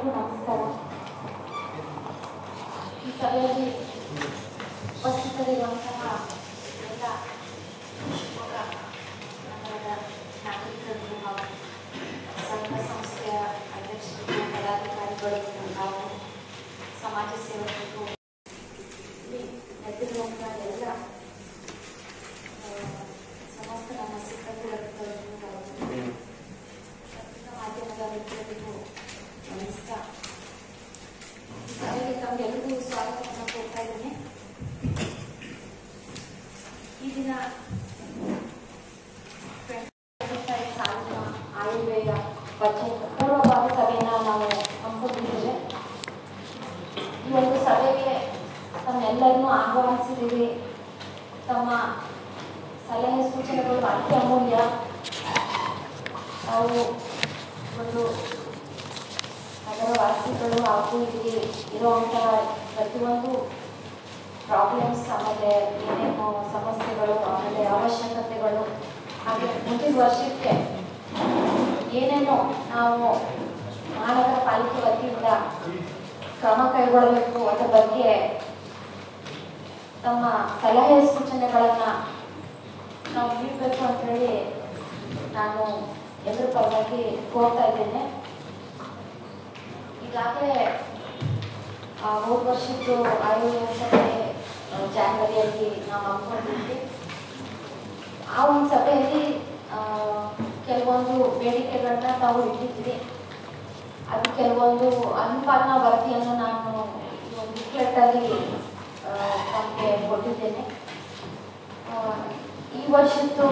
ಎಲ್ಲರಿಗೂ ನಮಸ್ಕಾರ. ಈ ಸಭೆಯಲ್ಲಿ ಉಪಸ್ಥಿತರಿರುವಂತಹ ಎಲ್ಲ ನಗರದ ನಾಗರಿಕರು ಹಾಗೂ ಸಂಘ ಸಂಸ್ಥೆಯ ಅಧ್ಯಕ್ಷರು, ಪದಾಧಿಕಾರಿಗಳು ಹಾಗೂ ಸಮಾಜ ಸೇವಕರು, ನೆರೆದಿರುವಂತಹ ಎಲ್ಲ ಸಮಸ್ತ ನಮ್ಮ ಸಿಬ್ಬಂದಿಗಳನ್ನು ಮಾಧ್ಯಮದ ವ್ಯಕ್ತಿಗಳಿಗೂ ನಮಸ್ಕಾರ. ಈ ಸಭೆಗೆ ತಮಗೆಲ್ಲರಿಗೂ ಸ್ವಾಗತವನ್ನು ಕೊಡ್ತಾ ಇದ್ದೇನೆ. ಈ ದಿನ ಸಾಲಿನ ಆಯುರ್ವೇದ ಬಜೆಟ್ ಪೂರ್ವಭಾವಿ ಸಭೆಯನ್ನು ನಾವು ಹಮ್ಮಿಕೊಂಡಿದ್ದೇವೆ. ಈ ಒಂದು ಸಭೆಗೆ ತಮ್ಮೆಲ್ಲರನ್ನೂ ಆಹ್ವಾನಿಸಿದ್ದೀವಿ. ತಮ್ಮ ಸಲಹೆ ಸೂಚನೆಗಳು ಅತಿ ಅಮೂಲ್ಯ. ನಾವು ಒಂದು ನಗರವಾಸಿಗಳು ಹಾಗೂ ಇಲ್ಲಿ ಇರುವಂತಹ ಪ್ರತಿಯೊಂದು ಪ್ರಾಬ್ಲಮ್ಸ್, ಆಮೇಲೆ ಏನೇನು ಸಮಸ್ಯೆಗಳು, ಆಮೇಲೆ ಅವಶ್ಯಕತೆಗಳು, ಹಾಗೆ ಮುಂದಿನ ವರ್ಷಕ್ಕೆ ಏನೇನು ನಾವು ಮಹಾನಗರ ಪಾಲಿಕೆ ವತಿಯಿಂದ ಕ್ರಮ ಕೈಗೊಳ್ಳಬೇಕು ಅದರ ಬಗ್ಗೆ ತಮ್ಮ ಸಲಹೆ ಸೂಚನೆಗಳನ್ನು ನಾವು ನೀಡಬೇಕು ಅಂತೇಳಿ ನಾನು ಎಲ್ಲರ ಪರವಾಗಿ ಕೋರ್ತಾ ಇದ್ದೇನೆ. ಈಗಾಗಲೇ ಹೋದ ವರ್ಷದ್ದು ಆಯುರ್ವೇದ ಸಭೆ ಜಾನ್ವರಿಯಲ್ಲಿ ನಾವು ಹಮ್ಮಿಕೊಂಡಿದ್ವಿ. ಆ ಒಂದು ಸಭೆಯಲ್ಲಿ ಕೆಲವೊಂದು ಬೇಡಿಕೆಗಳನ್ನ ನಾವು ಇಟ್ಟಿದ್ವಿ. ಅದು ಕೆಲವೊಂದು ಅನುಪಾಲನಾ ವರದಿಯನ್ನು ನಾನು ಈ ಒಂದು ಬುಕ್ಲೆಟಲ್ಲಿ ನಮಗೆ ಕೊಟ್ಟಿದ್ದೇನೆ. ಈ ವರ್ಷದ್ದು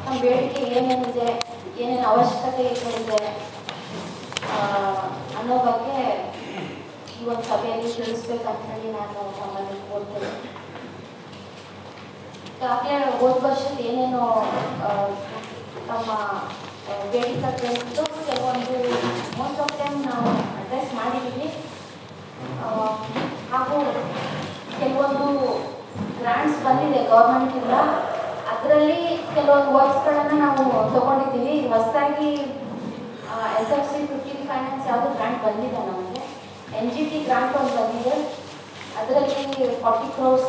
ನಮ್ಮ ಬೇಡಿಕೆ ಏನೇನಿದೆ, ಏನೇನು ಅವಶ್ಯಕತೆಗಳಿದೆ ಅನ್ನೋ ಬಗ್ಗೆ ಈ ಒಂದು ಸಭೆಯಲ್ಲಿ ತಿಳಿಸ್ಬೇಕಂತ ಹೇಳಿ ನಾನು ನಮ್ಮಲ್ಲಿ ಕೊಡ್ತೇನೆ. ಈಗಾಗಲೇ ಹೋದ ವರ್ಷದ ಏನೇನು ನಮ್ಮ ಬೇಡಿಕೆಗಳಿತ್ತು ಕೆಲವೊಂದು ಮೋಸ್ಟ್ ಆಫ್ ಟೈಮ್ ನಾವು ಅಡ್ರೆಸ್ ಮಾಡಿದ್ದೀವಿ. ಹಾಗೂ ಕೆಲವೊಂದು ಗ್ರಾಂಟ್ಸ್ ಬಂದಿದೆ ಗೌರ್ಮೆಂಟಿಂದ, ಅದರಲ್ಲಿ ಕೆಲವೊಂದು ವರ್ಕ್ಸ್ಗಳನ್ನು ನಾವು ತಗೊಂಡಿದ್ದೀವಿ. ಹೊಸದಾಗಿ SFC 50 ಫೈನಾನ್ಸ್ ಯಾವುದು ಗ್ರಾಂಟ್ ಬಂದಿದೆ ನಮಗೆ. NGT ಗ್ರಾಂಟ್ ಒಂದು ಬಂದಿದೆ. ಅದರಲ್ಲಿ 40 crores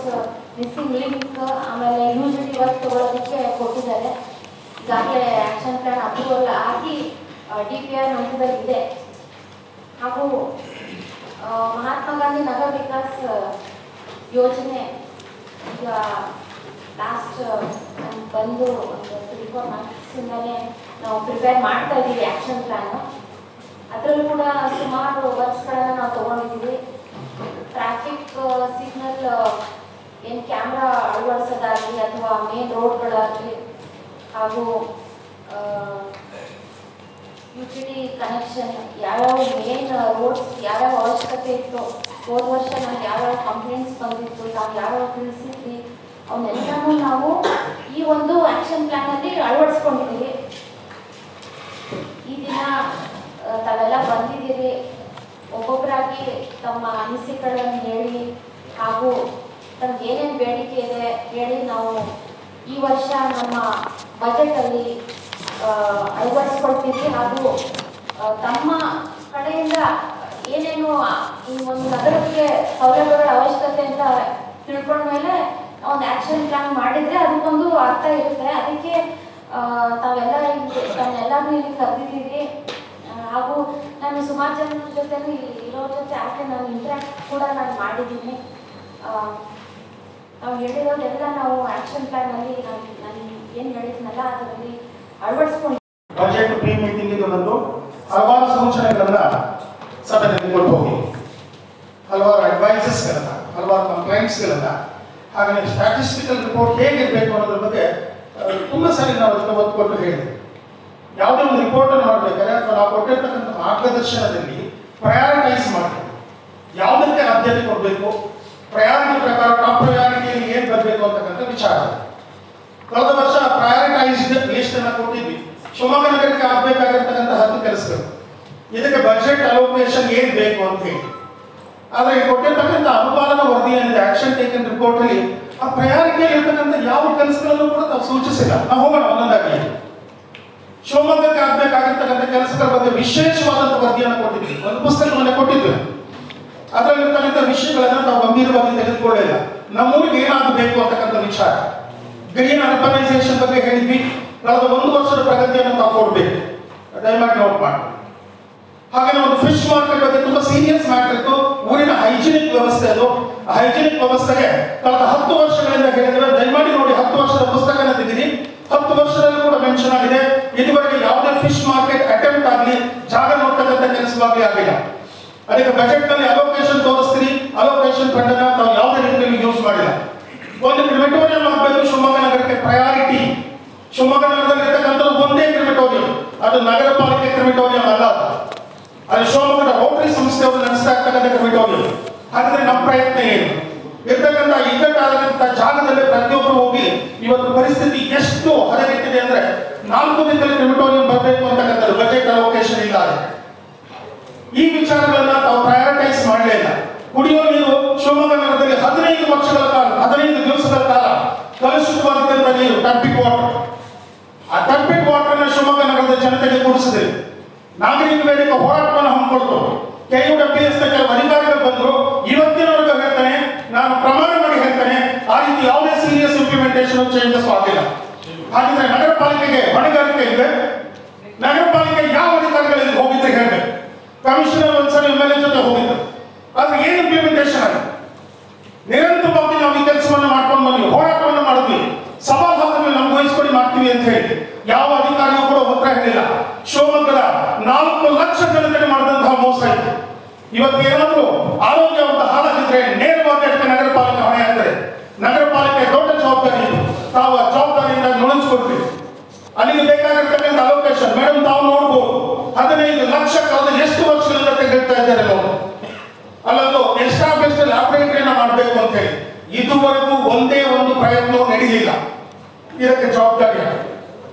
ಮಿಸ್ಸಿಂಗ್ ಲಿಂಕ್, ಆಮೇಲೆ UGT ವರ್ಕ್ ತಗೊಳ್ಳೋದಕ್ಕೆ ಕೊಟ್ಟಿದ್ದಾರೆ. ಈಗಾಗಲೇ ಆ್ಯಕ್ಷನ್ ಪ್ಲಾನ್ ಅಪ್ರೂವಲ್ ಆಗಿ DPR ಹಂತದಲ್ಲಿ ಇದೆ. ಹಾಗೂ ಮಹಾತ್ಮ ಗಾಂಧಿ ನಗರ ವಿಕಾಸ್ ಯೋಜನೆ ಈಗ ಲಾಸ್ಟ್ ಬಂದು ಒಂದು 3-4 ಮಂತ್ಸಿಂದಲೇ ನಾವು ಪ್ರಿಪೇರ್ ಮಾಡ್ತಾ ಇದ್ದೀವಿ ಆ್ಯಕ್ಷನ್ ಪ್ಲ್ಯಾನು. ಅದರಲ್ಲೂ ಕೂಡ ಸುಮಾರು ವರ್ಕ್ಸ್ಗಳನ್ನು ನಾವು ತೊಗೊಂಡಿದ್ದೀವಿ. ಟ್ರಾಫಿಕ್ ಸಿಗ್ನಲ್ ಏನು ಕ್ಯಾಮ್ರಾ ಅಳವಡಿಸೋದಾಗಲಿ ಅಥವಾ ಮೇನ್ ರೋಡ್ಗಳಾಗಲಿ, ಹಾಗೂ UGT ಕನೆಕ್ಷನ್, ಯಾವ್ಯಾವ ಮೇನ್ ರೋಡ್ಸ್ ಯಾವ್ಯಾವ ಅವಶ್ಯಕತೆ ಇತ್ತು, ಹೋದ ವರ್ಷ ನಮ್ಗೆ ಯಾವ್ಯಾವ ಕಂಪ್ಲೇಂಟ್ಸ್ ಬಂದಿತ್ತು, ನಾವು ಯಾವ್ಯಾವ ತಿಳಿಸಿದ್ವಿ, ಅವನ್ನೆಲ್ಲನೂ ನಾವು ಈ ಒಂದು ಆ್ಯಕ್ಷನ್ ಪ್ಲ್ಯಾನಲ್ಲಿ ಅಳವಡಿಸ್ಕೊಂಡಿದ್ದೀವಿ. ಈ ದಿನ ತಾವೆಲ್ಲ ಬಂದಿದ್ದೀರಿ, ಒಬ್ಬೊಬ್ಬರಾಗಿ ತಮ್ಮ ಅನಿಸಿಕೆಗಳನ್ನು ಹೇಳಿ ಹಾಗೂ ತಮ್ಗೆ ಏನೇನು ಬೇಡಿಕೆ ಇದೆ ಹೇಳಿ ನಾವು ಈ ವರ್ಷ ನಮ್ಮ ಬಜೆಟಲ್ಲಿ ಅಳವಡಿಸ್ಕೊಳ್ತೀವಿ. ಹಾಗೂ ತಮ್ಮ ಕಡೆಯಿಂದ ಏನೇನು ಈ ಒಂದು ನಗರಕ್ಕೆ ಸೌಲಭ್ಯಗಳ ಅವಶ್ಯಕತೆ ಅಂತ ತಿಳ್ಕೊಂಡ ಮೇಲೆ ಒಂದು ಆ್ಯಕ್ಷನ್ ಪ್ಲಾನ್ ಮಾಡಿದರೆ ಅದಕ್ಕೊಂದು ಅರ್ಥ ಇರುತ್ತೆ. ಅದಕ್ಕೆ ತಮ್ಮೆಲ್ಲರನ್ನೂ ಇಲ್ಲಿ ಕರೆದಿದ್ದೀವಿ. ಹಾಗೂ ನಾನು ಸುಮಾರು ಜನರ ಜೊತೆ ಇರೋರ ಜೊತೆ ಆಗಲೇ ನಾನು ಇಂಟ್ರ್ಯಾಕ್ಟ್ ಕೂಡ ನಾನು ಮಾಡಿದ್ದೀನಿ. ನಾವು ಹೇಳಿರೋದೆಲ್ಲ ನಾವು ಆ್ಯಕ್ಷನ್ ಪ್ಲಾನಲ್ಲಿ ನಾನು ಏನು ಹೇಳಿದ್ನಲ್ಲ ಅದರಲ್ಲಿ ಅಳವಡಿಸ್ಕೊಂಡು ಬಜೆಟ್ ಪ್ರೀ ಮೀಟಿಂಗಿಗೆ ಬಂದು ಹಲವಾರು ಸೂಚನೆಗಳನ್ನ ಸಭೆಯಲ್ಲಿ ಕೊಟ್ಟು ಹೋಗಿ, ಹಲವಾರು ಅಡ್ವೈಸಸ್ಗಳನ್ನ, ಹಲವಾರು ಕಂಪ್ಲೇಂಟ್ಸ್ಗಳನ್ನ, ಹಾಗೆ ಸ್ಟ್ಯಾಟಿಸ್ಟಿಕಲ್ ರಿಪೋರ್ಟ್ ಹೇಗಿರಬೇಕು ಅನ್ನೋದ್ರ ಬಗ್ಗೆ ತುಂಬ ಸಾರಿ ನಾವು ಅದಕ್ಕೆ ಒತ್ತು ಕೊಟ್ಟು ಹೇಳಿದೆ. ಯಾವುದೇ ಒಂದು ರಿಪೋರ್ಟನ್ನು ಮಾಡಬೇಕಾದ್ರೆ ಅಥವಾ ನಾವು ಕೊಟ್ಟಿರ್ತಕ್ಕಂಥ ಮಾರ್ಗದರ್ಶನದಲ್ಲಿ ಪ್ರಯಾರಿಟೈಸ್ ಮಾಡಬೇಕು. ಯಾವುದಕ್ಕೆ ಆದ್ಯತೆ ಕೊಡಬೇಕು, ಪ್ರಯಾರಿಟಿ ಪ್ರಕಾರ ಟಾಪ್ ಪ್ರಯಾರಿಟಿಯಲ್ಲಿ ಏನು ಬರಬೇಕು ಅಂತಕ್ಕಂಥ ವಿಚಾರ. ಕಳೆದ ವರ್ಷ ಪ್ರಯಾರಿಟೈಸ್ಡ್ ಲಿಸ್ಟ್ ಅನ್ನು ಕೊಟ್ಟಿದ್ವಿ. ಶಿವಮೊಗ್ಗ ನಗರಕ್ಕೆ ಆಗಬೇಕಾಗಿರ್ತಕ್ಕಂಥ 10 ಕೆಲಸಗಳು, ಇದಕ್ಕೆ ಬಜೆಟ್ ಅಲೋಕೇಶನ್ ಏನು ಬೇಕು ಅಂತ ಹೇಳಿ. ಆದರೆ ಕೊಟ್ಟಿರ್ತಕ್ಕಂಥ ಅನುಪಾಲನಾ ವರದಿ ಏನಿದೆ ಆಕ್ಷನ್ ಟೇಕನ್ ರಿಪೋರ್ಟ್ ಅಲ್ಲಿ ಆ ಪ್ರಯಾರಿಟಿಯಲ್ಲಿ ಇರ್ತಕ್ಕಂಥ ಯಾವ ಕೆಲಸಗಳನ್ನು ಕೂಡ ನಾವು ಸೂಚಿಸಿಲ್ಲ. ನಾವು ಹೋಗೋಣ ಒಂದೊಂದಾಗಿ. ಶಿವಮೊಗ್ಗಕ್ಕೆ ಆಗಬೇಕಾದ ಆಗಿರ್ತಕ್ಕಂಥ ಕೆಲಸಗಳ ಬಗ್ಗೆ ವಿಶೇಷವಾದಂಥ ವರದಿಯನ್ನು ಕೊಟ್ಟಿದ್ವಿ, ಒಂದು ಪುಸ್ತಕವನ್ನು ಕೊಟ್ಟಿದ್ವಿ. ಅದರಲ್ಲಿರ್ತಕ್ಕಂಥ ವಿಷಯಗಳನ್ನು ನಾವು ಗಂಭೀರವಾಗಿ ತೆಗೆದುಕೊಳ್ಳಿಲ್ಲ. ನಮ್ಮೂರಿಗೆ ಏನಾಗಬೇಕು ಅಂತಕ್ಕಂಥ ವಿಚಾರ, ಗ್ರೀನ್ ಅರ್ಬನೈಸೇಷನ್ ಬಗ್ಗೆ ಹೇಳಿದ್ವಿ. ಕಳೆದ 1 ವರ್ಷದ ಪ್ರಗತಿಯನ್ನು ನಾವು ಕೊಡಬೇಕು, ದಯಮಾಡಿ ನೋಟ್ ಮಾಡಿ. ಹಾಗೆ ಒಂದು ಫಿಶ್ ಮಾರ್ಕೆಟ್ ಬಗ್ಗೆ ತುಂಬಾ ಸೀರಿಯಸ್ ಮ್ಯಾಟರ್ ಇತ್ತು. ಊರಿನ ಹೈಜಿನಿಕ್ ವ್ಯವಸ್ಥೆ, ಅದು ಹೈಜಿನಿಕ್ ವ್ಯವಸ್ಥೆಗೆ ಕಳೆದ 10 ವರ್ಷಗಳಿಂದ ಹೇಳಿದ್ರೆ ದಯಮಾಡಿ ನೋಡಿ. 10 ವರ್ಷದ ಪುಸ್ತಕನ ತೆಗೆದಿ, 10 ವರ್ಷದಲ್ಲಿ ಕೂಡ ಮೆನ್ಷನ್ ಆಗಿದೆ. ಇದುವರೆಗೆ ಯಾವುದೇ ಫಿಶ್ ಮಾರ್ಕೆಟ್ ಅಟೆಂಪ್ಟ್ ಆಗಲಿ, ಜಾಗ ನೋಡ್ತಕ್ಕಂಥ ಕೆಲಸವಾಗಿ ಆಗಿಲ್ಲ. ಅದಕ್ಕೆ ಬಜೆಟ್ ನಲ್ಲಿ ಅಲೋಕೇಶನ್ ತೋರಿಸ್ತೀರಿ, ಅಲೋಕೇಶನ್ ಫಂಡ್ ಅನ್ನ ನಾವು ಯಾವುದೇ ರೀತಿಯಲ್ಲಿ ಯೂಸ್ ಮಾಡಿಲ್ಲ. ಒಂದು ಕ್ರಿಮೆಟೋರಿಯಂ ಆಗಬೇಕು ಶಿವಮೊಗ್ಗ ನಗರಕ್ಕೆ ಪ್ರಯಾರಿಟಿ. ಶಿವಮೊಗ್ಗ ನಗರದಲ್ಲಿ ಇರ್ತಕ್ಕಂಥದ್ದು ಒಂದೇ ಕ್ರಿಮೆಟೋರಿಯಂ, ಅದು ನಗರ ಪಾಲಿಕೆ ಕ್ರಿಮೆಟೋರಿಯಂ ಅಲ್ಲ, ಅದು ಶಿವಮೊಗ್ಗದ ರೋಟರಿ ಸಂಸ್ಥೆಯವರು ನಡೆಸ್ತಾ ಇರ್ತಕ್ಕಂಥ ಕ್ರಿಮೆಟೋರಿಯಂ. ಹಾಗಾದ್ರೆ ನಮ್ಮ ಪ್ರಯತ್ನ ಏನು? ಇರ್ತಕ್ಕಂಥ ಇಕ್ಕಟ್ಟಾದಂಥ ಜಾಗದಲ್ಲಿ ಪ್ರತಿಯೊಬ್ಬರು ಹೋಗಿ ಇವತ್ತು ಪರಿಸ್ಥಿತಿ ಎಷ್ಟು ಹದಗೆಟ್ಟಿದೆ ಅಂದ್ರೆ 4 ದಿನದಲ್ಲಿ ಕ್ರಿಮೆಟೋರಿಯಂ ಬರಬೇಕು ಅಂತಕ್ಕಂಥದ್ದು ಬಜೆಟ್ ಅಲೋಕೇಶನ್ ಇಲ್ಲ. ಈ ವಿಚಾರಗಳನ್ನ ನಾವು ಪ್ರಯಾರಿಟೈಸ್ ಮಾಡಲೇ ಇಲ್ಲ. ಕುಡಿಯುವ ನೀರು ಶಿವಮೊಗ್ಗ ನಗರದಲ್ಲಿ 15 ವರ್ಷಗಳ ಕಾಲ, 15 ದಿವಸಗಳ ಕಾಲ ಕಲುಷಿತವಾದಂಥ ನೀರು, ಟರ್ಪಿಕ್ ವಾಟರ್. ಆ ಟರ್ಪಿಕ್ ವಾಟರ್ ನ ಶಿವಮೊಗ್ಗ ನಗರದ ಜನತೆಗೆ ಕುಡಿಸಿದ್ರೆ ನಾಗರಿಕ ವೇದಿಕೆ ಹೋರಾಟವನ್ನು ಹಮ್ಮಿಕೊಳ್ತು. KUWS ನ ಕೆಲವು ಅಧಿಕಾರಿಗಳು ಬಂದರು. ಇವತ್ತಿನವರೆಗೂ ಹೇಳ್ತಾನೆ, ನಾನು ಪ್ರಮಾಣ ಮಾಡಿ ಹೇಳ್ತಾನೆ, ಆ ರೀತಿ ಯಾವುದೇ ಸೀರಿಯಸ್ ಇಂಪ್ಲಿಮೆಂಟೇಷನ್ ಚೇಂಜಸ್ ಆಗಿಲ್ಲ. ಹಾಗಿದ್ರೆ ನಗರ ಪಾಲಿಕೆಗೆ ಹೊಣೆಗಾರಿಕೆ ಇದೆ. ನಗರ ಪಾಲಿಕೆ ಯಾವ ಅಧಿಕಾರಿಗಳಿಗೆ ಹೋಗಿದ್ರೆ ಹೇಳ್ಬೇಕು. ಕಮಿಷನರ್ ಒಂದ್ಸರಿ MLA ಜೊತೆ ಹೋಗಿದ್ರು, ಆದ್ರೆ ಏನು ಇಂಪ್ಲಿಮೆಂಟೇಷನ್ ಆಗಿದೆ? ನಿರಂತರವಾಗಿ ನಾವು ಈ ಕೆಲಸವನ್ನು ಮಾಡ್ಕೊಂಡು ಬಂದ್ವಿ, ಹೋರಾಟವನ್ನು ಮಾಡಿದ್ವಿ, ಸಭಾಭವನದಲ್ಲಿ ನಮ್ಗೆ ವಹಿಸ್ಕೊಡಿ ಮಾಡ್ತೀವಿ ಅಂತ ಹೇಳಿ ಯಾವ ಅಧಿಕಾರಿಯೂ ಕೂಡ ಉತ್ತರ ಹೇಳಿಲ್ಲ. ಶಿವಮೊಗ್ಗದ 4 ಲಕ್ಷ ಜನತೆಗೆ ಮಾಡಿದಂತಹ ಮೋಸ ಇತ್ತು. ಇವತ್ತು ಏನಾದರೂ ಆರೋಗ್ಯವಂತ ಹಾಳಾಗಿದ್ರೆ ನೇರವಾಗಿ ಅದಕ್ಕೆ ನಗರ ಪಾಲಿಕೆ ಹೊಣೆ ಆಗ್ತದೆ. ನಗರ ಪಾಲಿಕೆ ದೊಡ್ಡ ಜವಾಬ್ದಾರಿ ಇತ್ತು, ತಾವು ಆ ಜವಾಬ್ದಾರಿಯಿಂದ ನುಣಿಸ್ಕೊಡ್ತೀವಿ. ಅಲ್ಲಿಗೆ ಬೇಕಾಗಿರ್ತಕ್ಕಂಥ ಅಲೋಕೇಶನ್ ಮೇಡಮ್ ತಾವು ನೋಡ್ಬೋದು, 15 ಲಕ್ಷ ಕಳೆದ ಎಷ್ಟು ವರ್ಷಗಳಿಂದ ತೆಗೆದುತಾ ಇದ್ದಾರೆ ನಾವು. ಅಲ್ಲೊಂದು ಎಸ್ಟಾಬ್ಲಿಷ್ಡ್ ಲ್ಯಾಬೊರೇಟರಿನ ಮಾಡಬೇಕು ಅಂತ ಹೇಳಿ ಇದುವರೆಗೂ ಒಂದೇ ಒಂದು ಪ್ರಯತ್ನವೂ ನಡೆಯಲಿಲ್ಲ. ಇದಕ್ಕೆ ಜವಾಬ್ದಾರಿ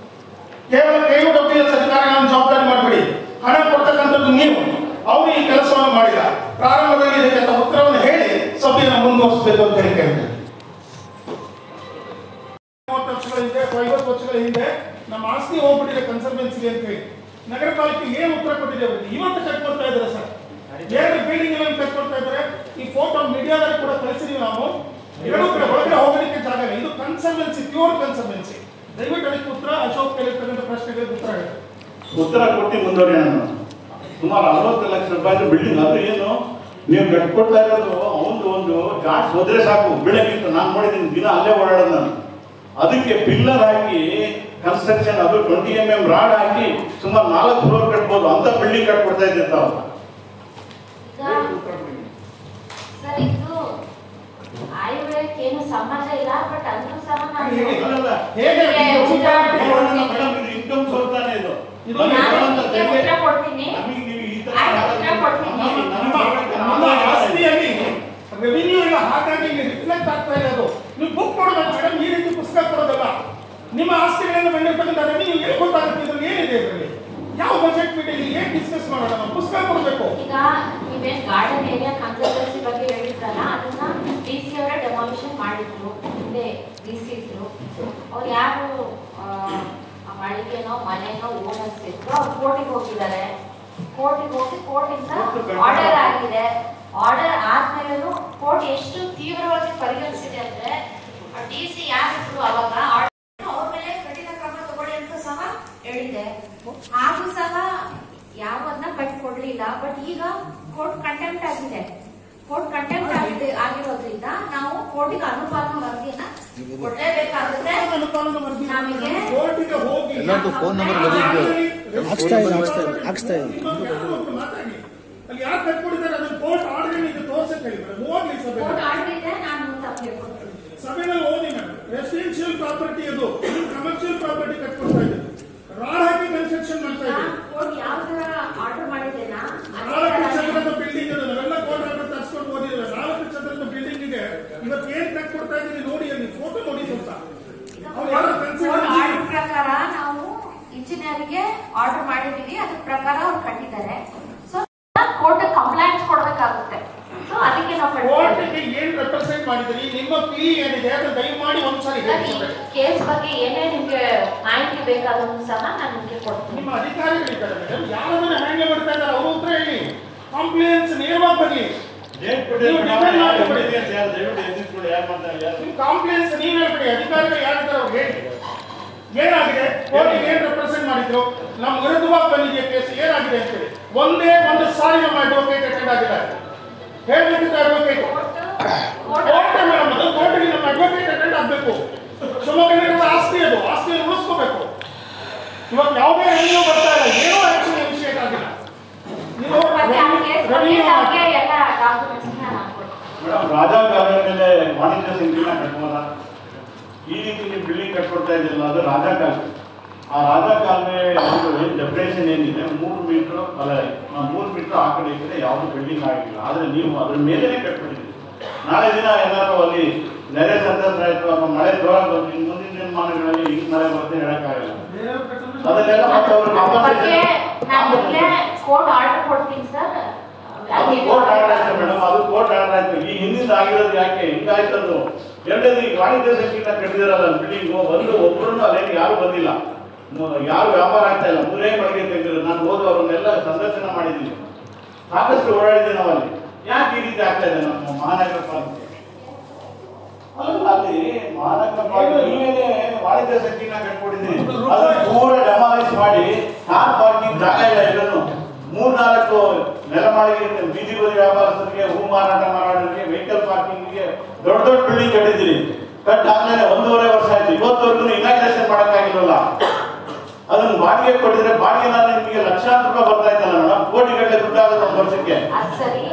ಕೇವಲ KUWS ಅಧಿಕಾರಿಗಳನ್ನು ಜವಾಬ್ದಾರಿ ಮಾಡಬೇಡಿ, ಹಣ ಕೊಡ್ತಕ್ಕಂಥದ್ದು ನೀವು. ಅವರು ಈ ಕೆಲಸವನ್ನು ಮಾಡಿಲ್ಲ. ಪ್ರಾರಂಭದಲ್ಲಿ ಇದಕ್ಕೆ ಉತ್ತರವನ್ನು ಹೇಳಿ ಸಭೆಯನ್ನು ಮುಂದುವರಿಸಬೇಕು ಅಂತ ಹೇಳಿ ಕೇಳ್ತೇನೆ. 30 ವರ್ಷಗಳ ಹಿಂದೆ 50 ವರ್ಷಗಳ ಹಿಂದೆ ನಮ್ಮ ಆಸ್ತಿ ಹೋಗ್ಬಿಟ್ಟಿದೆ ಕನ್ಸರ್ವೆನ್ಸಿಗೆ ಅಂತ ಹೇಳಿ ನಗರ ಪಾಲಿಕೆ ಏನು ಉತ್ತರ ಕೊಟ್ಟಿದೆ ಅವರಿಗೆ? ಇವತ್ತು ಕಟ್ಕೊಡ್ತಾ ಇದ್ದಾರೆ ಸರ್, 2 ಬಿಲ್ಡಿಂಗ್ ಗಳನ್ನು ಕಟ್ಕೊಡ್ತಾ ಇದ್ದಾರೆ. ಈ ಫೋಟೋ ಮೀಡಿಯಾದಲ್ಲಿ ಕೂಡ ಕಳಿಸಿದೀವಿ ನಾವು. 2 ಕಡೆ ಒಳಗಡೆ ಹೋಗಲಿಕ್ಕೆ ಜಾಗ ಇಲ್ಲ. ಇದು ಕನ್ಸರ್ವೆನ್ಸಿ, ಪ್ಯೂರ್ ಕನ್ಸರ್ವೆನ್ಸಿ. ದಯವಿಟ್ಟು ಅದಕ್ಕೆ ಉತ್ತರ ಅಶೋಕ್ ಕೇಳಿರ್ತಕ್ಕಂಥ ಪ್ರಶ್ನೆಗಳಿಗೆ ಉತ್ತರ ಹೇಳಿ. ಉತ್ತರ ಕೊಟ್ಟು ಮುಂದುವರಿಯೋಣ. ಸುಮಾರು 60 ಲಕ್ಷ ರೂಪಾಯಿ ಬಿಲ್ಡಿಂಗ್, ಅದು ಏನು ನೀವು ಕಟ್ಕೊಡ್ತಾ ಇರೋದು? ಒಂದು ಗಾಟ್ ಹೋದ್ರೆ ಸಾಕು ಬೆಳಗಿಂತ. ನಾನು ನೋಡಿದ್ದೀನಿ, ದಿನ ಅಲ್ಲೇ ಓಡಾಡೋದು ನಾನು. ಅದಕ್ಕೆ ಪಿಲ್ಲರ್ ಹಾಕಿ ಕನ್ಸ್ಟ್ರಕ್ಷನ್, ಅದು 20 mm ರಾಡ್ ಹಾಕಿ ಸುಮಾರು 4 ಫ್ಲೋರ್ ಕಟ್ಬೋದು ಅಂತ ಬಿಲ್ಡಿಂಗ್ ಕಟ್ಕೊಡ್ತಾ ಇದ್ದೆ ತಾವು. ಸರ್, ಇದು ಆಯುರ್ವೇದಕ್ಕೆ ಏನು ಸಂಬಂಧ ಇಲ್ಲ, ಬಟ್ ಅಂದ್ರೂ ಸಹ ಇನ್ಕಮ್ ಸೋರ್ತಾನೆ ಇದು. ಉತ್ತರ ಕೊಡ್ತೀನಿ. ಆಸ್ತಿಯಲ್ಲಿ ರೆವಿನ್ಯೂ ಎಲ್ಲ ಹಾಗಾಗಿ ರಿಫ್ಲೆಕ್ಟ್ ಆಗ್ತಾ ಇದೆ. ಅದು ನೀವು ಬುಕ್ ಕೊಡೋದಲ್ಲ ಮೇಡಮ್, ಈ ರೀತಿ ಪುಸ್ತಕ ಕೊಡೋದಲ್ಲ. ನಿಮ್ಮ ಆಸ್ತಿಗಳನ್ನು ಬಂದಿರ್ತಕ್ಕಂಥ ರೆವಿನ್ಯೂ ಏನು ಗೊತ್ತಾಗುತ್ತೆ? ಇದ್ರಲ್ಲಿ ಏನಿದೆ? ಇದರಲ್ಲಿ ಯಾವ ಬಜೆಟ್ ಮೀಟಿಂಗ್ ಏನು ಡಿಸ್ಕಸ್ ಮಾಡೋಣ? ಪುಸ್ತಕ ಕೊಡಬೇಕು. ಈಗ ನೀವೇನು ಗಾರ್ಡನ್ ಏರಿಯಾ ಕನ್ಸರ್ವೆನ್ಸಿ ಬಗ್ಗೆ ಹೇಳಿದ್ರಲ್ಲ, ಅದನ್ನ DC ಅವರೇ ಡೆಮಾಲಿಷನ್ ಮಾಡಿದ್ರು. ಹಿಂದೆ DC ಇದ್ರು, ಅವ್ರು ಯಾರು ಮಳಿಗೆನೋ ಮನೆನೋ ಓನರ್ಸ್ ಇದ್ರು, ಅವ್ರು ಕೋರ್ಟಿಗೆ ಹೋಗಿದ್ದಾರೆ. ಕೋರ್ಟಿಗೆ ಹೋಗಿ ಕೋರ್ಟಿಂದ ಆರ್ಡರ್ ಆಗಿದೆ. ಆರ್ಡರ್ ಆದ್ಮೇಲೂ ಕೋರ್ಟ್ ಎಷ್ಟು ತೀವ್ರವಾಗಿ ಪರಿಗಣಿಸಿದೆ ಅಂದ್ರೆ, DC ಯಾರಿದ್ರು ಅವಾಗ ಅವ್ರ ಮೇಲೆ ಕಠಿಣ ಕ್ರಮ ತಗೊಳ್ಳಿ ಅಂತ ಸಹ ಹೇಳಿದೆ. ಹಾಗೂ ಸಹ ಯಾವನ್ನ ಕಟ್ಕೊಡ್ಲಿಲ್ಲ. ಬಟ್ ಈಗ ಕೋರ್ಟ್ ಕಂಟೆಂಪ್ಟ್ ಆಗಿದೆ. ಕೋರ್ಟ್ ಕಂಟೆಂಪ್ಟ್ ಆಗಿರೋದ್ರಿಂದ ನಾವು ಕೋರ್ಟಿಗೆ ಅನುಪಾಲನಾ ವರದಿಯನ್ನ ಕೊಡ್ಲೇಬೇಕಾಗುತ್ತೆ. ನಮಗೆ ಎಲ್ಲರದ್ದು ಫೋನ್ ನಂಬರ್ ಹಾಕ್ಸ್ತಾ ಇದೆ. ಅಲ್ಲಿ ಯಾರು ಕಟ್ಕೊಡಿದ್ದಾರೆ ಅದನ್ನ ಕೋರ್ಟ್ ಆರ್ಡರ್ ಇದೆ ತೋರ್ಸಕ್ಕೆ ಹೇಳಿದ್ರೆ ಓದ್ಲಿ ಸಭೆ. ಕೋರ್ಟ್ ಆರ್ಡರ್ ಇದೆ, ನಾನು ತಪ್ಪಿಕೊಡ್ತೀನಿ. ಸಭೆಯಲ್ಲಿ ಓದಿ ಮೇಡಮ್. ರೆಸಿಡೆನ್ಷಿಯಲ್ ಪ್ರಾಪರ್ಟಿ, ಅದು ಕಮರ್ಷಿಯಲ್ ಪ್ರಾಪರ್ಟಿ ಕಟ್ಕೊಡ್ತಾ ಇದ್ದಾರೆ. ರಾಡ್ ಹಾಕಿ ಕನ್ಸ್ಟ್ರಕ್ಷನ್ ಮಾಡ್ತಾ ಇದ್ದಾರೆ. ಕೋರ್ಟ್ ಯಾವ ತರ ಆರ್ಡರ್ ಮಾಡಿದ್ದೇನಾ? 4 ಚದರದ ಬಿಲ್ಡಿಂಗ್ ಅದು ನಾವೆಲ್ಲ ಕೋರ್ಟ್ ಆರ್ಡರ್ ತರಿಸ್ಕೊಂಡು ಓದಿದ್ದೇವೆ. 4 ಚದರದ ಬಿಲ್ಡಿಂಗ್ ಗೆ ಇವತ್ತು ಏನ್ ಕಟ್ಕೊಡ್ತಾ ಇದ್ದೀವಿ ನೋಡಿ, ಅಲ್ಲಿ ಫೋಟೋ ನೋಡಿ ಸ್ವಲ್ಪ. ಆರ್ಡರ್ ಪ್ರಕಾರ ನಾವು ಇಂಜಿನಿಯರ್ಗೆ ಆರ್ಡರ್ ಮಾಡಿದೀವಿ, ಅದ್ರ ಪ್ರಕಾರ ಅವ್ರು ಕಟ್ಟಿದ್ದಾರೆ. ಸೊ ಕೋರ್ಟ್ ಕಂಪ್ಲೇಂಟ್ಸ್ ಕೊಡಬೇಕಾಗುತ್ತೆ. ಸೊ ಅದಕ್ಕೆ ನಾವು ಕೋರ್ಟ್ಗೆ ಏನ್ ರೆಪ್ರೆಸೆಂಟ್ ಮಾಡಿದ್ರಿ, ನಿಮ್ಮ ಫೀ ಏನಿದೆ ಅದನ್ನ ದಯಮಾಡಿ ಒಂದ್ಸರಿ ಕೇಸ್ ಬಗ್ಗೆ ಏನೇ ನಿಮ್ಗೆ ಮಾಹಿತಿ ಬೇಕಾದರೂ ಸಹ ನಾನು ನಿಮಗೆ ಕೊಡ್ತೀನಿ. ನಿಮ್ಮ ಅಧಿಕಾರಿಗಳಿದ್ದಾರೆ ಮೇಡಮ್, ಯಾರನ್ನ ಹ್ಯಾಂಡಲ್ ಮಾಡ್ತಾ ಇದ್ದಾರೆ ಅವರು ಉತ್ತರ ಹೇಳಿ. ಕಂಪ್ಲೇಂಟ್ಸ್ ನೇರವಾಗಿ ಬರಲಿ. ಕಂಪ್ಲೇಂಟ್ಸ್ ನೀವು ಹೇಳ್ಬಿಡಿ, ಅಧಿಕಾರಿಗಳು ಯಾರಿದ್ದಾರೆ ಅವ್ರು ಹೇಳಿ. ಏನಾಗಿದೆ, ಕೋರ್ಟಿಗೆ ಏನು ರೆಪ್ರೆಸೆಂಟ್ ಮಾಡಿದ್ರು, ನಮ್ಮ ವಿರುದ್ಧವಾಗಿ ಬಂದಿದೆಯಾ ಕೇಸ್, ಏನಾಗಿದೆ ಅಂತೇಳಿ. ಒಂದೇ ಒಂದು ಸಾರಿ ನಮ್ಮ ಅಡ್ವೊಕೇಟ್ ಅಟೆಂಡ್ ಆಗಿದ್ದಾರೆ. ಹೇಳ್ಬೇಕಿತ್ತು ಅಡ್ವೊಕೇಟ್ ಕೋರ್ಟ್ ಮೇಡಮ್, ಅದು ಕೋರ್ಟ್ಗೆ ನಮ್ಮ ಅಡ್ವೊಕೇಟ್ ಅಟೆಂಡ್ ಆಗಬೇಕು. ಶಿವಮೊಗ್ಗದ ಆಸ್ತಿ, ಅದು ಆಸ್ತಿಯನ್ನು ಉಳಿಸ್ಕೋಬೇಕು. ಇವಾಗ ಯಾವುದೇ ರೆವಿನ್ಯೂ ಬರ್ತಾ ಇಲ್ಲ, ಏನೋ ಆಕ್ಷನ್ ಇನಿಷಿಯೇಟ್ ಆಗಿಲ್ಲ. ಇದು ಮೇಡಮ್, ರಾಜಾ ಕಾಲುವೆ ಮೇಲೆ ವಾಣಿಜ್ಯ ಸಂಕೀರ್ಣ ಕಟ್ಬೋದ? ಈ ರೀತಿ ನೀವು ಬಿಲ್ಡಿಂಗ್ ಕಟ್ಕೊಡ್ತಾ ಇದ್ದಿಲ್ಲ, ಅದು ರಾಜಾ ಕಾಲುವೆ. ಆ ರಾಜಾ ಕಾಲುವೆ ಏನು ಡೆಫಿನೇಷನ್ ಏನಿದೆ, 3 ಮೀಟ್ರ್ ಅಲ್ಲ 3 ಮೀಟ್ರ್ ಆ ಕಡೆ ಈ ಕಡೆ ಯಾವುದು ಬಿಲ್ಡಿಂಗ್ ಆಗಿಲ್ಲ. ಆದರೆ ನೀವು ಅದ್ರ ಮೇಲೇ ಕಟ್ಬಿಟ್ಟಿದ್ದೀರಿ. ನಾಳೆ ದಿನ ಏನಾದ್ರು ಅಲ್ಲಿ ನೆರೆ ಸಂದರ್ಭ ಆಯಿತು ಅಥವಾ ಮಳೆ ಜೋರ ಬಂತು, ಇನ್ನು ಮುಂದಿನ ದಿನಮಾನಗಳಲ್ಲಿ ಈಗ ಮಳೆ ಬರುತ್ತೆ ಹೇಳಕ್ಕಾಗಲ್ಲ. ಅದನ್ನೆಲ್ಲ ಮತ್ತೆ ಅವರು ಕೋರ್ಟ್ ಆರ್ಡರ್ ಕೊಡ್ತೀನಿ ಸರ್. ಅದು ಕೋರ್ಟ್ ಆರ್ಡರ್ ಆಯ್ತು ಮೇಡಮ್, ಅದು ಕೋರ್ಟ್ ಆರ್ಡರ್ ಆಯ್ತು. ಈ ಹಿಂದಿಂದ ಆಗಿರೋದು ಯಾಕೆ ಹಿಂಗಾಯ್ತು ಅದು? ಎರಡನೇದು ಈ ವಾಣಿಜ್ಯ ಸಂಕೀರ್ಣ ಕಟ್ಟಿದಾರಲ್ಲ ಬಿಲ್ಡಿಂಗು, ಒಬ್ಬರು ಅಲ್ಲೇನು ಯಾರು ಬಂದಿಲ್ಲ, ಯಾರು ವ್ಯಾಪಾರ ಆಗ್ತಾ ಇಲ್ಲ. 3 ಮಳಿಗೆ ತೆಗೆದಿರೋದು. ನಾನು ಹೋಗಿ ಅವ್ರನ್ನೆಲ್ಲ ಸಂದರ್ಶನ ಮಾಡಿದ್ದೀನಿ, ಸಾಕಷ್ಟು ಓಡಾಡಿದ್ದೆ ನಾವಲ್ಲಿ. ಯಾಕೆ ಈ ರೀತಿ ಆಗ್ತಾ ಇದೆ ನಮ್ಮ ಮಹಾನಗರ ಪಾಲಿಕೆ? ಅಲ್ಲ, ಅಲ್ಲಿ ಮಹಾನಗರ ಪಾಲಿಕೆ ನೀವೇನೆ ವಾಣಿಜ್ಯ ಸಂಕೀರ್ಣ ಕಟ್ಕೊಟ್ಟಿದ್ದೀನಿ, ಅದನ್ನು ಪೂರ ಡೆಮಾಲಿಶ್ ಮಾಡಿ ಕಾರ್ ಪಾರ್ಕಿಂಗ್ ಜಾಗ ಇಲ್ಲ. ಎಲ್ಲರೂ 3-4 ನೆಲಮಾಳಿಗೆ ಬೀದಿ ಬದಿ ವ್ಯಾಪಾರಸ್ಥರಿಗೆ, ಹೂ ಮಾರಾಟ ಮಾಡೋರಿಗೆ, ವೆಹಿಕಲ್ ಪಾರ್ಕಿಂಗ್ಗೆ ದೊಡ್ಡ ದೊಡ್ಡ ಬಿಲ್ಡಿಂಗ್ ಕಟ್ಟಿದ್ದೀರಿ. ಕಟ್ಟಾದ್ಮೇಲೆ 1.5 ವರ್ಷ ಆಯ್ತು, ಇವತ್ತವರೆಗೂ ಇನಾಗ್ರೇಷನ್ ಮಾಡೋಕ್ಕಾಗಿಲ್ವಲ್ಲ. ಅದನ್ನು ಬಾಡಿಗೆ ಕೊಟ್ಟಿದ್ರೆ ಬಾಡಿಗೆ ನಿಮಗೆ ಲಕ್ಷಾಂತರ ರೂಪಾಯಿ ಬರ್ತಾ ಇತ್ತಲ್ಲ ಮೇಡಮ್, ಕೋಟಿಗಟ್ಟಲೆ ದುಡ್ಡು ಆಗುತ್ತೆ ಒಂದು ವರ್ಷಕ್ಕೆ. ಸರಿ,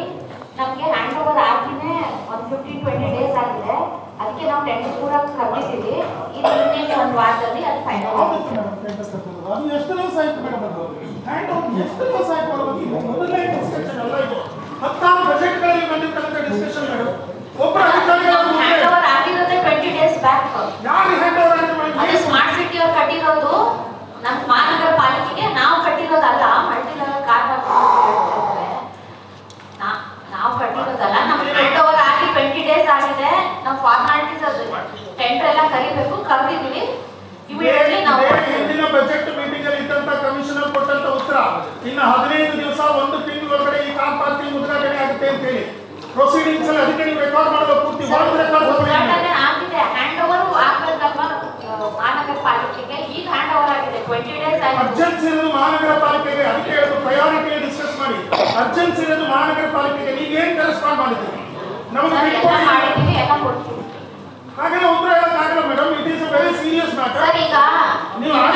ನಮಗೆ ಹ್ಯಾಂಡ್ ಓವರ್ ಆಗಿನೇ ಒಂದು 15-20 ಡೇಸ್ ಆಗಿದೆ. ಅದಕ್ಕೆ ನಾವು ಟೆಂಡರ್ ಕೂಡ ಕರೆದಿದ್ದೀವಿ. ಇದು ಇನ್ನೇನು ಒಂದು ವಾರದಲ್ಲಿ ಅದು ಫೈನಲ್ ಆಗುತ್ತೆ. ಅದು ಎಷ್ಟು ದಿವಸ ಆಯ್ತು ಮೇಡಮ್? ಅದು ಹ್ಯಾಂಡ್ ಓವರ್ ಎಷ್ಟು ದಿವಸ ಆಯ್ತು? ಮೊದಲನೇ ಡಿಸ್ಕಷನ್ ಅಲ್ಲ ಇದು. 16 ಬಜೆಟ್ಗಳಲ್ಲಿ ಬಂದಿರ್ತಕ್ಕಂಥ ಡಿಸ್ಕಷನ್ ಮೇಡಮ್. ಒಬ್ಬರು ಅಧಿಕಾರಿಗಳು ಹ್ಯಾಂಡ್ ಓವರ್ ಆಗಿರೋದೇ 20 ಡೇಸ್ ಬ್ಯಾಕ್. ಯಾರು ಹ್ಯಾಂಡ್ ಓವರ್ ಆಗಿದೆ? ಅದು ಸ್ಮಾರ್ಟ್ ಸಿಟಿ ಅವ್ರು ಕಟ್ಟಿರೋದು, ನಮ್ಮ ಮಹಾನಗರ ಪಾಲಿಕೆಗೆ ನಾವು ಕಟ್ಟಿರೋದಲ್ಲ. ಮಲ್ಟಿ ಲೆವೆಲ್ ಕಾರ್ಪೊರೇಷನ್ ನಾವು ಕಟ್ಟಿರೋದಲ್ಲ. ನಮ್ಗೆ ಹ್ಯಾಂಡ್ ಓವರ್ ಆಗಿ 20 ಡೇಸ್ ಆಗಿದೆ. ನಾವು ಫಾರ್ಮಾಲಿಟೀಸ್ ಅದು ಟೆಂಡರ್ ಎಲ್ಲ ಕರಿಬೇಕು, ಕರೆದಿದ್ದೀವಿ. ಇಮಿಡಿಯೇಟ್ಲಿ ನಾವು ಹಿಂದಿನ ಬಜೆಟ್ ಮೀಟಿಂಗ್ ಅಲ್ಲಿ ಇದ್ದಂತ ಕಮಿಷನರ್ ಕೊಟ್ಟಂತ ಉತ್ತರ, ಇನ್ನು 15 ದಿವಸ 1 ತಿಂಗಳ ಒಳಗಡೆ ಈ ಕಾರ್ ಪಾರ್ಕಿಂಗ್ ಉದ್ಘಾಟನೆ ಆಗುತ್ತೆ ಅಂತ ಹೇಳಿ ಪ್ರೊಸೀಡಿಂಗ್ಸ್ ಅಲ್ಲಿ ಅದಕ್ಕೆ ನೀವು ರೆಕಾರ್ಡ್ ಮಾಡೋದು ಪೂರ್ತಿ ಉದ್ಘಾಟನೆ ಆಗಿದೆ. ಹ್ಯಾಂಡ್ ಓವರ್ ಆಗಬೇಕಲ್ವಾ ಮಹಾನಗರ ಪಾಲಿಕೆಗೆ? ಈಗ ಹ್ಯಾಂಡ್ ಓವರ್ ಆಗಿದೆ, 20 ಡೇಸ್ ಆಗಿದೆ. ಅರ್ಜೆನ್ಸಿ ಇರೋದು ಮಹಾನಗರ ಪಾಲಿಕೆಗೆ, ಅದಕ್ಕೆ ಹೇಳೋದು ಪ್ರಯಾರಿಟಿ ಡಿಸ್ಕಸ್ ಮಾಡಿ. ಅರ್ಜೆನ್ಸಿ ಇರೋದು ಮಹಾನಗರ ಪಾಲಿಕೆಗೆ. ನೀವು ಏನು ಕರೆಸ್ಪಾಂಡ್ ಮಾಡಿದ್ದೀರಿ? ನಮಗೆ ಮಾಡಿದ್ದೀವಿ, ಎಲ್ಲ ಕೊಡ್ತೀವಿ. ಹಾಗೆಲ್ಲ ಉತ್ತರ ಹೇಳಕ್ಕಾಗಲ್ಲ madam. It is a very serious matter. Sir, ಈಗ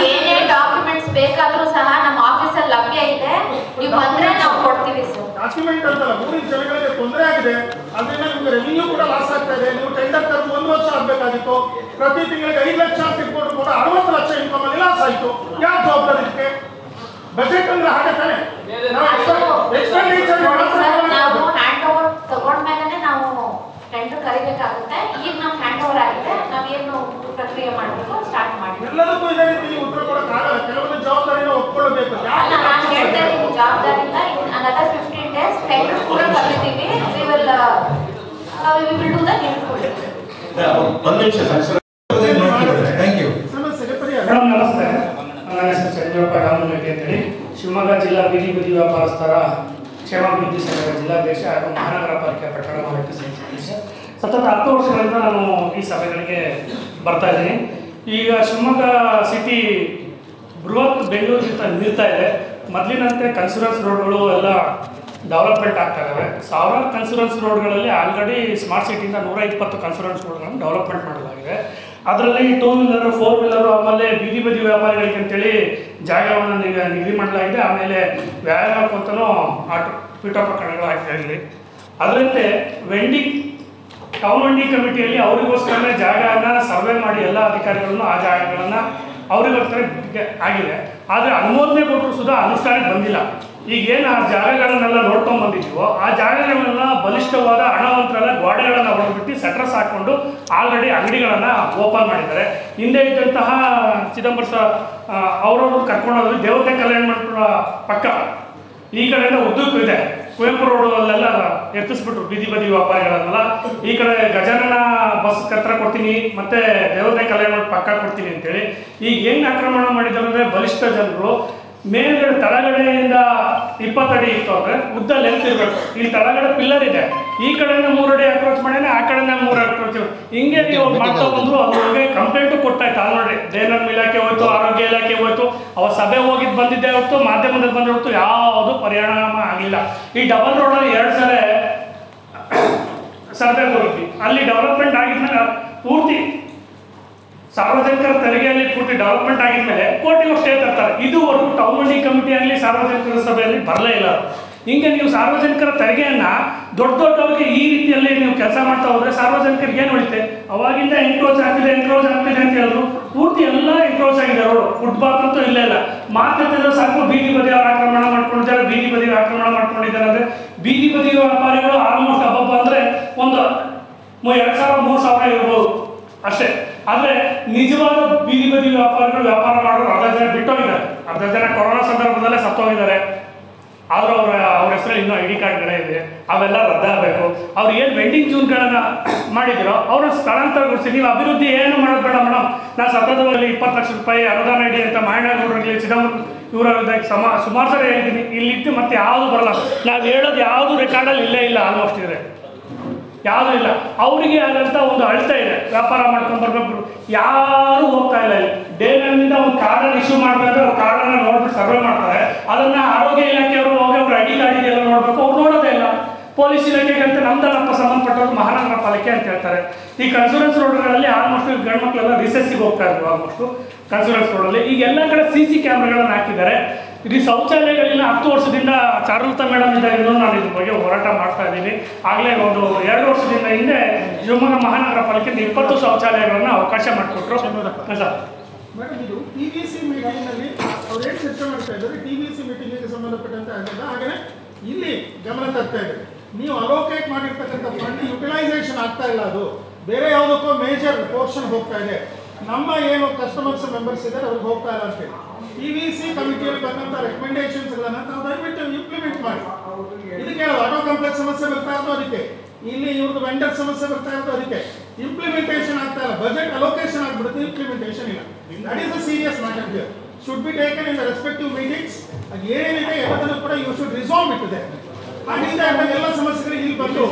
ಏನೇ ಡಾಕ್ಯುಮೆಂಟ್ಸ್ ಬೇಕಾದರೂ ಸಹ ನಮ್ಮ ಆಫೀಸಲ್ಲಿ ಲಭ್ಯ ಇದೆ. ನೀವು ಬಂದ್ರೆ ನಾವು ಕೊಡ್ತೀವಿ ಸರ್. ಡಾಕ್ಯುಮೆಂಟ್ ಅಂತಲ್ಲ, ಊರಿನ ಜನಗಳಿಗೆ ತೊಂದರೆ ಆಗಿದೆ, ಅದರಿಂದ ನಿಮ್ಗೆ ರೆವಿನ್ಯೂ ಕೂಡ ಲಾಸ್ ಆಗ್ತಾ ಇದೆ. ನೀವು ಟೆಂಡರ್ ಕರೆದು 1 ವರ್ಷ ಆಗಬೇಕಾಗಿತ್ತು. ಪ್ರತಿ ತಿಂಗಳಿಗೆ 5 ಲಕ್ಷ ಅಂತ ಇಟ್ಕೊಂಡು ಕೂಡ 60 ಲಕ್ಷ ಇನ್ಕಮ್ ಅಲ್ಲಿ ಲಾಸ್ ಆಯಿತು. ಯಾರು ಜವಾಬ್ದಾರಿ ಇದಕ್ಕೆ? ಬಜೆಟ್ ಅಂದ್ರೆ ಹಾಗೆ ತಾನೆ. ನಾವು ಹ್ಯಾಂಡ್ ಓವರ್ ತಗೊಂಡ್ಮೇಲೆ ನಾವು ಟೆಂಡರ್ ಕರಿಬೇಕಾಗುತ್ತೆ. ಈಗ ನಾವು ಹ್ಯಾಂಡ್ ಓವರ್ ಆಗಿದೆ, ನಾವೇನು ಪ್ರಕ್ರಿಯೆ ಮಾಡಬೇಕು ಸ್ಟಾರ್ಟ್ ಮಾಡಿ. ಎಲ್ಲದಕ್ಕೂ ಇದೇ ರೀತಿ ಉತ್ತರ ಕೊಡೋಕ್ಕಾಗಲ್ಲ. ಕೆಲವೊಂದು ಜವಾಬ್ದಾರಿನ ಒಪ್ಕೊಳ್ಳಬೇಕು. ನಾನು ಹೇಳ್ತಾ ಇದ್ದೀನಿ, ಜವಾಬ್ದಾರಿಯಿಂದ another 15 days ಟೆಂಡರ್ ಕೂಡ ಕರಿತೀವಿ. we will do the needful. ಒಂದು ನಿಮಿಷ ಸರ್. Thank you. ಮೇಡಮ್ ನಮಸ್ತೆ, ನನ್ನ ಹೆಸರು ಚಂದ್ರಪ್ಪ ರಾಮಮೂರ್ತಿ ಅಂತೇಳಿ, ಶಿವಮೊಗ್ಗ ಜಿಲ್ಲಾ ಬೀದಿ ಬದಿ ವ್ಯಾಪಾರಸ್ಥರ ಕ್ಷೇಮಾಭಿವೃದ್ಧಿ ಸಂಘದ ಜಿಲ್ಲಾಧ್ಯಕ್ಷ ಹಾಗೂ ಮಹಾನಗರ ಪಾಲಿಕೆ ಪಟ್ಟಣ ಮಾರಾಟ ಸದಸ್ಯ. ಸತತ 10 ವರ್ಷಗಳಿಂದ ನಾನು ಈ ಸಭೆಗಳಿಗೆ ಬರ್ತಾ ಇದ್ದೀನಿ. ಈಗ ಶಿವಮೊಗ್ಗ ಸಿಟಿ ಬೃಹತ್ ಬೆಂಗಳೂರಿಗಿಂತ ನಿಲ್ತಾ ಇದೆ. ಮೊದಲಿನಂತೆ ಕನ್ಸೂರೆನ್ಸ್ ರೋಡ್ಗಳು ಎಲ್ಲ ಡೆವಲಪ್ಮೆಂಟ್ ಆಗ್ತಾ ಇದ್ದಾವೆ. ಸಾವಿರಾರು ಕನ್ಸೂರೆನ್ಸ್ ರೋಡ್ಗಳಲ್ಲಿ ಆಲ್ರೆಡಿ ಸ್ಮಾರ್ಟ್ ಸಿಟಿಯಿಂದ 120 ಕನ್ಸೂರೆನ್ಸ್ ರೋಡ್ಗಳನ್ನು ಡೆವಲಪ್ಮೆಂಟ್ ಮಾಡಲಾಗಿದೆ. ಅದರಲ್ಲಿ 2 ವೀಲರು 4 ವೀಲರು ಆಮೇಲೆ ಬೀದಿ ಬದಿ ವ್ಯಾಪಾರಿಗಳಿಗೆ ಅಂತೇಳಿ ಜಾಗವನ್ನು ನಿಗದಿ ಮಾಡಲಾಗಿದೆ. ಆಮೇಲೆ ವ್ಯಾಯಾಮಕ್ಕಂತನೂ ಪೀಠೋಪಕರಣಗಳು ಹಾಕಿರಲಿ. ಅದರಂತೆ ಟೌನ್ ವೆಂಡಿಂಗ್ ಕಮಿಟಿಯಲ್ಲಿ ಅವರಿಗೋಸ್ಕರನೇ ಜಾಗನ ಸರ್ವೆ ಮಾಡಿ ಎಲ್ಲ ಅಧಿಕಾರಿಗಳನ್ನು ಆ ಜಾಗಗಳನ್ನು ಅವರಿಗೋಸ್ಕರ ಆಗಿದೆ. ಆದರೆ ಅನುಮೋದನೆ ಕೊಟ್ಟರು ಸುಧಾ ಅನುಷ್ಠಾನಕ್ಕೆ ಬಂದಿಲ್ಲ. ಈಗೇನು ಆ ಜಾಗಗಳನ್ನೆಲ್ಲ ನೋಡ್ಕೊಂಡು ಬಂದಿದ್ದೀವೋ ಆ ಜಾಗಗಳನ್ನೆಲ್ಲ ಬಲಿಷ್ಠವಾದ ಹಣವಂತರೆಲ್ಲ ಗೋಡೆಗಳನ್ನು ಹೊಡೆದ್ಬಿಟ್ಟು ಸೆಟ್ರಸ್ ಹಾಕ್ಕೊಂಡು ಆಲ್ರೆಡಿ ಅಂಗಡಿಗಳನ್ನು ಓಪನ್ ಮಾಡಿದ್ದಾರೆ. ಹಿಂದೆ ಇದ್ದಂತಹ ಚಿದಂಬರ ಅವರವರು ಕರ್ಕೊಂಡೋದ್ರು ದೇವತೆ ಕಲ್ಯಾಣ ಮಂಟಪ ಪಕ್ಕ ಈ ಕಡೆಯಿಂದ ಉದ್ದಕ್ಕೂ ಇದೆ. ಕುವೆಂಪು ರೋಡಲ್ಲೆಲ್ಲ ಎತ್ತಿಸ್ಬಿಟ್ರು ಬೀದಿ ಬದಿ ವ್ಯಾಪಾರಿಗಳನ್ನೆಲ್ಲ. ಈ ಕಡೆ ಗಜಾನನ ಬಸ್ ಹತ್ರ ಕೊಡ್ತೀನಿ ಮತ್ತೆ ದೇವತೆ ಕಲ್ಯಾಣ ಪಕ್ಕ ಕೊಡ್ತೀನಿ ಅಂತೇಳಿ ಈಗ ಹೆಂಗ್ ಆಕ್ರಮಣ ಮಾಡಿದ್ದಾರೆ ಅಂದ್ರೆ ಬಲಿಷ್ಠ ಜನರು ಮೇಲ್ಗಡೆ ತಳಗಡೆಯಿಂದ 20 ಅಡಿ ಇತ್ತು ಅಂದ್ರೆ ಉದ್ದ ಲೆಂತ್ ಇರಬೇಕು. ಈ ತಳಗಡೆ ಪಿಲ್ಲರ್ ಇದೆ, ಈ ಕಡೆಯಿಂದ 3 ಅಡಿ ಅಪ್ರೋಚ್ ಮಾಡಿದ್ರೆ ಆ ಕಡೆಯಿಂದ 3 ಅಪ್ರೋಚ್. ಹಿಂಗೆ ನೀವು ಮಾಡ್ತಾ ಬಂದ್ರು ಅವ್ರಿಗೆ ಕಂಪ್ಲೇಂಟು ಕೊಟ್ಟಾಯ್ತು ಆಲ್ರೆಡಿ. ದೇನರ್ಮ ಇಲಾಖೆ ಹೋಯ್ತು, ಆರೋಗ್ಯ ಇಲಾಖೆ ಹೋಯ್ತು, ಅವ ಸಭೆ ಹೋಗಿದ್ದು ಬಂದಿದ್ದೆ ಹೊತ್ತು, ಮಾಧ್ಯಮದಲ್ಲಿ ಬಂದ ಹೊತ್ತು ಯಾವುದು ಪರಿಣಾಮ ಆಗಲಿಲ್ಲ. ಈ ಡಬಲ್ ರೋಡಲ್ಲಿ 2 ಸಲ ಸರ್ವೆ ಹೋಗಿದ್ವಿ, ಅಲ್ಲಿ ಡೆವಲಪ್ಮೆಂಟ್ ಆಗಿದ್ಮೇಲೆ ಪೂರ್ತಿ ಸಾರ್ವಜನಿಕರ ತೆರಿಗೆಯಲ್ಲಿ ಪೂರ್ತಿ ಡೆವಲಪ್ಮೆಂಟ್ ಆಗಿದ್ಮೇಲೆ ಕೋರ್ಟಿಗೆ ಸ್ಟೇ ತರ್ತಾರೆ. ಇದುವರೆಗೂ ಟೌನ್ ಮಂಡಿ ಕಮಿಟಿ ಆಗಲಿ ಸಾರ್ವಜನಿಕರ ಸಭೆಯಲ್ಲಿ ಬರಲೇ ಇಲ್ಲ. ಹಿಂಗೆ ನೀವು ಸಾರ್ವಜನಿಕರ ತೆರಿಗೆಯನ್ನ ದೊಡ್ಡವ್ರಿಗೆ ಈ ರೀತಿಯಲ್ಲಿ ನೀವು ಕೆಲಸ ಮಾಡ್ತಾ ಹೋದ್ರೆ ಸಾರ್ವಜನಿಕರಿಗೆ ಏನು ಉಳಿತೆ? ಅವಾಗಿಂದ ಎನ್ಕ್ರೋಚ್ ಆಗ್ತಿದೆ ಅಂತ ಹೇಳಿದ್ರು, ಪೂರ್ತಿ ಎಲ್ಲ ಎನ್ಕ್ರೋಚ್ ಆಗಿದೆ. ರೋಡ್ ಫುಟ್ಪಾತ್ ಅಂತೂ ಇಲ್ಲೇ ಇಲ್ಲ. ಮಾತಾಡ್ತಿದ್ರೆ ಸಾಕು ಬೀದಿ ಬದಿ ಅವ್ರು ಆಕ್ರಮಣ ಮಾಡ್ಕೊಂಡಿದ್ದಾರೆ, ಬೀದಿ ಬದಿ ಆಕ್ರಮಣ ಮಾಡ್ಕೊಂಡಿದ್ದಾರೆ. ಅಂದ್ರೆ ಬೀದಿ ಬದಿ ವ್ಯಾಪಾರಿಗಳು ಆಲ್ಮೋಸ್ಟ್ ಹಬ್ಬ ಅಂದ್ರೆ ಒಂದು 2,000-3,000 ಇರ್ಬೋದು ಅಷ್ಟೇ. ಆದ್ರೆ ನಿಜವಾದ ಬೀದಿ ಬದಿ ವ್ಯಾಪಾರಿಗಳು ವ್ಯಾಪಾರ ಮಾಡೋರು 10 ಜನ ಬಿಟ್ಟೋಗಿದ್ದಾರೆ. 10 ಜನ ಕೊರೋನಾ ಸಂದರ್ಭದಲ್ಲೇ ಸತ್ತೋಗಿದ್ದಾರೆ. ಆದ್ರೂ ಅವ್ರ ಹೆಸರಲ್ಲಿ ಇನ್ನೂ ID ಕಾರ್ಡ್ಗಳೇ ಇದೆ, ಅವೆಲ್ಲ ರದ್ದಾಗಬೇಕು. ಅವ್ರು ಏನು ವೆಂಡಿಂಗ್ ಜೂನ್ಗಳನ್ನ ಮಾಡಿದಿರೋ ಅವ್ರನ್ನ ಸ್ಥಳಾಂತರಗೊಳಿಸಿ. ನೀವು ಅಭಿವೃದ್ಧಿ ಏನು ಮಾಡೋದು ಬೇಡ ಮೇಡಮ್. ನಾನು ಸತತವಾಗಿ 20 ಲಕ್ಷ ರೂಪಾಯಿ ಅನುದಾನ ಇಡಿ ಅಂತ ಮಾಯಣ್ಣಗೌಡರಿಗೆ ಚಿದಂಬರಂ ಇವರ ಸುಮಾರು ಸರಿ ಹೇಳಿದ್ದೀನಿ. ಇಲ್ಲಿಟ್ಟು ಮತ್ತೆ ಯಾವುದು ಬರಲ್ಲ. ನಾವು ಹೇಳೋದು ಯಾವುದು ರೆಕಾರ್ಡಲ್ಲಿ ಇಲ್ಲೇ ಇಲ್ಲ, ಆಲ್ಮೋಸ್ಟ್ ಇದೆ, ಯಾವುದೂ ಇಲ್ಲ. ಅವರಿಗೆ ಆದಂಥ ಒಂದು ಅಳ್ತ ಇದೆ, ವ್ಯಾಪಾರ ಮಾಡ್ಕೊಂಡು ಬರ್ಬೇಕು. ಯಾರು ಹೋಗ್ತಾ ಇಲ್ಲ. ಇಲ್ಲಿ ಡೇನಿಂದ ಒಂದು ಕಾರ್ಡನ್ನು ಇಶ್ಯೂ ಮಾಡಬೇಕು, ಅವ್ರು ಕಾರ್ಡನ್ನು ನೋಡ್ಬಿಟ್ಟು ಸರ್ವೆ ಮಾಡ್ತಾರೆ. ಅದನ್ನ ಆರೋಗ್ಯ ಇಲಾಖೆಯವರು ಹೋಗಿ ಅವ್ರ ID ಕಾರ್ಡ್ ಇದೆಲ್ಲ ನೋಡ್ಬೇಕು, ಅವ್ರು ನೋಡೋದೇ ಇಲ್ಲ. ಪೊಲೀಸ್ ಇಲಾಖೆಗೆ ಅಂತ ನಮ್ದಲ್ಲಪ್ಪ ಸಂಬಂಧಪಟ್ಟವರು ಮಹಾನಗರ ಪಾಲಿಕೆ ಅಂತ ಹೇಳ್ತಾರೆ. ಈ ಕನ್ಸೂರೆನ್ಸ್ ರೋಡ್ಗಳಲ್ಲಿ ಆಲ್ಮೋಸ್ಟ್ ಗಂಡು ಮಕ್ಕಳೆಲ್ಲ ರಿಸೆಸ್ಸಿಗೆ ಹೋಗ್ತಾ ಇದ್ರು. ಆಲ್ಮೋಸ್ಟ್ ಕನ್ಸೂರೆನ್ಸ್ ರೋಡಲ್ಲಿ ಈಗ ಎಲ್ಲ ಕಡೆ CC ಕ್ಯಾಮ್ರಾಗಳನ್ನು ಹಾಕಿದ್ದಾರೆ. ಇದು ಶೌಚಾಲಯಗಳಿಂದ 10 ವರ್ಷದಿಂದ ಚಾರುಲತಾ ಮೇಡಮ್ ಇದ್ದಾಗಿದ್ದು ನಾನು ಇದ್ರ ಬಗ್ಗೆ ಹೋರಾಟ ಮಾಡ್ತಾ ಇದ್ದೀನಿ. ಆಗಲೇ ಒಂದು 2 ವರ್ಷದಿಂದ ಹಿಂದೆ ಶಿವಮೊಗ್ಗ ಮಹಾನಗರ ಪಾಲಿಕೆ 20 ಶೌಚಾಲಯಗಳನ್ನು ಅವಕಾಶ ಮಾಡಿಕೊಟ್ರು. ಸರ್ ಮೇಡಮ್, ಇದು TBC ಮೀಟಿಂಗ್ನಲ್ಲಿ ಅವ್ರು ಏನು ಚರ್ಚೆ ಮಾಡ್ತಾ ಇದ್ದಾರೆ, TBC ಮೀಟಿಂಗಿಗೆ ಸಂಬಂಧಪಟ್ಟಂತೆ ಆಗಿಲ್ಲ. ಹಾಗೆಯೇ ಇಲ್ಲಿ ಗಮನ ತರ್ತಾ ಇದೆ, ನೀವು ಅಲೋಕೇಟ್ ಮಾಡಿರ್ತಕ್ಕಂಥ ಫಂಡ್ ಯುಟಿಲೈಸೇಷನ್ ಆಗ್ತಾ ಇಲ್ಲ, ಅದು ಬೇರೆ ಯಾವುದಕ್ಕೋ ಮೇಜರ್ ಪೋರ್ಷನ್ ಹೋಗ್ತಾ ಇದೆ. ನಮ್ಮ ಏನು ಕಸ್ಟಮರ್ಸ್ ಮೆಂಬರ್ಸ್ ಇದ್ದಾರೆ ಅವ್ರಿಗೆ ಹೋಗ್ತಾ ಇಲ್ಲ ಅಂತೇಳಿ TBC ಕಮಿಟಿಯಲ್ಲಿ ಬಂದಂಥ ರೆಕಮೆಂಡೇಶನ್ಸ್ಗಳನ್ನು ನಾವು ದಯವಿಟ್ಟು ಇಂಪ್ಲಿಮೆಂಟ್ ಮಾಡಿ. ಇದಕ್ಕೆ ಹೇಳೋದು ಆಟೋ ಕಾಂಪ್ಲೆಕ್ಸ್ ಸಮಸ್ಯೆ ಬರ್ತಾ ಇರೋದು ಅದಕ್ಕೆ, ಇಲ್ಲಿ ಇವ್ರದ್ದು ವೆಂಡರ್ ಸಮಸ್ಯೆ ಬರ್ತಾ ಇರೋದು ಅದಕ್ಕೆ. ಇಂಪ್ಲಿಮೆಂಟೇಷನ್ ಆಗ್ತಾ ಇಲ್ಲ, ಬಜೆಟ್ ಅಲೋಕೇಶನ್ ಆಗ್ಬಿಡುತ್ತೆ, ಇಂಪ್ಲಿಮೆಂಟೇಷನ್ ಇಲ್ಲ. That is a serious matter here. Should be taken in the respective meetings. ಅದು ಏನೇನಿದೆ ಎಲ್ಲದನ್ನು ಕೂಡ ಯು ಶುಡ್ ರಿಸಾಲ್ವ್ ಇಟ್ ಇದೆ. ಹಾಗಿಂದ ಎಲ್ಲ ಸಮಸ್ಯೆಗಳು ಇಲ್ಲಿ ಬಂದು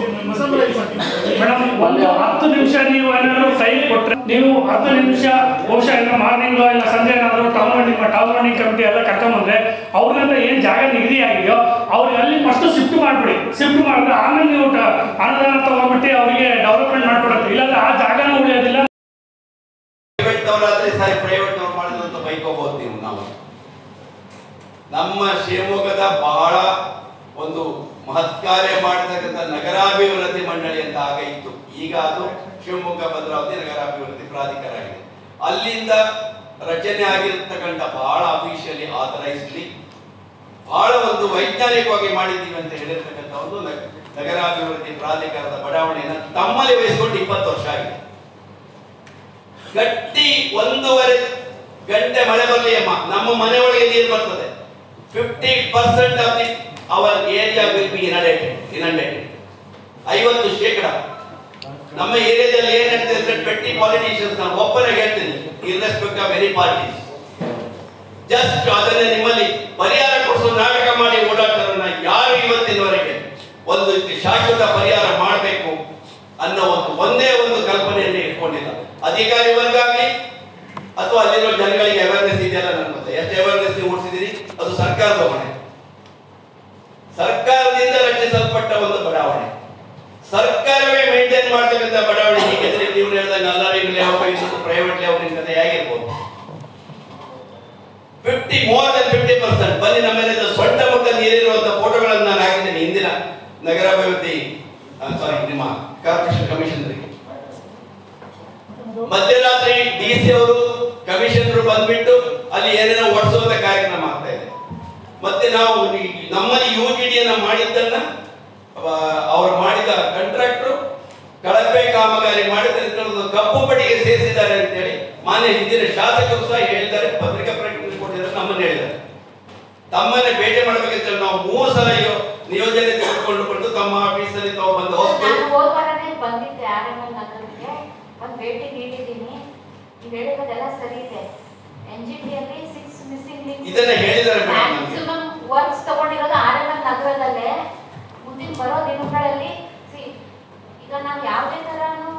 ಮೇಡಮ್, ಒಂದು 10 ನಿಮಿಷ ನೀವು ಏನಾದ್ರು ಟೈಮ್ ಕೊಟ್ಟರೆ, ನೀವು 10 ನಿಮಿಷ ಬಹುಶಃ ಇಲ್ಲ ಮಾರ್ನಿಂಗ್ ಇಲ್ಲ ಸಂಜೆ ಏನಾದ್ರು ಟೌನ್ ರನ್ನಿಂಗ್ ಕಮಿಟಿ ಎಲ್ಲ ಕರ್ಕೊಂಡ್ಬಂದ್ರೆ ಅವ್ರಿಗಂತ ಏನು ಜಾಗ ನಿಗದಿ ಆಗಿದೆಯೋ ಅವ್ರಿಗೆ ಅಲ್ಲಿ ಫಸ್ಟ್ ಶಿಫ್ಟ್ ಮಾಡಿಬಿಡಿ. ಶಿಫ್ಟ್ ಮಾಡಿದ್ರೆ ಆಮೇಲೆ ನೀವು ಅನುದಾನ ತಗೊಂಡ್ಬಿಟ್ಟು ಅವರಿಗೆ ಡೆವಲಪ್ಮೆಂಟ್ ಮಾಡ್ಕೊಡತ್ತೆ. ಇಲ್ಲಾಂದ್ರೆ ಆ ಜಾಗನೂ ಉಳಿಯೋದಿಲ್ಲ. ಪ್ರೈವೇಟ್ ಮಾಡಿದಂತ ಬೈಕೋಬಹುದು ನೀವು. ನಾವು ನಮ್ಮ ಶಿವಮೊಗ್ಗದ ಬಹಳ ಒಂದು ಮಹತ್ ಕಾರ್ಯ ಮಾಡತಕ್ಕಂಥ ನಗರಾಭಿವೃದ್ಧಿ ಮಂಡಳಿ ಅಂತ ಆಗ ಇತ್ತು. ಈಗ ಅದು ಶಿವಮೊಗ್ಗ ಭದ್ರಾವತಿ ನಗರಾಭಿವೃದ್ಧಿ ಪ್ರಾಧಿಕಾರ ಆಗಿದೆ. ಅಲ್ಲಿಂದ ರಚನೆ ಆಗಿರ್ತಕ್ಕಂಥ ಬಹಳ ಅಫಿಷಿಯಲಿ ಆಥರೈಸ್ಡ್ಲಿ ಬಹಳ ಒಂದು ವೈಜ್ಞಾನಿಕವಾಗಿ ಮಾಡಿದ್ದೀವಿ ಅಂತ ಹೇಳಿರ್ತಕ್ಕಂಥ ಒಂದು ನಗರಾಭಿವೃದ್ಧಿ ಪ್ರಾಧಿಕಾರದ ಬಡಾವಣೆಯನ್ನು ತಮ್ಮಲ್ಲಿ ವಹಿಸಿಕೊಂಡು 20 ವರ್ಷ ಆಗಿದೆ. ಗಟ್ಟಿ 1.5 ಗಂಟೆ ಮಳೆ ಬರಲಿ ಅಮ್ಮ, ನಮ್ಮ ಮನೆ ಒಳಗೆ ನೀರು ಬರ್ತದೆ. 50% of the our area will be inundated. 50% ನಮ್ಮ ಏರಿಯಾದಲ್ಲಿ ಏನ್ ಹೇಳ್ತಿದ್ರೆ 20 ಪಾಲಿಟಿಷಿಯನ್ಸ್, ನಾನು ಒಬ್ಬನೇ ಹೇಳ್ತೀನಿ, ಇರ್ರೆಸ್ಪೆಕ್ಟ್ ಆಫ್ ಎನಿ ಪಾರ್ಟೀಸ್, ಜಸ್ಟ್ ಅದನ್ನೇ ನಿಮ್ಮಲ್ಲಿ ಪರಿಹಾರ ಕೊಡಿಸೋ ನಾಟಕ ಮಾಡಿ ಓಡಾಡ್ತಾರನ್ನ ಯಾರು ಇವತ್ತಿನವರೆಗೆ ಒಂದು ಶಾಶ್ವತ ಪರಿಹಾರ ಮಾಡಬೇಕು ಅನ್ನೋ ಒಂದೇ ಒಂದು ಕಲ್ಪನೆಯನ್ನೇ ಇಟ್ಕೊಂಡಿಲ್ಲ. ಅಧಿಕಾರಿ ವರ್ಗ ಆಗಲಿ ಅಥವಾ ಅಲ್ಲಿರೋ ಜನಗಳಿಗೆ ಅವೇರ್ನೆಸ್ ಇದೆಯಲ್ಲ, ನನ್ನ ಗೊತ್ತ ಎಷ್ಟು ಅವೇರ್ನೆಸ್ ನೀವು ಮೂಡಿಸಿದಿರಿ, ಅದು ಸರ್ಕಾರದ ಹೊಣೆ. ಸರ್ಕಾರದಿಂದ ರಚಿಸಲ್ಪಟ್ಟ ಒಂದು ಬಡಾವಣೆ, ಸರ್ಕಾರವೇ ಮೇಂಟೈನ್ ಮಾಡ್ತಕ್ಕಂಥ ಬಡಾವಣೆ. ಹೀಗಿದ್ರೆ ನೀವು ಹೇಳಿದಾಗ ಅಲ್ಲಾರಿ ಲೇಔಟ್ ಪ್ರೈವೇಟ್ ಲೇಔಟ್ ಕತೆ ಹೇಗಿರ್ಬೋದು. 50% ಬನ್ನಿ ನಮ್ಮಲ್ಲಿ ಸೊಂಟ ಮುಟ್ಟ ನೀರಿರುವಂತ ಫೋಟೋಗಳನ್ನು ನಾನು ಹಾಕಿದ್ದೇನೆ ಹಿಂದಿನ ನಗರಾಭಿವೃದ್ಧಿ ನಿಮ್ಮ ಕಾರ್ಪೊರೇಷನ್ ಕಮಿಷನರಿಗೆ. ಮಧ್ಯರಾತ್ರಿ DC ಅವರು ಕಮಿಷನರು ಬಂದ್ಬಿಟ್ಟು ಅಲ್ಲಿ ಏನೇನೋ ಓಡಿಸುವಂತ ಕಾರ್ಯಕ್ರಮ ಆಗ್ತಾ ಇದೆ. ಮತ್ತೆ ನಾವು ನಮ್ಮಲ್ಲಿ UGD ಮಾಡಿದ್ದನ್ನ ಅವರು ಮಾಡಿದ ಕಾಂಟ್ರಾಕ್ಟರ್ ಕಳಪೆ ಕಾಮಗಾರಿ ಮಾಡಿದ್ರೆ ಕಪ್ಪು ಪಟ್ಟಿಗೆ ಸೇರಿಸಿದ್ದಾರೆ ಅಂತ ಹೇಳಿ ಮಾನ್ಯ ಹಿಂದಿನ ಶಾಸಕರು ಸಹ ಹೇಳಿದ್ದಾರೆ, ಪತ್ರಿಕಾ ಪ್ರಕಟಣೆ ಕೊಟ್ಟಿದ್ದಾರೆ, ನಮ್ಮನ್ನು ಹೇಳಿದ್ದಾರೆ. ತಮ್ಮನ್ನೇ ಭೇಟಿ ಮಾಡಬೇಕಂತ ನಾವು 3 ಸಲ ನಿಯೋಜನೆ ತೆಗೆದುಕೊಂಡು ತಮ್ಮ ಆಫೀಸಲ್ಲಿ ತಾವು ಬಂದು ಹೋಗ್ತಾರೆ. ನಾನು ಹೋದ ವಾರನೇ ಬಂದಿದ್ದೆ RML ನಗರಕ್ಕೆ, ಒಂದು ಭೇಟಿ ನೀಡಿದ್ದೀನಿ. ನೀವು ಹೇಳಿರೋದೆಲ್ಲ ಸರಿ ಇದೆ. NGT ಅಲ್ಲಿ 6 ಮಿಸ್ಸಿಂಗ್ ಲಿಂಕ್ಸ್ ಇದನ್ನ ಹೇಳಿದ್ದಾರೆ ಮ್ಯಾಕ್ಸಿಮಮ್ ವರ್ಕ್ಸ್ ತಗೊಂಡಿರೋದು RML ನಗರದಲ್ಲೇ. ಮುಂದಿನ ಬರೋ ದಿನಗಳಲ್ಲಿ ಈಗ ನಾವು ಯಾವುದೇ ತರನು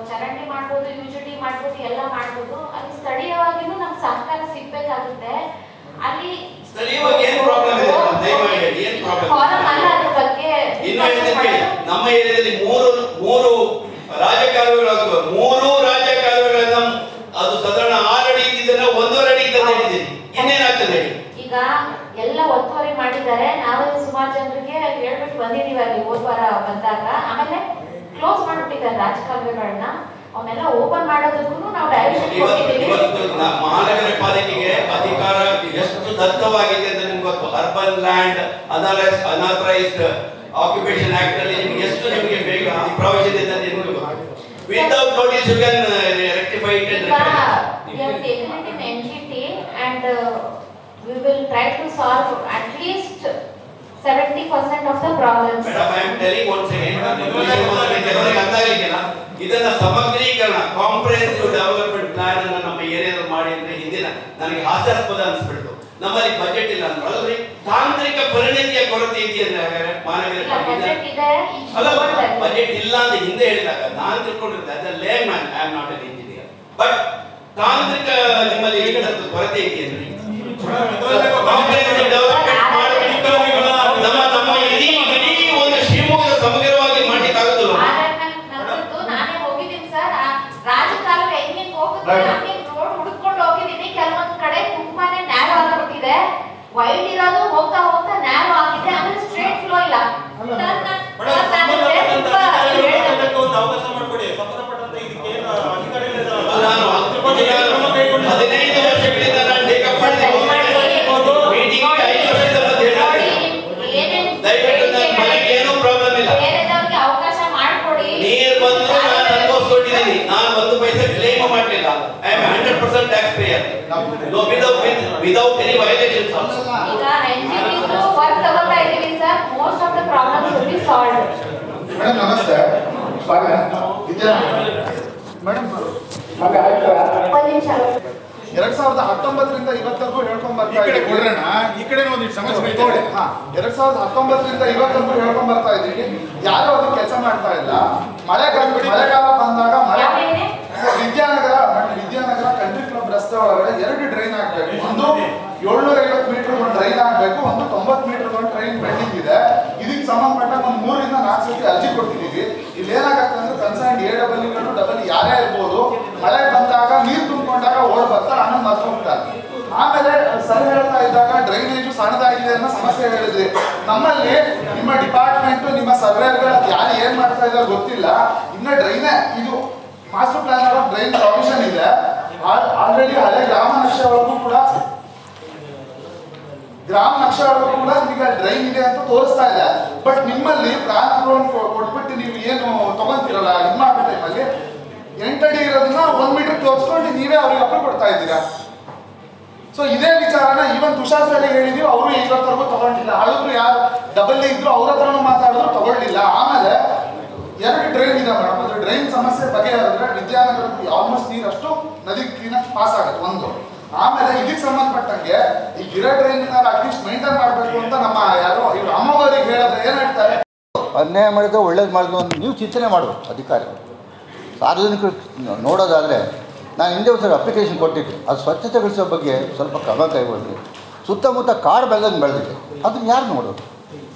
ಚರಂಡಿ ಮಾಡ್ಬೋದು, UGD ಮಾಡ್ಬೋದು, ಎಲ್ಲ ಮಾಡ್ಬೋದು. ಅಲ್ಲಿ ಸ್ಥಳೀಯವಾಗಿನೂ ನಮ್ಗೆ ಸಹಕಾರ ಸಿಗ್ಬೇಕಾಗುತ್ತೆ. ಅಲ್ಲಿ ಸ್ಥಳೀಯವಾಗಿ ಏನು ಪ್ರಾಬ್ಲಮ್ ಇದೆ ದಯಮಾಡಿ ಹೇಳಿ, ಏನು ಪ್ರಾಬ್ಲಮ್? ಫಾರಂ ಅಲ್ಲ, ಅದ್ರ ಬಗ್ಗೆ ಇನ್ನು ಹೇಳ್ತೀನಿ, ನಮ್ಮ ಏರಿಯಾದಲ್ಲಿ ಮೂರು ರಾಜಕಾಲುವೆಗಳು, 3 ರಾಜಕಾಲುವೆಗಳನ್ನ ಅದು ಸಾಧಾರಣ 6 ಅಡಿ ಇದ್ದಿದ್ದನ್ನ 1.5 ಅಡಿ ಅಂತ ಹೇಳಿದ್ದೀನಿ. ಇನ್ನೇನಾಗ್ತದೆ ಈಗ ಎಲ್ಲ ಒತ್ತುವರಿ ಮಾಡಿದ್ದಾರೆ. ನಾವು ಸುಮಾರು ಜನರಿಗೆ ಹೇಳ್ಬಿಟ್ಟು ಬಂದಿದ್ದೀವಿ ಅಲ್ಲಿ ಹೋದ ವಾರ ಬಂದಾಗ. ಆಮೇಲೆ ಕ್ಲೋಸ್ ಮಾಡ್ಬಿಟ್ಟಿದ್ದಾರೆ ರಾಜಕಾಲುವೆಗಳನ್ನ. ಅವನ್ನೆಲ್ಲ ಓಪನ್ ಮಾಡೋದಕ್ಕೂ ನಾವು ಡೈರೆಕ್ಷನ್ ಕೊಟ್ಟಿದ್ದೀವಿ. ಮಹಾನಗರ ಪಾಲಿಕೆಗೆ ಅಧಿಕಾರ ಎಷ್ಟು ದತ್ತವಾಗಿದೆ ಅಂತ ನಿಮ್ಗೆ ಗೊತ್ತು. Urban land unauthorised occupation act ಅಲ್ಲಿ ನಿಮ್ಗೆ ಎಷ್ಟು ನಿಮಗೆ ಬೇಕು ಪ್ರಾವಿಷನ್ ಇದೆ ಅಂತ ನಿಮ್ಗೆ ಗೊತ್ತು. Without notice you can rectify it and we have taken it in NGT and we will try to solve at least 70% of the problems. Madam, I am telling once again, ಇದನ್ನ ಸಮಗ್ರೀಕರಣ comprehensive development plan ಅನ್ನು ನಮ್ಮ ಏರಿಯಾದಲ್ಲಿ ಮಾಡಿ ಅಂದ್ರೆ ಹಿಂದಿನ ನನಗೆ ಹಾಸ್ಯಾಸ್ಪದ ಅನಿಸ್ಬಿಡ್ತು. ನಮ್ಮಲ್ಲಿ budget ಇಲ್ಲ ಅಂದ್ರೆ ತಾಂತ್ರಿಕ ಪರಿಣತಿಯ ಕೊರತೆ ಇದೆಯಂದ್ರೆ ಮಹಾನಗರ ಅಲ್ಲ, ಬಜೆಟ್ ಇಲ್ಲ ಅಂತ ಹಿಂದೆ ಹೇಳಿದಾಗ ನಾನು ತಿಳ್ಕೊಂಡಿದ್ದೆ as a lame man, I am not an engineer, but ತಾಂತ್ರಿಕ ನಿಮ್ಮಲ್ಲಿ ಕೊರತೆ ಇದೆಯಂದ್ರೆ ಕಾಂಪ್ರಿಹೆನ್ಸಿವ್ ಡೆವಲಪ್ಮೆಂಟ್ ಮಾಡಬೇಕು. ನಮ್ಮ ಇಡೀ ಒಂದು ಶಿವಮೊಗ್ಗ ಸಮಗ್ರವಾಗಿ ಮಾಡ್ಲಿಕ್ಕೆ ಆಗುದಿಲ್ಲ. ನಾನೇ ಹೋಗಿದ್ದೀನಿ ಸರ್, ರಾಜಕಾಲುವೆ ಹೆಂಗೆ ಹೋಗುತ್ತೆ ಹಂಗೆ ರೋಡ್ ಹುಡುಕೊಂಡು ಹೋಗಿದ್ದೀನಿ. ಕೆಲವೊಂದು ಕಡೆ ತುಂಬಾನೇ ನ್ಯಾರೋ ಆಗಿಬಿಟ್ಟಿದೆ. ವೈಡ್ ಇರೋದು ಹೋಗ್ತಾ ಹೋಗ್ತಾ ನ್ಯಾರೋ ಆಗಿದೆ. ಆಮೇಲೆ ಸ್ಟ್ರೇಟ್ ಫ್ಲೋ ಇಲ್ಲ. ಅವಕಾಶ ಮಾಡಿಕೊಡಿ. ಸಂಬಂಧಪಟ್ಟಂತೆ ಇದಕ್ಕೆ ಏನು ಅಧಿಕಾರಿಗಳಿದ್ದಾರೆ, ನಾನು 15 ವರ್ಷಗಳಿಂದ ನಾನು ಟೇಕಪ್ ಮೀಟಿಂಗ್ 5 ವರ್ಷದ ಮಧ್ಯೆ ದಯವಿಟ್ಟು ನನ್ನ ಮನೆಗೆ ಏನೂ ಪ್ರಾಬ್ಲಮ್ ಇಲ್ಲ. ಬೇರೆದವ್ರಿಗೆ ಅವಕಾಶ ಮಾಡಿಕೊಡಿ. ನೀರು ಬಂದು ನಾನು ಅನುಭವಿಸ್ಕೊಟ್ಟಿದ್ದೀನಿ. ನಾನು 1 ಪೈಸೆ ಕ್ಲೇಮ್ ಮಾಡಲಿಲ್ಲ. I am 100% tax pair. Without any violations also. ಈಗ NGT ವರ್ಕ್ ತಗೋತಾ ಇದ್ದೀವಿ sir. Most of the problems will be solved. Madam ನಮಸ್ತೆ. ಮೇಡಮ್ ಒಂದು ನಿಮಿಷ. 2019ರಿಂದ ಇವತ್ತರೆಗೂ ಹೇಳ್ಕೊಂಡ್ ಬರ್ತಾ ಇದ್ದೀವಿ. ಈ ಕಡೆ ಒಂದು ಸಮಸ್ಯೆ 2019ರಿಂದ ಇವತ್ತರೆಗೂ ಹೇಳ್ಕೊಂಡ್ ಬರ್ತಾ ಇದ್ದೀವಿ. ಯಾರು ಅದಕ್ಕೆ ಕೆಲಸ ಮಾಡ್ತಾ ಇಲ್ಲ. ಮಳೆಗಾಲ ಬಂದಾಗ ವಿದ್ಯಾನಗರ ಕಂಟ್ರಿ ಕ್ಲಬ್ ರಸ್ತೆ ಒಳಗಡೆ 2 ಡ್ರೈನ್ ಆಗ್ಬೇಕು. ಒಂದು 750 ಮೀಟರ್ ಒಂದು ಡ್ರೈನ್ ಆಗ್ಬೇಕು, ಒಂದು 90 ಮೀಟರ್ ಒಂದು ಡ್ರೈನ್ ಪೆಂಡಿಂಗ್ ಇದೆ. ಇದಕ್ಕೆ ಸಂಬಂಧಪಟ್ಟ ಒಂದು 3 ರಿಂದ 4 ಸತಿ ಅರ್ಜಿ ಕೊಟ್ಟಿದ್ದೀವಿ. ಇಲ್ಲಿ ಏನಾಗತ್ತೆ ಅಂದ್ರೆ ಕನ್ಸರ್ನ್ AWಗಳು ಡಬಲ್ ಯಾರೇ ಇರ್ಬೋದು, ಮಳೆ ಬಂದಾಗ ನೀರು ತುಂಬಿಕೊಂಡಾಗ ಓಡ್ ಬರ್ತಾರೆ, ಆಮೇಲೆ ಮರ್ತು ಹೋಗ್ತಾರೆ. ಆಮೇಲೆ ಸರ್ ಹೇಳ್ತಾ ಇದ್ದಾಗ ಡ್ರೈನೇಜು ಸಣ್ಣದಾಗಿದೆ ಅನ್ನೋ ಸಮಸ್ಯೆ ಹೇಳಿದ್ರಿ. ನಮ್ಮಲ್ಲಿ ನಿಮ್ಮ ಡಿಪಾರ್ಟ್ಮೆಂಟ್ ನಿಮ್ಮ ಸರ್ವೇರ್ಗಳು ಯಾರು ಏನ್ ಮಾಡ್ತಾ ಇದ್ದಾರೆ ಗೊತ್ತಿಲ್ಲ. ಇನ್ನ ಡ್ರೈನೇ ಇದು master plan of drain provision ಇದೆ. ಆಲ್ರೆಡಿ ಹಳೆ ಗ್ರಾಮ ನಕ್ಷೆ ಒಳಗೂ ಕೂಡ ಈಗ ಡ್ರೈನ್ ಇದೆ ಅಂತ ತೋರಿಸ್ತಾ ಇದೆ. ಬಟ್ ನಿಮ್ಮಲ್ಲಿ ಪ್ಲಾನ್ ಕೊಟ್ಬಿಟ್ಟು ನೀವು ಏನು ತಗೊಂತೀರಲ್ಲ ಇದು ಮಾಡೋ ಟೈಮಲ್ಲಿ 8 ಅಡಿ ಇರೋದನ್ನ 1 ಮೀಟರ್ ತೋರಿಸ್ಕೊಂಡು ನೀವೇ ಅವ್ರಿಗೆ ಅಪ್ಪ ಕೊಡ್ತಾ ಇದ್ದೀರಾ. ಸೊ ಇದೇ ವಿಚಾರನ ಈವನ್ ತುಷಾರ್ ಸರ್ ಹೇಳಿದೀವಿ, ಅವರು ಇವತ್ತರೆಗೂ ತಗೊಂಡಿಲ್ಲ. ಹಳಬ್ರು ಯಾರು ಡಬಲ್ ಇದ್ರು ಅವ್ರ ಹತ್ರನೂ ಮಾತಾಡಿದ್ರು ತಗೊಳ್ಳಿಲ್ಲ. ಆಮೇಲೆ 2 ಡ್ರೈನ್ ಇದೆ ಮೇಡಮ್. ಅದು ಡ್ರೈನ್ ಸಮಸ್ಯೆ ಬಗೆಹರಿದ್ರೆ ವಿದ್ಯಾನಗರ ಆಲ್ಮೋಸ್ಟ್ ನೀರಷ್ಟು ನದಿ ಕ್ಲೀನಾಗಿ ಪಾಸ್ ಆಗುತ್ತೆ ಒಂದು. ಆಮೇಲೆ ಇದಕ್ಕೆ ಸಂಬಂಧಪಟ್ಟಂಗೆ ಈ ಗಿಡ ಡ್ರೈನ್ ಅಟ್ಲೀಸ್ಟ್ ಮೇಂಟೈನ್ ಮಾಡಬೇಕು ಅಂತ ನಮ್ಮ ಯಾರೋ ಇವ್ರು ಅಮ್ಮವರಿಗೆ ಹೇಳಿದ್ರೆ ಏನ್ ಹೇಳ್ತಾರೆ, ಅನ್ಯಾಯ ಮಾಡಿದ್ರೆ ಒಳ್ಳೇದು ಮಾಡಿದ್ರು ಅಂತ ನೀವು ಚಿಂತನೆ ಮಾಡಬೇಕು. ಅಧಿಕಾರಿಗಳು ಸಾರ್ವಜನಿಕರು ನೋಡೋದಾದರೆ ನಾನು ಹಿಂದೆ ಒಂದು ಅಪ್ಲಿಕೇಶನ್ ಕೊಟ್ಟಿದ್ದೆ, ಅದು ಸ್ವಚ್ಛತೆಗೊಳಿಸೋ ಬಗ್ಗೆ ಸ್ವಲ್ಪ ಕ್ರಮ ಕೈಗೊಳ್ಳಿ. ಸುತ್ತಮುತ್ತ ಕಾಡು ಬೆಳೆದಿದೆ, ಅದನ್ನು ಯಾರು ನೋಡೋದು?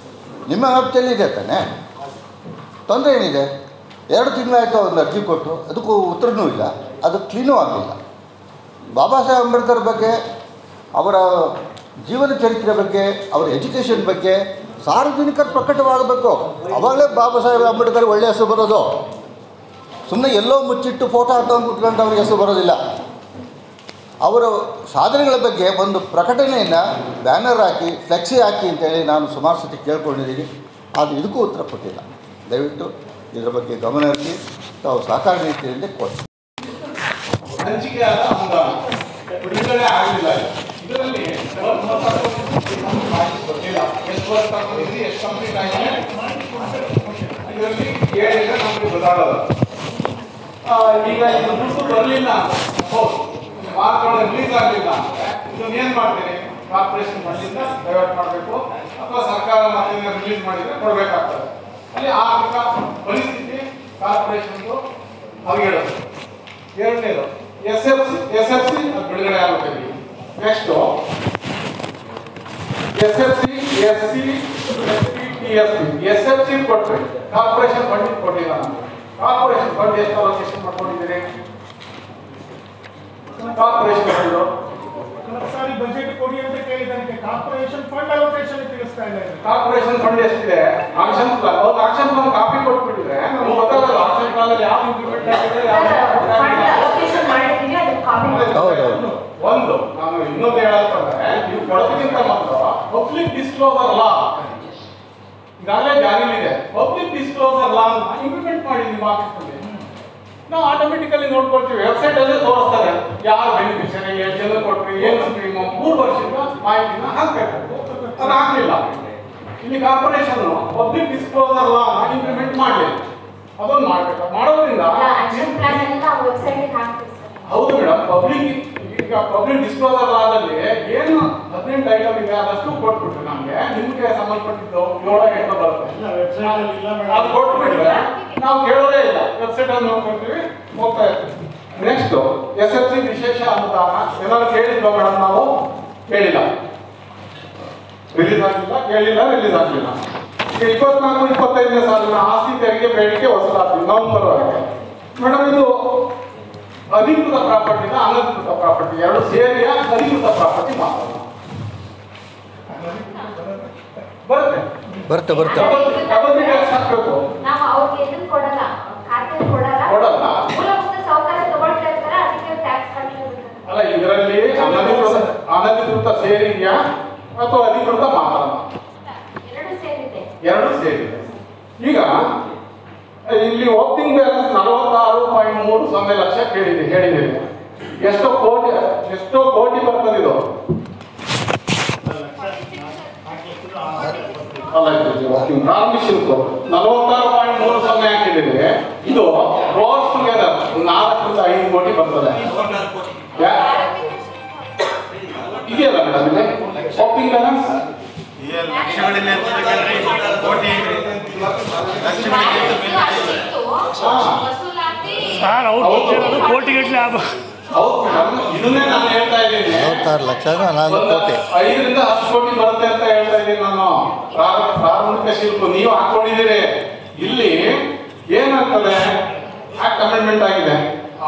ನಿಮ್ಮ ವ್ಯಾಪ್ತಿಯಲ್ಲಿ ಇದೆ ತಾನೆ, ತೊಂದರೆ ಏನಿದೆ? 2 ತಿಂಗಳಾಯಿತು ಒಂದು ಅರ್ಜಿ ಕೊಟ್ಟು, ಅದಕ್ಕೂ ಉತ್ತರನೂ ಇಲ್ಲ, ಅದು ಕ್ಲೀನೂ ಆಗಲಿಲ್ಲ. ಬಾಬಾ ಸಾಹೇಬ್ ಅಂಬೇಡ್ಕರ್ ಬಗ್ಗೆ, ಅವರ ಜೀವನ ಚರಿತ್ರೆ ಬಗ್ಗೆ, ಅವರ ಎಜುಕೇಷನ್ ಬಗ್ಗೆ ಸಾರ್ವಜನಿಕರು ಪ್ರಕಟವಾಗಬೇಕು. ಅವಾಗಲೇ ಬಾಬಾ ಸಾಹೇಬ್ ಅಂಬೇಡ್ಕರ್ ಒಳ್ಳೆಯ ಹೆಸರು ಬರೋದು. ಸುಮ್ಮನೆ ಎಲ್ಲೋ ಮುಚ್ಚಿಟ್ಟು ಫೋಟೋ ಹಾಕೊಂಡು ಕುತ್ಕೊಂಡು ಅವ್ರಿಗೆ ಹೆಸರು ಬರೋದಿಲ್ಲ. ಅವರ ಸಾಧನೆಗಳ ಬಗ್ಗೆ ಒಂದು ಪ್ರಕಟಣೆಯನ್ನು ಬ್ಯಾನರ್ ಹಾಕಿ ಫ್ಲೆಕ್ಸಿ ಹಾಕಿ ಅಂತೇಳಿ ನಾನು ಸುಮಾರು ಸತಿ ಕೇಳ್ಕೊಂಡಿದ್ದೀನಿ. ಅದು ಇದಕ್ಕೂ ಉತ್ತರ ಕೊಟ್ಟಿಲ್ಲ. ದಯವಿಟ್ಟು ಇದರ ಬಗ್ಗೆ ಗಮನ ಹರಿಸಿ ತಾವು ಸಹಕಾರ ನೀತಿಯಿಂದ ಕೊಡಿ. ಹಂಚಿಕೆಯಾದ ಅನುದಾನ ಬಿಡುಗಡೆ ಆಗಲಿಲ್ಲ. ಇದರಲ್ಲಿ ಗೊತ್ತಿಲ್ಲ ಎಷ್ಟು ವರ್ಷ ತಗೊಂಡಿದ್ರಿ, ಎಷ್ಟು ಕಂಪ್ಲೀಟ್ ಆಗಿದೆ, ಇದರಲ್ಲಿ ಏನಿದೆ ನಮಗೆ ಗೊತ್ತಾಗಲ್ಲ. ಈಗ ಇದು ದುಡ್ಡು ಬರಲಿಲ್ಲ, ಮಾರ್ಕ್ಗಳು ರಿಲೀಸ್ ಆಗಲಿಲ್ಲ ಅಂದರೆ ಇದನ್ನು ಏನು ಮಾಡ್ತೀರಿ? ಕಾರ್ಪೊರೇಷನ್ ಫಂಡಿಂದ ಡೈವರ್ಟ್ ಮಾಡಬೇಕು ಅಥವಾ ಸರ್ಕಾರ ಮತ್ತೆ ರಿಲೀಸ್ ಮಾಡಿದರೆ ಕೊಡಬೇಕಾಗ್ತದೆ. ಅಲ್ಲಿ ಆರ್ಥಿಕ ಪರಿಸ್ಥಿತಿ ಕಾರ್ಪೊರೇಷನ್ದು ಅವಘೇಳೋದು. ಎರಡನೇದು ಎಸ್ ಎಫ್ ಸಿ ಅದು ಬಿಡುಗಡೆ ಆಗಬೇಕು. Next SFC, SC, SP, TSP. SFC ಕೊಟ್ಟರೆ ಕಾರ್ಪೊರೇಷನ್ ಫಂಡ್ ಕೊಟ್ಟಿಲ್ಲ. ಕಾರ್ಪೊರೇಷನ್ ಫಂಡ್ ಎಷ್ಟು ಅಲೋಕೇಶನ್ ಮಾಡ್ಕೊಂಡಿದ್ದೀರಿ? ಕಾರ್ಪೊರೇಷನ್ ಫಂಡ್ ಸಾರಿ ಬಜೆಟ್ ಕೊಡಿ ಅಂತ ಕೇಳಿದಕ್ಕೆ ಕಾರ್ಪೊರೇಷನ್ ಫಂಡ್ ಅಲೋಕೇಶನ್ ತಿಳಿಸ್ತಾ ಇಲ್ಲ. ಕಾರ್ಪೊರೇಷನ್ ಫಂಡ್ ಎಷ್ಟಿದೆ? Action plan. ಅವ್ರು ಆಕ್ಷನ್ ಪ್ಲಾನ್ ಕಾಪಿ ಕೊಟ್ಬಿಟ್ಟಿದ್ರೆ ನಮ್ಗೆ ಗೊತ್ತಾಗಲ್ಲ ಆಕ್ಷನ್ ಪ್ಲಾನ್ ಅಲ್ಲಿ ಯಾವ ಇಂಪ್ಲಿಮೆಂಟ್ ಆಗಿದೆ, ಒಂದು ನಾನು ಇನ್ನೊಂದು ಹೇಳತ್ತಂದ್ರೆ ನೀವು ಕೊಡೋದಕ್ಕಿಂತ ಮೊದಲು ಪಬ್ಲಿಕ್ ಡಿಸ್ಕ್ಲೋಸರ್ ಲಾ ಈಗಾಗಲೇ ಜಾರಿಯಲ್ಲಿದೆ. ಪಬ್ಲಿಕ್ ಡಿಸ್ಕ್ಲೋಸರ್ ಲಾ ಇಂಪ್ಲಿಮೆಂಟ್ ಮಾಡಿ ನಿಮ್ಮ ಆಫೀಸ್ನಲ್ಲಿ ನಾವು ಆಟೋಮೆಟಿಕಲಿ ನೋಡ್ಕೊಳ್ತೀವಿ. ವೆಬ್ಸೈಟ್ ಅಲ್ಲೇ ತೋರಿಸ್ತಾರೆ ಯಾರು ಬೆನಿಫಿಷರಿ, ಎಷ್ಟು ಜನ ಕೊಟ್ರಿ, ಏನು ಸ್ಕೀಮು, 3 ವರ್ಷದ ಮಾಹಿತಿನ ಹಾಕಬೇಕು. ಅದು ಆಗಲಿಲ್ಲ. ಇಲ್ಲಿ ಕಾರ್ಪೊರೇಷನ್ ಪಬ್ಲಿಕ್ ಡಿಸ್ಕ್ಲೋಸರ್ ಲಾ ಇಂಪ್ಲಿಮೆಂಟ್ ಮಾಡಲಿ, ಅದೊಂದು ಮಾಡಬೇಕು. ಮಾಡೋದ್ರಿಂದ ಹೌದು ಮೇಡಮ್, ಪಬ್ಲಿಕ್ ಡಿಸ್ಕ್ಲೋಸರ್ ಲಾದಲ್ಲಿ ಏನು 18 ಐಟಮ್ ಇದೆ ಅದಷ್ಟು ಕೊಟ್ಬಿಟ್ರೆ ನಮಗೆ ನಿಮಗೆ ಸಂಬಂಧಪಟ್ಟಿದ್ದು 7-8 ಬರುತ್ತೆ. ಅದು ಕೊಟ್ಬಿಟ್ರೆ ನಾವು ಕೇಳೋದೇ ಇಲ್ಲ, ವೆಬ್ಸೈಟ್ ಅಲ್ಲಿ ನೋಡ್ಕೊಳ್ತೀವಿ, ಹೋಗ್ತಾ ಇರ್ತೀವಿ. ನೆಕ್ಸ್ಟ್ SFC ವಿಶೇಷ ಅನುದಾನ ಏನಾದ್ರು ಕೇಳಿದ್ವಾ ಮೇಡಮ್? ನಾವು ಕೇಳಿಲ್ಲ, ರಿಲೀಸ್ ಆಗಲಿಲ್ಲ, ಕೇಳಿಲ್ಲ, ರಿಲೀಸ್ ಆಗಲಿಲ್ಲ. ಈಗ 24-25ನೇ ಸಾಲಿನ ಆಸ್ತಿ ತೆರಿಗೆ ಬೇಡಿಕೆ ವಸೂಲಾತಿ ನವೆಂಬರ್ ವರೆಗೆ. ಮೇಡಮ್ ಇದು ಅಧಿಕೃತ ಪ್ರಾಪರ್ಟಿನ ಅನಧಿಕೃತ ಪ್ರಾಪರ್ಟಿ ಎರಡು ಸೇರಿಯ ಅಧಿಕೃತ ಪ್ರಾಪರ್ಟಿ ಮಾತ್ರ ಬರುತ್ತೆ. ಕಬಡ್ಡಿ ಟ್ಯಾಕ್ಸ್ ಹಾಕಬೇಕು. ಅಲ್ಲ, ಇದರಲ್ಲಿ ಅನಧಿಕೃತ ಸೇರಿದೆಯಾ ಅಥವಾ ಅಧಿಕೃತ ಮಾತ್ರ? ಎರಡು ಸೇರಿದೆ. ಈಗ ಇಲ್ಲಿ ಓಪನಿಂಗ್ ಬ್ಯಾಲೆನ್ಸ್ 46.30 ಲಕ್ಷ ಹೇಳಿದ್ದೀರಿ. ಎಷ್ಟೋ ಕೋಟಿ ಬರ್ತದೆ ಇದು? ಪ್ರಾರಂಭಿಕ ಶುಲ್ಕ 46.30 ಹಾಕಿದ್ದೀರಿ. ಇದು ಕ್ರೋಸ್ ಟುಗೆದರ್ 4ರಿಂದ 5 ಕೋಟಿ ಬರ್ತದೆ. ಇದೆಯಲ್ಲ ಮೇಡಮ್ ಇಲ್ಲಿ ಓಪನಿಂಗ್ ಬ್ಯಾಲೆನ್ಸ್ ಕೋಟಿಗಟ್ಟಲೆ. ಹೌದು ಮೇಡಮ್, ಇದನ್ನೇ ನಾನು ಹೇಳ್ತಾ ಇದ್ದೀನಿ. 5ರಿಂದ 10 ಕೋಟಿ ಬರುತ್ತೆ ಅಂತ ಹೇಳ್ತಾ ಇದ್ದೀನಿ ನಾನು. ಪ್ರಾರಂಭಿಕ ಶುಲ್ಕ ನೀವು ಹಾಕೊಂಡಿದ್ದೀರಿ. ಇಲ್ಲಿ ಏನಾಗ್ತದೆ, ಆಕ್ಟ್ ಅಮೆಂಡ್ಮೆಂಟ್ ಆಗಿದೆ.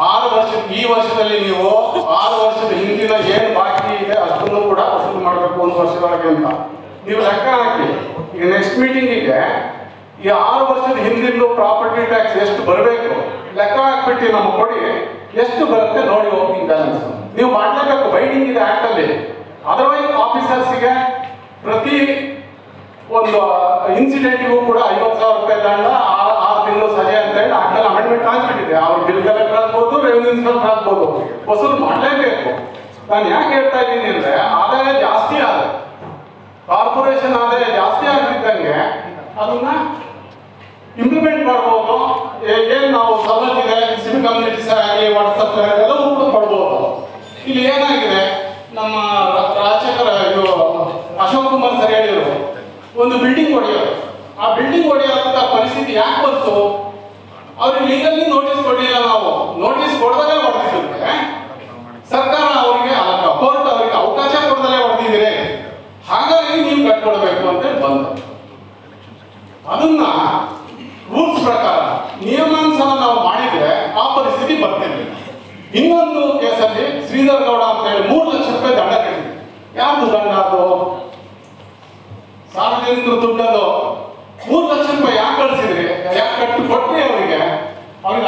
6 ವರ್ಷ, ಈ ವರ್ಷದಲ್ಲಿ ನೀವು 6 ವರ್ಷದ ಹಿಂದಿನ ಏನು ಬಾಕಿ ಇದೆ ಅಷ್ಟನ್ನು ಕೂಡ ವಸೂಲು ಮಾಡಬೇಕು 1 ವರ್ಷದೊಳಗೆ ಅಂತ ನೀವು ಲೆಕ್ಕ ಹಾಕಿ. ಈಗ ನೆಕ್ಸ್ಟ್ ಮೀಟಿಂಗಿಗೆ ಈ 6 ವರ್ಷದ ಹಿಂದಿನ ಪ್ರಾಪರ್ಟಿ ಟ್ಯಾಕ್ಸ್ ಎಷ್ಟು ಬರಬೇಕು ಲೆಕ್ಕ ಹಾಕ್ಬಿಟ್ಟು ನಮಗೆ ಕೊಡಿ, ಎಷ್ಟು ಬರುತ್ತೆ ನೋಡಿ ಓಪನಿಂಗ್ ಬ್ಯಾಲೆನ್ಸ್. ನೀವು ಮಾಡಲೇಬೇಕು, ಬೈಂಡಿಂಗ್ ಇದೆ ಆಕ್ಟ್ ಅಲ್ಲಿ. ಅದರ್ವೈಸ್ ಆಫೀಸರ್ಸ್ಗೆ ಪ್ರತಿ ಒಂದು ಇನ್ಸಿಡೆಂಟಿಗೂ ಕೂಡ 50,000 ರೂಪಾಯಿ ದಂಡ, 6 ತಿಂಗಳು ಸಜೆ ಅಂತ ಹೇಳಿ ಆಕ್ಟಲ್ಲಿ ಅಮೆಂಡ್ಮೆಂಟ್ ಆಗ್ಬಿಟ್ಟಿದೆ. ಅವ್ರು ಬಿಲ್ ಕಲೆಕ್ಟರ್ ಆಗ್ಬೋದು, ರೆವಿನ್ಯೂ ಇನ್ಸ್ಪೆಕ್ಟರ್ ಆಗ್ಬೋದು, ವಸೂಲು ಮಾಡಲೇಬೇಕು. ನಾನು ಯಾಕೆ ಹೇಳ್ತಾ ಇದ್ದೀನಿ ಅಂದ್ರೆ ಆದಾಯ ಜಾಸ್ತಿ ಆದ ಕಾರ್ಪೊರೇಷನ್ ಆದಾಯ ಜಾಸ್ತಿ ಆಗ್ತಿದ್ದಂಗೆ ಅದನ್ನ ಇಂಪ್ಲಿಮೆಂಟ್ ಮಾಡ್ಬೋದು. ಏನು ನಾವು ಸವಲತ್ತಿದೆ ಸಿವಿಲ್ ಕಮ್ಯುನಿಟೀಸ್ ಆಗಲಿ ವಾಟ್ಸಪ್ ಎಲ್ಲವೂ ಕೂಡ ಕೊಡ್ಬೋದು. ಇಲ್ಲಿ ಏನಾಗಿದೆ, ನಮ್ಮ ರಾಜಶೇಖರ ಅಶೋಕ್ ಕುಮಾರ್ ಸರ್ ಹೇಳಿದ್ರು, ಒಂದು ಬಿಲ್ಡಿಂಗ್ ಹೊಡೆಯೋದು. ಆ ಬಿಲ್ಡಿಂಗ್ ಹೊಡೆಯೋಂಥ ಪರಿಸ್ಥಿತಿ ಯಾಕೆ ಬಂತು? ಅವ್ರಿಗೆ ಲೀಗಲಿ ನೋಟಿಸ್ ಕೊಡಲಿಲ್ಲ. ನಾವು ನೋಟಿಸ್ ಕೊಡದಲ್ಲೇ ಹೊಡೆದಿದ್ರೆ ಸರ್ಕಾರ ಅವರಿಗೆ ಕೋರ್ಟ್ ಅವರಿಗೆ ಅವಕಾಶ ಕೊಡದಲ್ಲೇ ಹೊಡೆದಿದ್ದೀರಿ, ಹಾಗಾಗಿ ನೀವು ಕಟ್ಕೊಡ್ಬೇಕು ಅಂತೇಳಿ ಬಂತು. ಅದನ್ನ ರೂಲ್ಸ್ ಪ್ರಕಾರ ನಿಯಮಾನುಸಾರ ನಾವು ಮಾಡಿದ್ರೆ ಆ ಪರಿಸ್ಥಿತಿ ಬರ್ತೇವೆ. ಇನ್ನೊಂದು ಕೇಸಲ್ಲಿ ಶ್ರೀಧರ್ ಗೌಡ ಅಂತ ಹೇಳಿ 3 ಲಕ್ಷ ರೂಪಾಯಿ ದಂಡ ಕಟ್ಟಿದೆ. ಯಾರ್ದು ದಂಡ ಅದು? ಸಾರ್ವಜನಿಕರು ದುಡ್ಡದು. 3 ಲಕ್ಷ ರೂಪಾಯಿ ಯಾಕೆ ಕಳಿಸಿದ್ರಿ? ಯಾಕೆ ಕಟ್ಟಿ ಕೊಟ್ರಿ ಅವರಿಗೆ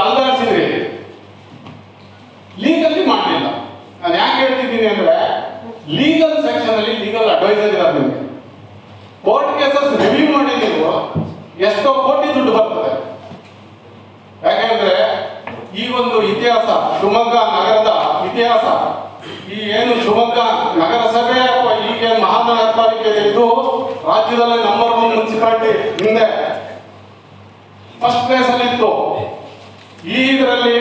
ಅಲ್ದಾಡಿಸಿದ್ರಿ? ಲೀಗಲ್ಲಿ ಮಾಡಲಿಲ್ಲ. ನಾನು ಯಾಕೆ ಹೇಳ್ತಿದ್ದೀನಿ ಅಂದ್ರೆ ಲೀಗಲ್ ಸೆಕ್ಷನ್ ಅಲ್ಲಿ ಲೀಗಲ್ ಅಡ್ವೈಸರ್ ಇರೋದು ನಿಮಗೆ. ಕೋರ್ಟ್ ಕೇಸಸ್ ರಿವ್ಯೂ ಮಾಡಿ ನೀವು ಎಷ್ಟೋ ಕೋಟಿ ದುಡ್ಡು ಬರ್ತದೆ. ಯಾಕೆಂದ್ರೆ ಈ ಒಂದು ಇತಿಹಾಸ, ಶಿವಮೊಗ್ಗ ನಗರದ ಇತಿಹಾಸ, ಈ ಏನು ಶಿವಮೊಗ್ಗ ನಗರಸಭೆ ಅಥವಾ ಈಗ ಮಹಾನಗರ ಮಹಾನಗರ ಪಾಲಿಕೆ ಇದು ರಾಜ್ಯದಲ್ಲೇ ನಂಬರ್ 1 ಮುನ್ಸಿಪಾಲಿಟಿ, ಹಿಂದೆ ಫಸ್ಟ್ ಪ್ಲೇಸ್ ಅಲ್ಲಿ ಇತ್ತು. ಇದರಲ್ಲಿ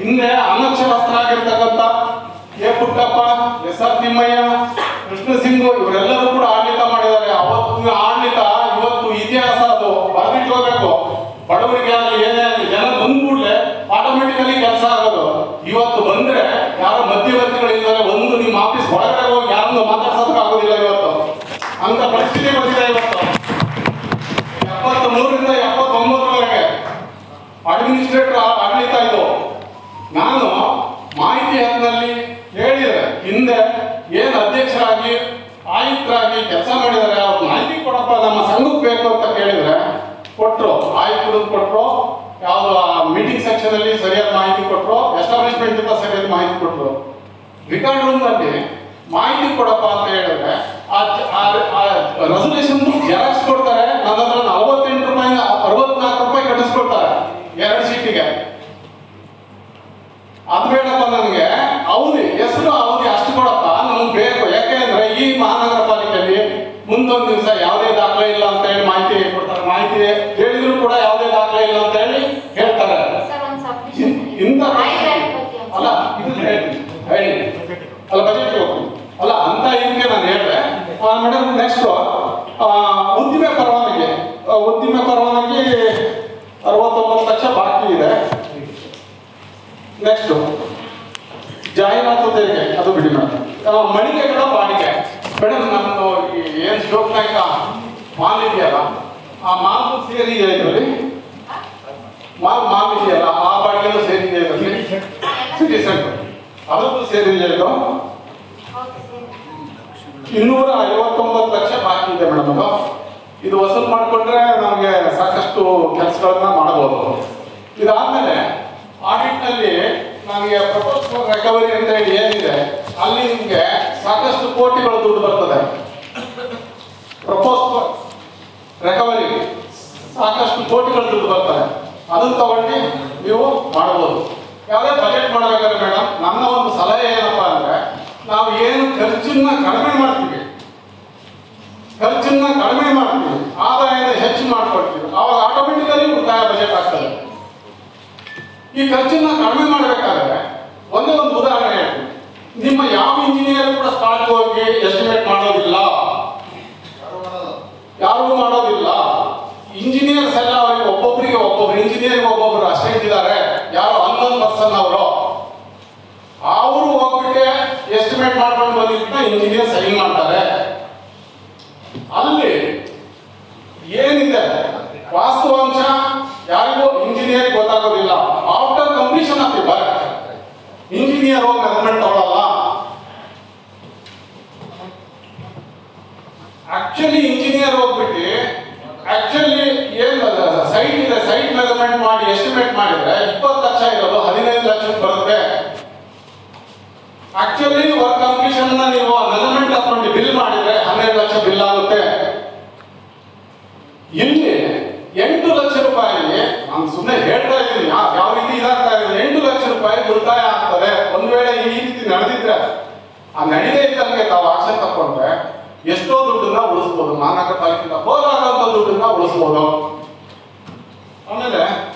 ಹಿಂದೆ ಅನಕ್ಷರಸ್ಥರಾಗಿರ್ತಕ್ಕಂಥ A Puttappa, S R Thimmaiah, Krishna Singh ಇವರೆಲ್ಲರೂ ಕೂಡ ಆಡಳಿತ ಮಾಡಿದ್ದಾರೆ. ಅವತ್ತಿನ ಆಡಳಿತ ಇವತ್ತು ಇತಿಹಾಸ, ಅದು ಬರೆದಿಟ್ಟು ಹೋಗ್ಬೇಕು. ಬಡವರಿಗೆ ಏನೇ ಜನ ಬಂದ್ಕೂಡ್ಲೆ ಆಟೋಮೆಟಿಕಲಿ ಕೆಲಸ ಆಗೋದು. ಇವತ್ತು ಬಂದ್ರೆ ಯಾರೋ ಮಧ್ಯವರ್ತಿಗಳಿದ್ದಾರೆ, ಒಂದು ನಿಮ್ಮ ಆಫೀಸ್ ಹೊರಗಡೆ ಹೋಗಿ ಯಾರನ್ನು ಮಾತಾಡ್ಸೋದಕ್ಕೆ ಆಗೋದಿಲ್ಲ. ಇವತ್ತು ಅಂತ ಪರಿಸ್ಥಿತಿ ಬಂದಿದೆ. ಇವತ್ತು 73ರಿಂದ 79ರವರೆಗೆ ಅಡ್ಮಿನಿಸ್ಟ್ರೇಟರ್ ಆಡಳಿತ ಇದು. ನಾನು ಮಾಹಿತಿ ಹಕ್ಕಿನಲ್ಲಿ ಹೇಳಿದೆ, ಹಿಂದೆ ಏನು ಅಧ್ಯಕ್ಷರಾಗಿ ಆಯುಕ್ತರಾಗಿ ಕೆಲಸ ಮಾಡಿದ್ದಾರೆ, ಅವ್ರು ಮಾಹಿತಿ ಕೊಡಪ್ಪ ನಮ್ಮ ಸಂಘಕ್ಕೆ ಬೇಕು ಅಂತ ಕೇಳಿದ್ರೆ ಕೊಟ್ಟರು. ಆಯುಕ್ತರು ಕೊಟ್ಟರು, ಯಾವುದು ಮೀಟಿಂಗ್ ಸೆಕ್ಷನ್ ಅಲ್ಲಿ ಸರಿಯಾದ ಮಾಹಿತಿ ಕೊಟ್ಟರು, ಎಸ್ಟಾಬ್ಲಿಷ್ಮೆಂಟ್ ಇಂದ ಸರಿಯಾದ ಮಾಹಿತಿ ಕೊಟ್ಟರು. ರಿಕಾರ್ಡ್ ರೂಮ್ ನಲ್ಲಿ ಮಾಹಿತಿ ಕೊಡಪ್ಪ ಅಂತ ಹೇಳಿದ್ರೆ ರೆಸಲ್ಯೂಷನ್ ಜೆರಾಕ್ಸ್ ಕೊಡ್ತಾರೆ. ನನ್ನ ಹತ್ರ 48 ರೂಪಾಯಿ 64 ರೂಪಾಯಿ ಕಟ್ಟಿಸ್ಕೊಡ್ತಾರೆ 2 ಸೀಟಿಗೆ. ಅದು ಬೇಡಪ್ಪ ನನಗೆ, ಅವಧಿ ಹೆಸರು ಅವಧಿ ಅಷ್ಟು ಕೊಡಪ್ಪ ನಮ್ಗೆ ಬೇಕು. ಯಾಕೆಂದ್ರೆ ಈ ಮಹಾನಗರ ಪಾಲಿಕೆಯಲ್ಲಿ ಮುಂದೊಂದು ದಿವಸ ಯಾವುದೇ ದಾಖಲೆ ಇಲ್ಲ ಅಂತ ಹೇಳಿ ಮಾಹಿತಿ ಕೊಡ್ತಾರೆ. ಮಾಹಿತಿ ಹೇಳಿದ್ರು ಕೂಡ ಯಾವುದೇ ದಾಖಲೆ ಇಲ್ಲ ಅಂತ ಹೇಳಿ ಹೇಳ್ತಾರೆ. ಇಂಥ ಅಲ್ಲ ಇದು ಹೇಳಿ ಅಲ್ಲ ಬಜೆಟ್ ಹೋಗ್ತೀನಿ ಅಲ್ಲ ಅಂತ ಇದಕ್ಕೆ ನಾನು ಹೇಳಿದೆ. ಮೇಡಮ್ ನೆಕ್ಸ್ಟ್ ಉದ್ದಿಮೆ ಪರವಾನಗಿ 69 ಲಕ್ಷ ಬಾಕಿ ಇದೆ. ನೆಕ್ಸ್ಟ್ ಜಾಹೀರಾತು ತೆರಿಗೆ ಅದು ಬಿಡಿ ಮೇಡಮ್. ಮಳಿಗೆಗಳ ಬಾಡಿಗೆ ಮೇಡಮ್, ನಮ್ದು ಏನ್ ಶ್ಲೋಕ್ ನಾಯಕ ಮಾಲ್ ಇದೆಯಲ್ಲ, ಆ ಮಾಲ್ ಸೇರಿದೆ ಇದರಲ್ಲಿ. ಮಾಲ್ ಇದೆಯಲ್ಲ, ಆ ಬಾಡಿಗೆನೂ ಸೇರಿದೆ ಇದರಲ್ಲಿ. ಸಿಟಿ ಸೆಂಟರ್ ಅದಕ್ಕೂ ಸೇರಿದೆ. ಇದು 259 ಲಕ್ಷ ಬಾಕಿ ಇದೆ ಮೇಡಮ್. ಇದು ವಸೂಲು ಮಾಡಿಕೊಂಡ್ರೆ ನಮಗೆ ಸಾಕಷ್ಟು ಕೆಲಸಗಳನ್ನ ಮಾಡಬಹುದು. ಇದಾದ್ಮೇಲೆ ಆಡಿಟ್ ನಲ್ಲಿ ನನಗೆ ಪ್ರಪೋಸ್ ಫಾರ್ ರಿಕವರಿ ಅಂತ ಹೇಳಿ ಏನಿದೆ, ಅಲ್ಲಿ ನಿಮಗೆ ಸಾಕಷ್ಟು ಕೋಟಿಗಳು ದುಡ್ಡು ಬರ್ತದೆ. ಪ್ರಪೋಸ್ ಫಾರ್ ರಿಕವರಿ ಸಾಕಷ್ಟು ಕೋಟಿಗಳು ದುಡ್ಡು ಬರ್ತದೆ. ಅದನ್ನು ತಗೊಂಡು ನೀವು ಮಾಡಬಹುದು. ಯಾವುದೇ ಬಜೆಟ್ ಮಾಡಬೇಕಾದ್ರೆ ಮೇಡಮ್, ನನ್ನ ಒಂದು ಸಲಹೆ ಏನಪ್ಪಾ ಅಂದ್ರೆ, ನಾವು ಏನು ಖರ್ಚನ್ನ ಕಡಿಮೆ ಮಾಡ್ತೀವಿ, ಆದಾಯನ ಹೆಚ್ಚು ಮಾಡ್ಕೊಳ್ತೀವಿ, ಆವಾಗ ಆಟೋಮೆಟಿಕಲಿ ಉಳಿತಾಯ ಬಜೆಟ್ ಆಗ್ತದೆ. ಈ ಖರ್ಚನ್ನ ಕಡಿಮೆ ಮಾಡಬೇಕಾದ್ರೆ ಒಂದೇ ಒಂದು ಉದಾಹರಣೆ ಹೇಳ್ತೀನಿ. ನಿಮ್ಮ ಯಾವ ಇಂಜಿನಿಯರ್ ಕೂಡ ಸ್ಟಾರ್ಟ್ ಹೋಗಿ ಎಸ್ಟಿಮೇಟ್ ಮಾಡೋದಿಲ್ಲ, ಯಾರಿಗೂ ಮಾಡೋದಿಲ್ಲ. ಇಂಜಿನಿಯರ್ಸ್ ಎಲ್ಲ ಅವರಿಗೆ ಒಬ್ಬೊಬ್ಬರು ಇಂಜಿನಿಯರ್ ಒಬ್ಬೊಬ್ರು ಅಸಿಸ್ಟೆಂಟ್ ಇದ್ದಾರೆ, ಯಾರೋ 11 ಪರ್ಸನ್ ಅವರು ಹೋಗ್ಬಿಟ್ಟು ಎಸ್ಟಿಮೇಟ್ ಮಾಡ್ಕೊಂಡು ಬಂದಿದ್ದ ಇಂಜಿನಿಯರ್ ಸೈನ್ ಮಾಡ್ತಾರೆ. ಅಲ್ಲಿ ಏನಿದೆ ವಾಸ್ತವಾಂಶ ಯಾರಿಗೂ ಇಂಜಿನಿಯರ್ ಗೊತ್ತಾಗೋದಿಲ್ಲ. After completion of the work engineer ಹೋಗಿ ಮೆಜರ್ಮೆಂಟ್ ತಗೊಳ್ಳಲ್ಲ. ಆಕ್ಚುಲಿ ಇಂಜಿನಿಯರ್ ಹೋಗ್ಬಿಟ್ಟು ಏನ್ ಸೈಟ್ ಇದೆ, ಸೈಟ್ ಮೆಜರ್ಮೆಂಟ್ ಮಾಡಿ ಎಸ್ಟಿಮೇಟ್ ಮಾಡಿದ್ರೆ 20 ಲಕ್ಷ ಇರೋದು 15 ಲಕ್ಷಕ್ಕೆ ಬರುತ್ತೆ. ಆಕ್ಚುಲಿ ವರ್ಕ್ ಕಂಪ್ಲೀಷನ್ ನೀವು ಮೆಜರ್ಮೆಂಟ್ ಹಾಕೊಂಡು ಬಿಲ್ ಮಾಡಿದ್ರೆ 12 ಲಕ್ಷ ಬಿಲ್ ಆಗುತ್ತೆ. ಇಲ್ಲಿ 8 ಲಕ್ಷ ರೂಪಾಯಿ, ನಾನು ಸುಮ್ಮನೆ ಹೇಳ್ತಾ ಇದ್ದೀನಿ ಯಾವ ರೀತಿ ಇದಾಗ್ತಾ ಇದೆ, 8 ಲಕ್ಷ ರೂಪಾಯಿ ಉಳಿತಾಯ ಆಗ್ತದೆ. ಒಂದ್ ವೇಳೆ ಈ ರೀತಿ ನಡೆದಿದ್ರೆ, ಆ ನಡೆದೇ ಇದ್ದಂಗೆ ತಾವು ಆಕ್ಷನ್ ತಗೊಂಡ್ರೆ ಎಷ್ಟೋ ದುಡ್ಡನ್ನ ಉಳಿಸ್ಬೋದು. ಮಹಾನಗರ ಪಾಲಿಕೆಯಿಂದ ಹೋರಾಡುವಂತ ದುಡ್ಡನ್ನ ಉಳಿಸ್ಬೋದು. ಆಮೇಲೆ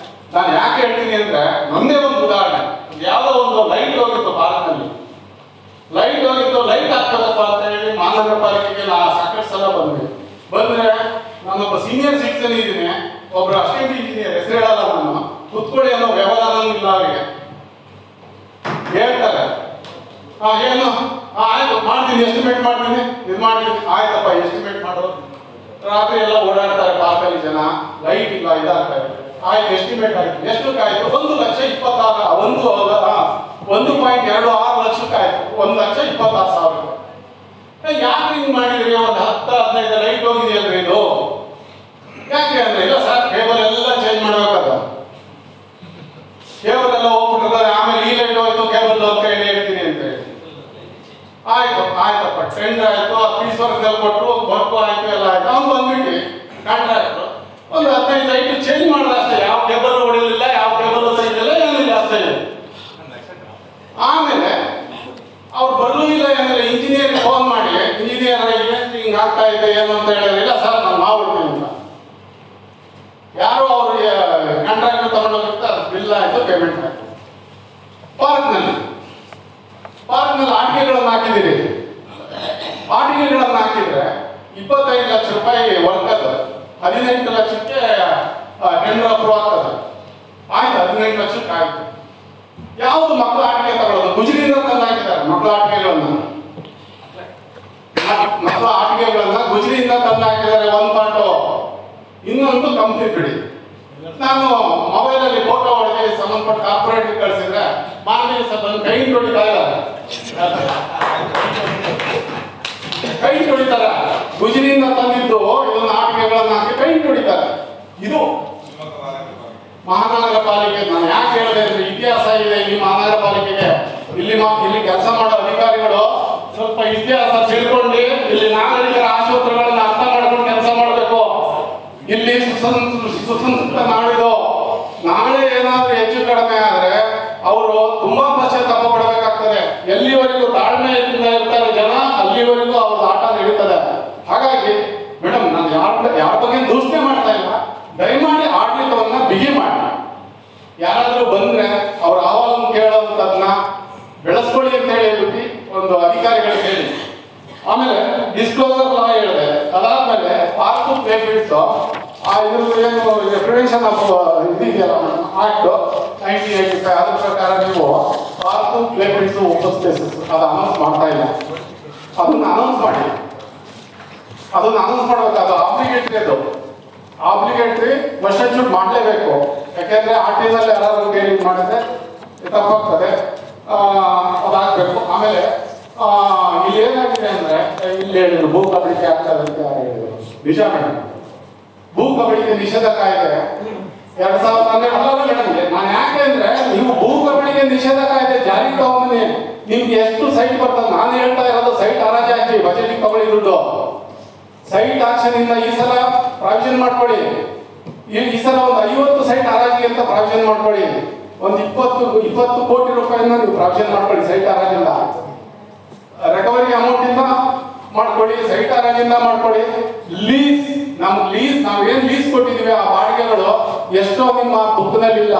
ನಾನು ಯಾಕೆ ಹೇಳ್ತೀನಿ ಅಂದ್ರೆ, ಒಂದೇ ಒಂದು ಉದಾಹರಣೆ, ಯಾವುದೋ ಒಂದು ಲೈಟ್ ಹೋಗಿತ್ತು ಪಾರ್ಕ್ನಲ್ಲಿ, ಲೈಟ್ ಹಾಕ್ಬೇಕಪ್ಪ ಅಂತ ಹೇಳಿ ಮಹಾನಗರ ಪಾಲಿಕೆಗೆ ನಾ ಸಾಕಷ್ಟು ಸಲ ಬಂದ್ರೆ ನಾನೊಬ್ಬ ಸೀನಿಯರ್ ಸಿಟಿಸನ್ ಇದ್ದೀನಿ, ಒಬ್ರು ಅಸಿಸ್ಟೆಂಟ್ ಇಂಜಿನಿಯರ್, ಹೆಸರು ಹೇಳಲ್ಲ ನಾನು, ಕುತ್ಕೊಳ್ಳಿ ಅನ್ನೋ ವ್ಯವಧಾನ ಇಲ್ಲ ಅವರಿಗೆ. ಹೇಳ್ತಾರೆ ಏನು ಆಯ್ತು ಮಾಡ್ತೀನಿ, ಎಸ್ಟಿಮೇಟ್ ಮಾಡ್ತೀನಿ, ಇದು ಮಾಡ್ತೀನಿ, ಆಯ್ತಪ್ಪ ಎಸ್ಟಿಮೇಟ್ ಮಾಡೋದು. ರಾತ್ರಿ ಎಲ್ಲ ಓಡಾಡ್ತಾರೆ ಪಾರ್ಕಲ್ಲಿ ಜನ, ಲೈಟ್ ಇಲ್ಲ, ಇದಾಗ್ತಾರೆ. ಆಯ್ತು ಎಸ್ಟಿಮೇಟ್ ಆಯ್ತು, ಎಷ್ಟಕ್ಕಾಯ್ತು? 1.26 ಲಕ್ಷಕ್ಕಾಯ್ತು. 1,26,000. ಯಾಕೆ ಹಿಂಗ್ ಮಾಡಿದ್ರಿ? ಒಂದು 10-15 ಲೈಟ್ ಹೋಗಿದೆಯಲ್ರಿ ಇದು. ಯಾಕೆ ಅಂದ್ರೆ, ಇಲ್ಲ ಸರ್ ಕೇಬಲ್ ಎಲ್ಲ ಚೇಂಜ್ ಮಾಡ್ಬೇಕಾದ, ಕೇಬಲ್ ಎಲ್ಲ ಹೋಗ್ಬಿಟ್ಟಿರ್ತಾರೆ, ಆಮೇಲೆ ಈ ಲೈಟ್ ಹೋಯ್ತು ಕೇಬಲ್ ಅಂತ ಹೇಳಿ ಹೇಳ್ತೀನಿ ಅಂತ ಹೇಳಿ. ಆಯ್ತಪ್ಪ ಟ್ರೆಂಡ್ ಆಯ್ತು, ಪೀಸ್ ವರ್ಕ್ ಕೊಟ್ಟರು, ವರ್ಕ್ ಆಯ್ತು, ಎಲ್ಲ ಆಯ್ತು. ಅವ್ನು ಬಂದ್ಬಿಟ್ಟು ಕಾಂಟ್ರಾಕ್ಟರ್ ಒಂದು 15 ಲೈಟ್ ಚೇಂಜ್ ಮಾಡಿದ್ರೆ ಅಷ್ಟೇ, ಯಾವ ಕೇಬಲ್ ಹೊಡಿಲಿಲ್ಲ, ಯಾವ ಕೇಬಲ್ ಸೈಡಿಲ್ಲ, ಏನಿಲ್ಲ ಅಷ್ಟೇ. ಆಮೇಲೆ ಅವ್ರು ಬರಲೂ ಇಲ್ಲ, ಏನಿಲ್ಲ, ಇಂಜಿನಿಯರ್ ಫೋನ್ ಮಾಡಿ, ಇಂಜಿನಿಯರ್ ಹಿಂಗೆ ಆಗ್ತಾ ಇದೆ ಏನು ಅಂತ ಹೇಳಿದ್ರೆ, ಇಲ್ಲ ಸರ್ ನಾನು ಮಾಡ್ಬಿಡ್ತೀನಿ ಅಂತ. ಯಾರೋ ಅವ್ರಿಗೆ ಕಾಂಟ್ರಾಕ್ಟ್ ತಗೊಂಡೋಗಿರ್ತಾರೆ, ಬಿಲ್ ಆಯ್ತು, ಪೇಮೆಂಟ್ ಆಯ್ತು. ಪಾರ್ಕ್ನಲ್ಲಿ ಆಟಿಕೆಗಳನ್ನು ಹಾಕಿದ್ದೀರಿ. ಆಟಿಕೆಗಳನ್ನು ಹಾಕಿದ್ರೆ 25 ಲಕ್ಷ ರೂಪಾಯಿ ವರ್ಕ್ ಅದು, 18 ಲಕ್ಷಕ್ಕೆ ಟೆಂಡರ್ ಅಪ್ರೂವ್ ಆಗ್ತದೆ. ಆಯ್ತು, 18 ಲಕ್ಷಕ್ಕೆ ಆಯ್ತು. ಯಾವುದು ಮಕ್ಕಳ ಆಟಿಕೆ ತಗೊಳ್ಳೋದು? ಗುಜರಿಯಿಂದ ತಂದು ಹಾಕಿದ್ದಾರೆ ಮಕ್ಕಳ ಆಟಿಕೆಗಳನ್ನ ಗುಜರಿಯಿಂದ ತಂದು ಹಾಕಿದ್ದಾರೆ. ಒಂದು ಪಾಟು, ಇನ್ನೊಂದು ಕಂಪ್ಲೀಟ್ ಬಿಡಿ. ನಾನು ಮೊಬೈಲಲ್ಲಿ ಫೋಟೋ ಹೊಡೆದು ಸಂಬಂಧಪಟ್ಟ ಕಾರ್ಪೊರೇಟ್ ಕಳಿಸಿದ್ರೆ ಮಾನವೀಯ ಸಭೆ ಪೈಂಟ್ ಹೊಡಿತಾರೆ. ಗುಜರಿಯಿಂದ ತಂದಿದ್ದು ಇದನ್ನ ಆಟಿಕೆಗಳನ್ನ ಹಾಕಿ ಪೈಂಟ್ ಹೊಡಿತಾರೆ. ಇದು ಮಹಾನಗರ ಪಾಲಿಕೆ. ನಾನು ಯಾಕೆ ಹೇಳಿದೆ ಅಂದ್ರೆ, ಇತಿಹಾಸ ಇದೆ ಈ ಮಹಾನಗರ ಪಾಲಿಕೆಗೆ. ಇಲ್ಲಿ ಕೆಲಸ ಮಾಡೋ ಅಧಿಕಾರಿಗಳು ಸ್ವಲ್ಪ ಇತಿಹಾಸ ತಿಳ್ಕೊಂಡು ಇಲ್ಲಿ ನಾಗರಿಕರ ಆಶೋತ್ತರಗಳನ್ನ ಅರ್ಥ ಮಾಡ್ಕೊಂಡು ಕೆಲಸ ಮಾಡಬೇಕು. ಇಲ್ಲಿ ಸುಸಂಸ್ಕೃತ ನಾಡಿದು. ನಾಳೆ ಏನಾದ್ರೂ ಹೆಚ್ಚು ಕಡಿಮೆ ಆದ್ರೆ ಅವರು ತುಂಬಾ ಪಶ್ಚಾತ್ತಾಪ ಪಡಬೇಕಾಗ್ತದೆ. ಎಲ್ಲಿವರೆಗೂ ತಾಳ್ಮೆಯಿಂದ ಇರ್ತಾರೆ ಜನ, ಅಲ್ಲಿವರೆಗೂ ಅವ್ರದ್ದು ಆಟ ನಡೀತದೆ. ಹಾಗಾಗಿ ಮೇಡಮ್, ನಾನು ಯಾರ ಬಗ್ಗೆ ದೂಷಣೆ ಮಾಡ್ತಾ ಇಲ್ಲ. ದಯಮಾಡಿ ಆಡಳಿತವನ್ನ ಬಿಗಿ ಮಾಡಿ. ಯಾರಾದ್ರೂ ಬಂದ್ರೆ ಅವ್ರ ಅಹವಾಲನ್ನು ಕೇಳೋದನ್ನ ಬೆಳೆಸ್ಕೊಳ್ಳಿ ಅಂತ ಹೇಳಿ ಒಂದು ಅಧಿಕಾರಿಗಳಿಗೆ ಹೇಳಿ. ಆಮೇಲೆ ಡಿಸ್ಕ್ಲೋಸರ್ ಲಾ ಹೇಳಿದೆ. ಅದಾದ್ಮೇಲೆ ಪಾರ್ಕ್ ಪೇಮೆಂಟ್ಸ್ ಇದ್ರ ಏನು ಪ್ರಿವೆನ್ಷನ್ ಆಫ್ ಇದೆಯಲ್ಲ ಆಕ್ಟ್ 1985, ಅದ್ರ ಪ್ರಕಾರ ನೀವು ಪಾರ್ಕ್ ಪೇಮೆಂಟ್ಸ್ ಓಪನ್ ಸ್ಪೇಸಸ್ ಅದು ಅನೌನ್ಸ್ ಮಾಡ್ತಾ ಇಲ್ಲ. ಅದನ್ನ ಅನೌನ್ಸ್ ಮಾಡಿ. ಅದನ್ನ ಅನೌನ್ಸ್ ಮಾಡ್ಬೇಕು. ಅದು ಆಬ್ಲಿಗೇಟರಿ ಮಸ್ಟರ್ಡ್ ಮಾಡಲೇಬೇಕು. ಯಾಕೆಂದ್ರೆ ಆರ್ಟಿನಲ್ಲಿ ಯಾರಾದ್ರೂ ಕೇಳಿ ಮಾಡಿದ್ರೆ ತಪ್ಪಾಗ್ತದೆ, ಅದಾಗಬೇಕು. ಆಮೇಲೆ ಇಲ್ಲಿ ಏನಾಗಿದೆ ಅಂದ್ರೆ, ಇಲ್ಲಿ ಹೇಳಿದ್ರು ಭೂ ಕಬಳಿಕೆ ಆಗ್ತದೆ ಅಂತ ಹೇಳಿದ್ರು. ನಿಜ ಮೇಡಮ್, ಭೂ ಕಬಳಿಕೆ ನಿಷೇಧ ಕಾಯ್ದೆ 2012 ಮೇಡಮ್. ನಾನು ಯಾಕೆ ಅಂದ್ರೆ, ನೀವು ಭೂ ಕಬಳಿಕೆ ನಿಷೇಧ ಕಾಯ್ದೆ ಜಾರಿಗೆ ತಗೊಂಬನ್ನಿ, ನಿಮ್ಗೆ ಎಷ್ಟು ಸೈಟ್ ಬರ್ತದೆ. ನಾನು ಹೇಳ್ತಾ ಇರೋದು ಸೈಟ್ ಹರಾಜು ಹಾಕಿ ಬಜೆಟ್ ತಗೊಳ್ಳಿ ದುಡ್ಡು. ಸೈಟ್ ಆಕ್ಷನ್ ಇಂದ ಈ ಸಲ ಪ್ರಾವಿಷನ್ ಮಾಡ್ಕೊಳ್ಳಿ. ಈ ಸಲ ಒಂದು 50 ಸೈಟ್ ಹರಾಜಿಗೆ ಅಂತ ಪ್ರಾವಿಷನ್ ಮಾಡ್ಕೊಳ್ಳಿ. ಒಂದು 20 ಕೋಟಿ ರೂಪಾಯಿನ ನೀವು ಪ್ರಾವಿಷನ್ ಮಾಡ್ಕೊಳ್ಳಿ ಸೈಟ್ ಹರಾಜಿಂದ. ರಿಕವರಿ ಅಮೌಂಟ್ ಇಂದ ಮಾಡ್ಕೊಳ್ಳಿ, ಸೈಟ್ ಹರಾಜಿಂದ ಮಾಡ್ಕೊಳ್ಳಿ. ನಾವೇನ್ ಲೀಸ್ ಕೊಟ್ಟಿದೀವಿ ಆ ಬಾಡಿಗೆಗಳು ಎಷ್ಟೋ ನಿಮ್ಮ ಬುಕ್ನಲ್ಲಿ ಇಲ್ಲ,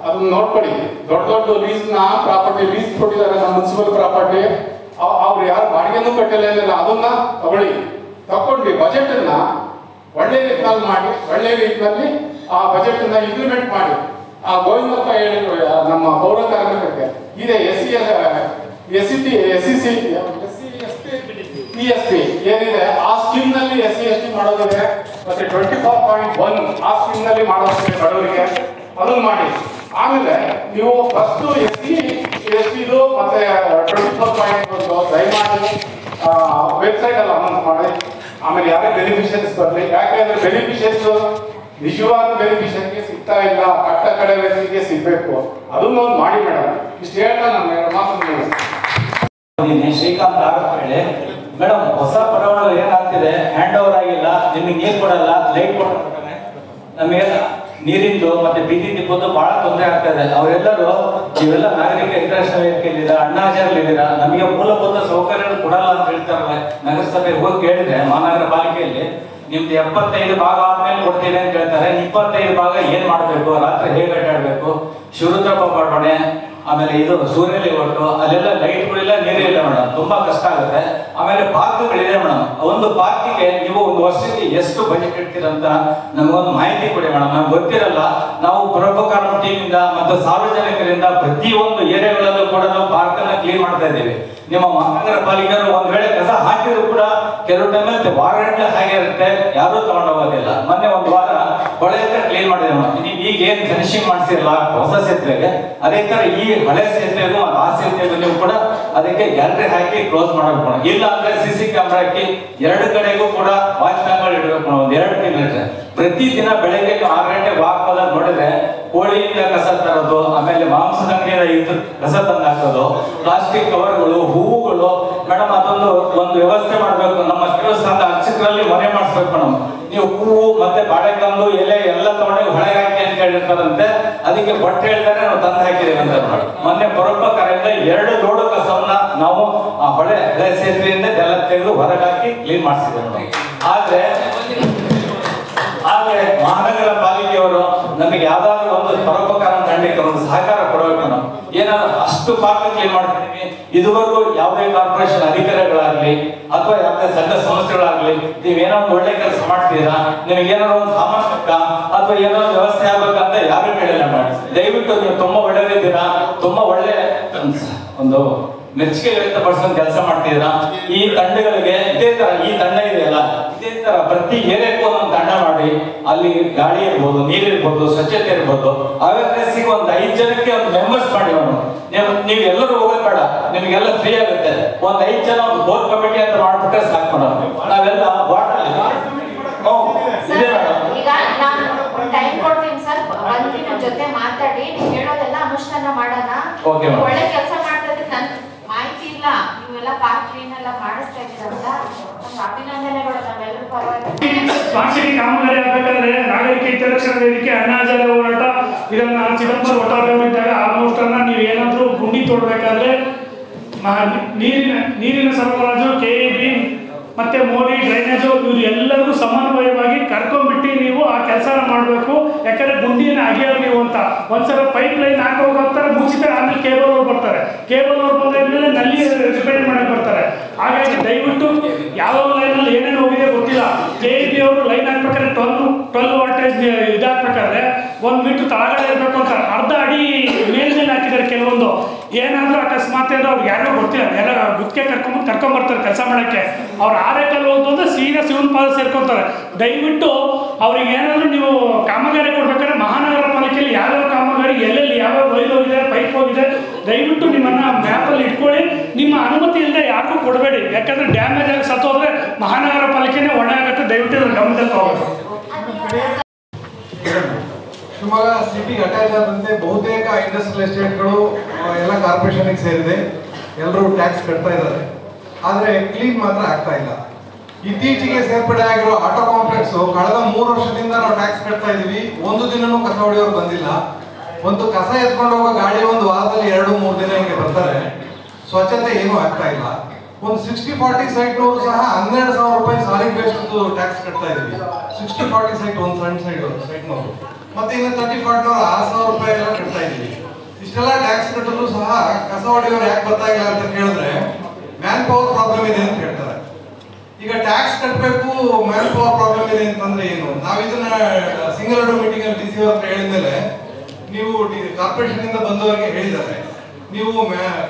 ಅದನ್ನ ನೋಡ್ಕೊಳ್ಳಿ. ದೊಡ್ಡ ಲೀಸ್ ಪ್ರಾಪರ್ಟಿ ಲೀಸ್ ಕೊಟ್ಟಿದ್ದಾರೆ ನಮ್ಮ ಮುನ್ಸಿಪಲ್ ಪ್ರಾಪರ್ಟಿ, ಅವ್ರು ಯಾರು ಬಾಡಿಗೆನೂ ಕಟ್ಟಿಲ್ಲ, ಅದನ್ನ ತಗೊಂಡು ಬಜೆಟ್ ಅನ್ನ ಒಳ್ಳೆ ರೀತಿಯಲ್ಲಿ ಮಾಡಿ, ಒಳ್ಳೆ ರೀತಿಯಲ್ಲಿ ಆ ಬಜೆಟ್ ಅನ್ನ ಇಂಪ್ಲಿಮೆಂಟ್ ಮಾಡಿ. ಆ ಗೋವಿಂದಪ್ಪ ಹೇಳಿದ್ರು ನಮ್ಮ ಪೌರ ಕಾರ್ಮಿಕರಿಗೆ ಇದೆ ESP ಏನಿದೆ ಆ ಸ್ಕೀಮ್ ನಲ್ಲಿ SC/ST ಮಾಡೋದಿದೆ. ಮತ್ತೆ 24.1 ಆ ಸ್ಕೀಮ್ ನಲ್ಲಿ ಮಾಡೋದಿದೆ ಬಡವರಿಗೆ, ಅದನ್ನ ಮಾಡಿ. ಆಮೇಲೆ ನೀವು ಫಸ್ಟ್ SC/ST ಮತ್ತೆ 24.1 ದಯಮಾಡಿ ವೆಬ್ಸೈಟ್ ಅಲ್ಲಿ ಅನೌನ್ಸ್ ಮಾಡಿ. ಆಮೇಲೆ ಯಾರೇ ಬೆನಿಫಿಷಿಯರೀಸ್ ಬರಲಿ. ಯಾಕೆಂದ್ರೆ ಬೆನಿಫಿಷಿಯರೀಸ್ ನಿಜವಾದ ಬೆನಿಫಿಷಿಯರಿಗೆ ಸಿಗ್ತಾ ಇಲ್ಲ, ಕಟ್ಟ ಕಡೆ ವ್ಯಕ್ತಿಗೆ ಸಿಗ್ಬೇಕು. ಅದನ್ನ ಒಂದು ಮಾಡಿ ಮೇಡಮ್. ಇಷ್ಟು ಹೇಳ್ತಾ ನಾನು ಮಾತು ಶ್ರೀಕಾಂತ್ ಹೇಳಿ ಮೇಡಮ್. ಹೊಸ ಬಡವಣಗಳು ಏನಾಗ್ತಿದೆ, ಹ್ಯಾಂಡ್ ಓವರ್ ಆಗಿಲ್ಲ, ನಿಮಗೆ ನೀರು ಕೊಡಲ್ಲ, ಲೈಟ್ ಕೊಡ್ತಾರೆ, ನಮಗೆ ನೀರಿಂದು ಮತ್ತೆ ಬೀದಿ ದಿಬ್ಬದ್ದು ಬಹಳ ತೊಂದರೆ ಆಗ್ತಾ ಇದೆ. ಅವರೆಲ್ಲರೂ ನೀವೆಲ್ಲ ನಾಗರಿಕ ಹಿತರಕ್ಷಣಾ ವೇದಿಕೆಯಲ್ಲಿದ್ದೀರಾ, ಅಣ್ಣಾ ಹಜಾರಲ್ಲಿದ್ದೀರಾ, ನಮಗೆ ಮೂಲಭೂತ ಸೌಕರ್ಯಗಳು ಕೊಡಲ್ಲ ಅಂತ ಹೇಳ್ತಾರಲ್ಲ. ನಗರಸಭೆಗೆ ಹೋಗಿ ಕೇಳಿದ್ರೆ ಮಹಾನಗರ ಪಾಲಿಕೆಯಲ್ಲಿ ನಿಮ್ದು 75 ಭಾಗ ಆದ್ಮೇಲೆ ಕೊಡ್ತೀನಿ ಅಂತ ಹೇಳ್ತಾರೆ. 25 ಭಾಗ ಏನ್ ಮಾಡ್ಬೇಕು, ರಾತ್ರಿ ಹೇಗೆ ಅಡ್ಡಾಡ್ಬೇಕು, ಶಿವರುದ್ರಪ್ಪ ಬಡಾವಣೆ, ಆಮೇಲೆ ಇದು ಸೂರ್ಯಲಿ ಒಟ್ಟು ಅಲ್ಲೆಲ್ಲ ಲೈಟ್ಗಳಿಲ್ಲ, ನೀರಿಲ್ಲ ಮೇಡಮ್, ತುಂಬಾ ಕಷ್ಟ ಆಗುತ್ತೆ. ಆಮೇಲೆ ಪಾರ್ಕ್ಗಳಿದೆ ಮೇಡಮ್. ಒಂದು ಪಾರ್ಕಿಗೆ ನೀವು ಒಂದು ವರ್ಷಕ್ಕೆ ಎಷ್ಟು ಬಜೆಟ್ ಇಡ್ತೀರಂತ ನಮಗೊಂದು ಮಾಹಿತಿ ಕೊಡಿ ಮೇಡಮ್. ನಮ್ಗೆ ಗೊತ್ತಿರಲ್ಲ. ನಾವು ಪರೋಪಕಾರ ಟೀಮ್ ಇಂದ ಮತ್ತು ಸಾರ್ವಜನಿಕರಿಂದ ಪ್ರತಿಯೊಂದು ಏರಿಯಾಗಳಲ್ಲೂ ಕೂಡ ನಾವು ಪಾರ್ಕ್ ಅನ್ನ ಕ್ಲೀನ್ ಮಾಡ್ತಾ ಇದ್ದೀವಿ. ನಿಮ್ಮ ಮಹಾನಗರ ಪಾಲಿಕೆಯವರು ಒಂದ್ ವೇಳೆ ಕಸ ಹಾಕಿದ್ರು ಕೂಡ ಕೆಲವು ಟೈಮಲ್ಲಿ ವಾರಂಟ್ ಹಾಗೆ ಇರುತ್ತೆ, ಯಾರು ತಗೊಂಡೋಗೋದಿಲ್ಲ. ಮೊನ್ನೆ ಒಂದು ವಾರ ಹೊಳೆ ಹತ್ರ ಕ್ಲೀನ್ ಮಾಡಿದೆ ಮೇಡಮ್. ಈಗ ಏನ್ ಫಿನಿಶಿಂಗ್ ಮಾಡಿಸಿರಲ್ಲ ಹೊಸ ಸೇತುವೆಗೆ, ಅದೇ ತರ ಈ ಹಳೆ ಸೇತುವೆಗೂ ಆ ಸೇತುವೆಗೂ ನೀವು ಕೂಡ ಅದಕ್ಕೆ ಗ್ಯಾಲರಿ ಹಾಕಿ ಕ್ಲೋಸ್ ಮಾಡಬೇಕು. ಇಲ್ಲ ಅಂದ್ರೆ CC ಕ್ಯಾಮ್ರಾ ಹಾಕಿ 2 ಕಡೆಗೂ ಕೂಡ ವಾಚ್ ಮ್ಯಾನ್ಗಳು ಇಡಬೇಕು. ಒಂದು 2 ಕಿಲೋಮೀಟರ್ ಪ್ರತಿದಿನ ಬೆಳಗ್ಗೆ 6 ಗಂಟೆ ವಾಕ್ ಹೋದಾಗ ನೋಡಿದ್ರೆ ಕೋಳಿಯಿಂದ ಕಸ ತರೋದು, ಆಮೇಲೆ ಮಾಂಸದ ಅಂಗಡಿಯಿಂದ ಕಸ ತಂದು ಹಾಕೋದು, ಪ್ಲಾಸ್ಟಿಕ್ ಕವರ್ಗಳು, ಹೂವುಗಳು ಮೇಡಮ್, ಅದೊಂದು ವ್ಯವಸ್ಥೆ ಮಾಡಬೇಕು. ನಮ್ಮ ಕೆಲವು ಸ್ಥಾನದ ಅರ್ಚಕರಲ್ಲಿ ಮನೆ ಮಾಡಿಸ್ಬೇಕು. ಮಾಡಿಸ್ಬೇಕು ಮೇಡಮ್. ನೀವು ಹೂವು ಮತ್ತೆ ಬಾಳೆಕಂದು ಎಲೆ ಎಲ್ಲ ತಗೊಂಡು ಹೊಳೆಗೆ ಹಾಕಿ ಅಂತ ಹೇಳಿರ್ತಾರಂತೆ, ಅದಕ್ಕೆ ಬಟ್ಟೆ ಹೇಳ್ತಾರೆ ನಾವು ತಂದು ಹಾಕಿದ್ದೀವಿ ಅಂತ. ಮೊನ್ನೆ ಪರೋಪಕಾರದಿಂದ 2 ಲೋಡು ಕಸವನ್ನ ನಾವು ಆ ಹೊಳೆ ಸೇತುವೆಯಿಂದ ಎಲ್ಲ ತೆಗೆದು ಹೊರಗೆ ಹಾಕಿ ಕ್ಲೀನ್ ಮಾಡಿಸಿದ್ದೇವೆ. ಆದ್ರೆ ಮಹಾನಗರ ಪಾಲಿಕೆಯವರು ನಮಗೆ ಯಾವ್ದಾದ್ರು ಒಂದು ಪರೋಪಕಾರ ಮಾಡಲಿಕ್ಕೆ ಒಂದು ಸಹಕಾರ ಕೊಡಬೇಕು. ನಾವು ಏನಾದ್ರು ಅಷ್ಟು ಪಾರ್ಕ್ ಕ್ಲೀನ್ ಮಾಡ್ತಿದ್ದೀವಿ. ಇದುವರೆಗೂ ಯಾವುದೇ ಕಾರ್ಪೊರೇಷನ್ ಅಧಿಕಾರಿಗಳಾಗ್ಲಿ ಅಥವಾ ಯಾವುದೇ ಸಂಘ ಸಂಸ್ಥೆಗಳಾಗ್ಲಿ ನೀವೇನೋ ಒಂದು ಒಳ್ಳೆ ಕೆಲಸ ಮಾಡ್ತೀರಾ, ನಿಮಗೆ ಏನಾದ್ರು ಒಂದು ಸಾಮಾಜಿಕ ಅಥವಾ ಏನೋ ಒಂದು ವ್ಯವಸ್ಥೆ ಆಗ್ಬೇಕಂತ ಯಾರು ಕೇಳಿಲ್ಲ ಮಾಡಿ. ದಯವಿಟ್ಟು ನೀವು ತುಂಬಾ ಒಳ್ಳೆದಿದ್ದೀರಾ, ತುಂಬಾ ಒಳ್ಳೆ ಒಂದು ಮೆಚ್ಚುಗೆ ವ್ಯಕ್ತಪಡಿಸೋ ಕೆಲಸ ಮಾಡ್ತಿದ್ದೀರಾ. ಈ ತಂಡಗಳಿಗೆ ಇದೇ ತರ ಈ ತಂಡ ಇದೆಯಲ್ಲ, ಇದೇ ತರ ಪ್ರತಿ ಏರಿಯಾಕ್ಕೂ ಒಂದು ತಂಡ ಮಾಡಿ ಅಲ್ಲಿ ಗಾಳಿ ಇರ್ಬೋದು, ನೀರ್ ಇರ್ಬೋದು, ಸ್ವಚ್ಛತೆ ಇರ್ಬೋದು, ಅವೇರ್ನೆಸ್ ಒಂದು 5 ಜನಕ್ಕೆ ಒಂದು ಮೆಂಬರ್ಸ್ ಮಾಡಿ. ನೀವು ಎಲ್ಲರೂ ಹೋಗೋದು ಬೇಡ, ನಿಮಗೆಲ್ಲ ಫ್ರೀ ಆಗುತ್ತೆ. ಒಂದು 5 ಜನ ಒಂದು ಬೋರ್ ಕಮಿಟಿ ಅಂತ ಮಾಡ್ಬಿಟ್ರೆ ಸಾಕು ಮೇಡಮ್. ನಾವೆಲ್ಲ ಬಾಟಲ್ ಈಗ ನಾನು ಟೈಮ್ ಕೊಡ್ತೀನಿ ಸರ್, ಬಂದು ನನ್ನ ಜೊತೆ ಮಾತಾಡಿ ನೀವು ಹೇಳೋದೆಲ್ಲ ಅನುಷ್ಠಾನ ಮಾಡೋಣ. ಒಳ್ಳೆ ಕೆಲಸ ಮಾಡ್ತಾ ಇದ್ರೆ ನನ್ ಮಾಹಿತಿ ಇಲ್ಲ, ನೀವೆಲ್ಲ ಪಾರ್ಕ್ ಕ್ಲೀನ್ ಎಲ್ಲ ಮಾಡಿಸ್ತಾ ಇದ್ದೀರಲ್ಲ, ನಮ್ಗೆ ಅಭಿನಂದನೆಗಳು ನಮ್ಮೆಲ್ಲರೂ ಪರವಾಗಿ. ಸ್ಮಾರ್ಟ್ ಸಿಟಿ ಕಾಮಗಾರಿ ಆಗಬೇಕಾದ್ರೆ ನಾಗರಿಕ ಹಿತರಕ್ಷಣಾ ವೇದಿಕೆ ಅಣ್ಣಾ ಹಜಾರೆ ಹೋರಾಟ ಇದನ್ನ ಚಿದಂಬರ ಒಟ್ಟಾರೆಯವರಿದ್ದಾಗ ಆಲ್ಮೋಸ್ಟ್ ಅನ್ನ ನೀವು ಏನಾದರೂ ಗುಂಡಿ ತೋಡ್ಬೇಕಾದ್ರೆ ನೀರಿನ ಸರಬರಾಜು, ಕೆಇಬಿ ಮತ್ತೆ ಮೋರಿ ಡ್ರೈನೇಜು ಇವ್ರು ಎಲ್ಲರಿಗೂ ಸಮನ್ವಯವಾಗಿ ಕರ್ಕೊಂಡ್ಬಿಟ್ಟು ನೀವು ಆ ಕೆಲಸ ಮಾಡಬೇಕು. ಯಾಕಂದ್ರೆ ಗುಂಡಿನ ಅಗಿಯೋರು ನೀವು ಅಂತ ಒಂದ್ಸಲ ಪೈಪ್ ಲೈನ್ ಹಾಕೋಗಿ ಹೋಗ್ತಾರೆ, ಮುಚ್ಚಿತಾರೆ, ಆಮೇಲೆ ಕೇಬಲ್ ಅವ್ರು ಬರ್ತಾರೆ. ಕೇಬಲ್ ಅವ್ರು ಬಂದಾದ್ಮೇಲೆ ನಲ್ಲಿ ರಿಪೇರಿ ಮಾಡಕ್ ಬರ್ತಾರೆ. ಹಾಗಾಗಿ ದಯವಿಟ್ಟು ಯಾವ ಲೈನಲ್ಲಿ ಏನೇನು ಹೋಗಿದೆ ಗೊತ್ತಿಲ್ಲ. ಕೆಇಬಿ ಅವರು ಲೈನ್ ಹಾಕ್ಬೇಕಾದ್ರೆ 12 ವಾಟೇಜ್ ಇದಾಕ್ಬೇಕಾದ್ರೆ 1 ಮೀಟರ್ ತಳಗಡೆ ಇರಬೇಕು ಅಂತ ಅರ್ಧ ಅಡಿ ಮೇಲ್ಮೇಲೆ ಹಾಕಿದ್ದಾರೆ. ಕೆಲವೊಂದು ಏನಾದ್ರೂ ಅಕಸ್ಮಾತ್ ಅಂದ್ರೆ ಅವ್ರಿಗೆ ಯಾರೋ ಗೊತ್ತಿಲ್ಲ, ಎಲ್ಲ ಗುತ್ತಿಗೆ ಕರ್ಕೊಂಡ್ಬರ್ತಾರೆ ಕೆಲಸ ಮಾಡಕ್ಕೆ. ಅವ್ರು ಆರೇಕಲ್ಲಿ ಹೋದ್ರೆ ಸೀದಾ ಶಿವನ ಪಾದ ಸೇರ್ಕೊಂತಾರೆ. ದಯವಿಟ್ಟು ಅವ್ರಿಗೆ ಏನಾದ್ರು ನೀವು ಕಾಮಗಾರಿ ಕೊಡ್ಬೇಕಾದ್ರೆ ಮಹಾನಗರ ಪಾಲಿಕೆಯಲ್ಲಿ ಯಾವ್ಯಾವ ಕಾಮಗಾರಿ ಎಲ್ಲೆಲ್ಲಿ ಯಾವ್ಯಾವ ವೈಲ್ ಹೋಗಿದೆ, ಪೈಪ್ ಹೋಗಿದೆ, ದಯವಿಟ್ಟು ನಿಮ್ಮನ್ನ ಮ್ಯಾಪಲ್ಲಿ ಇಟ್ಕೊಳ್ಳಿ. ನಿಮ್ಮ ಅನುಮತಿ ಇಲ್ಲದೆ ಯಾರಿಗೂ ಕೊಡಬೇಡಿ. ಯಾಕಂದ್ರೆ ಡ್ಯಾಮೇಜ್ ಆಗಿ ಸತ್ತೋದ್ರೆ ಮಹಾನಗರ ಪಾಲಿಕೆನೇ ಹೊಣೆ ಆಗುತ್ತೆ. ದಯವಿಟ್ಟು ಇದನ್ನು ಗಮನದಲ್ಲಿ ತಗೋಬೇಕು. ಶಿವಮೊಗ್ಗ ಸಿಟಿಗೆ ಅಟ್ಯಾಚ್ ಆದಂತೆ ಬಹುತೇಕ ಇಂಡಸ್ಟ್ರಿಯಲ್ ಎಸ್ಟೇಟ್ಗಳು ಎಲ್ಲ ಕಾರ್ಪೊರೇಷನ್ಗೆ ಸೇರಿದೆ. ಎಲ್ಲರೂ ಟ್ಯಾಕ್ಸ್ ಕಟ್ತಾ ಇದ್ದಾರೆ, ಆದರೆ ಕ್ಲೀನ್ ಮಾತ್ರ ಆಗ್ತಾ ಇಲ್ಲ. ಇತ್ತೀಚೆಗೆ ಸೇರ್ಪಡೆ ಆಗಿರೋ ಆಟೋ ಕಾಂಪ್ಲೆಕ್ಸ್ ಕಳೆದ 3 ವರ್ಷದಿಂದ ನಾವು ಟ್ಯಾಕ್ಸ್ ಕಟ್ತಾ ಇದೀವಿ. ಒಂದು ದಿನನೂ ಕಸ ಹೊಡೆಯೋರು ಬಂದಿಲ್ಲ. ಒಂದು ಕಸ ಎತ್ಕೊಂಡು ಹೋಗೋ ಗಾಡಿ ಒಂದು ವಾರದಲ್ಲಿ 2-3 ದಿನ ಹಿಂಗೆ ಬರ್ತಾರೆ. ಸ್ವಚ್ಛತೆ ಏನೂ ಆಗ್ತಾ ಇಲ್ಲ. ಒಂದು 60-40 ಸೈಟ್ನವರು ಸಹ 12,000 ರೂಪಾಯಿ ಸಾಲಿಡ್ ವೇಸ್ಟ್ ಟ್ಯಾಕ್ಸ್ ಕಟ್ತಾ ಇದೀವಿ. 60-40 ಸೈಟ್ ಒಂದು ಸಣ್ಣ ಸೈಟ್ನವರು, ಮತ್ತೆ ಇನ್ನು 30-40ನವರು 6,000 ರೂಪಾಯಿ ಎಲ್ಲ ಕಟ್ತಾ ಇದೀವಿ. ಇಷ್ಟೆಲ್ಲ ಟ್ಯಾಕ್ಸ್ ಕಟ್ಟಲು ಸಹ ಕಸ ಹೊಡೆಯೋರು ಯಾಕೆ ಬರ್ತಾ ಇಲ್ಲ ಅಂತ ಕೇಳಿದ್ರೆ ಮ್ಯಾನ್ ಪವರ್ ಪ್ರಾಬ್ಲಮ್ ಇದೆ ಅಂತ ಹೇಳ್ತಾರೆ. ಈಗ ಟ್ಯಾಕ್ಸ್ ಕಟ್ಟಬೇಕು, ಮ್ಯಾನ್ ಪವರ್ ಪ್ರಾಬ್ಲಮ್ ಇದೆ ಅಂತಂದ್ರೆ ಏನು? ನಾವು ಇದನ್ನ ಸಿಂಗಲ್ ವಿಂಡೋ ಮೀಟಿಂಗ್ ಅಲ್ಲಿ ಡಿಸಿ ಅವ್ರ ಹೇಳಿದ್ಮೇಲೆ ನೀವು ಕಾರ್ಪೊರೇಷನ್ ಇಂದ ಬಂದವರಿಗೆ ಹೇಳಿದ್ದಾರೆ, ನೀವು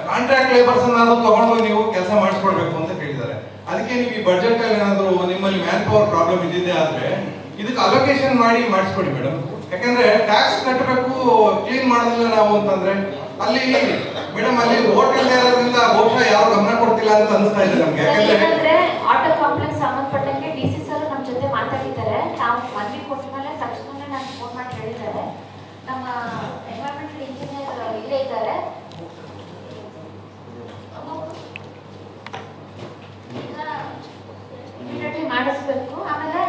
ಕಾಂಟ್ರಾಕ್ಟ್ ಲೇಬರ್ಸ್ ಅನ್ನಾದ್ರೂ ತಗೊಂಡು ನೀವು ಕೆಲಸ ಮಾಡಿಸ್ಕೊಡ್ಬೇಕು ಅಂತ ಹೇಳಿದ್ದಾರೆ. ಅದಕ್ಕೆ ನೀವು ಈ ಬಜೆಟ್ ಅಲ್ಲಿ ಏನಾದ್ರು ನಿಮ್ಮಲ್ಲಿ ಮ್ಯಾನ್ ಪವರ್ ಪ್ರಾಬ್ಲಮ್ ಇದ್ದಿದ್ದೆ ಆದ್ರೆ ಇದಕ್ಕೆ ಅಲೋಕೇಶನ್ ಮಾಡಿ ಮಾಡಿಸ್ಕೊಡಿ ಮೇಡಮ್. ಯಾಕಂದ್ರೆ ಟ್ಯಾಕ್ಸ್ ಕಟ್ಟಬೇಕು, ಕ್ಲೀನ್ ಮಾಡೋದಿಲ್ಲ ನಾವು ಅಂತಂದ್ರೆ ಅಲ್ಲಿ ಮೇಡಮ್ ಅಲ್ಲಿ ಹೋಟೆಲ್ ಇರೋದ್ರಿಂದ ಬಹುಶಃ ಯಾರು ಗಮನ ಕೊಡ್ತಿಲ್ಲ ಅಂತ ಅನಿಸ್ತಾ ಇದೆ ನಮ್ಗೆ. ಯಾಕಂದ್ರೆ ಆಟೋ ಕಾಂಪ್ಲೆಕ್ಸ್ ಸಂಬಂಧಪಟ್ಟಂಗೆ ಡಿಸಿ ಸರ್ ನಮ್ಮ ಜೊತೆ ಮಾತಾಡಿದ್ದಾರೆ. ನಾವು ಮನವಿ ಕೊಟ್ಟಮೇಲೆ ತಕ್ಷಣ ನಾನು ಫೋನ್ ಮಾಡಿ ಹೇಳಿದ್ದಾರೆ. ನಮ್ಮ ಎನ್ವೈರನ್ಮೆಂಟಲ್ ಇಂಜಿನಿಯರ್ ಇಲ್ಲೇ ಇದ್ದಾರೆ, ಇಮಿಡಿಯೇಟ್ಲಿ ಮಾಡಿಸ್ಬೇಕು. ಆಮೇಲೆ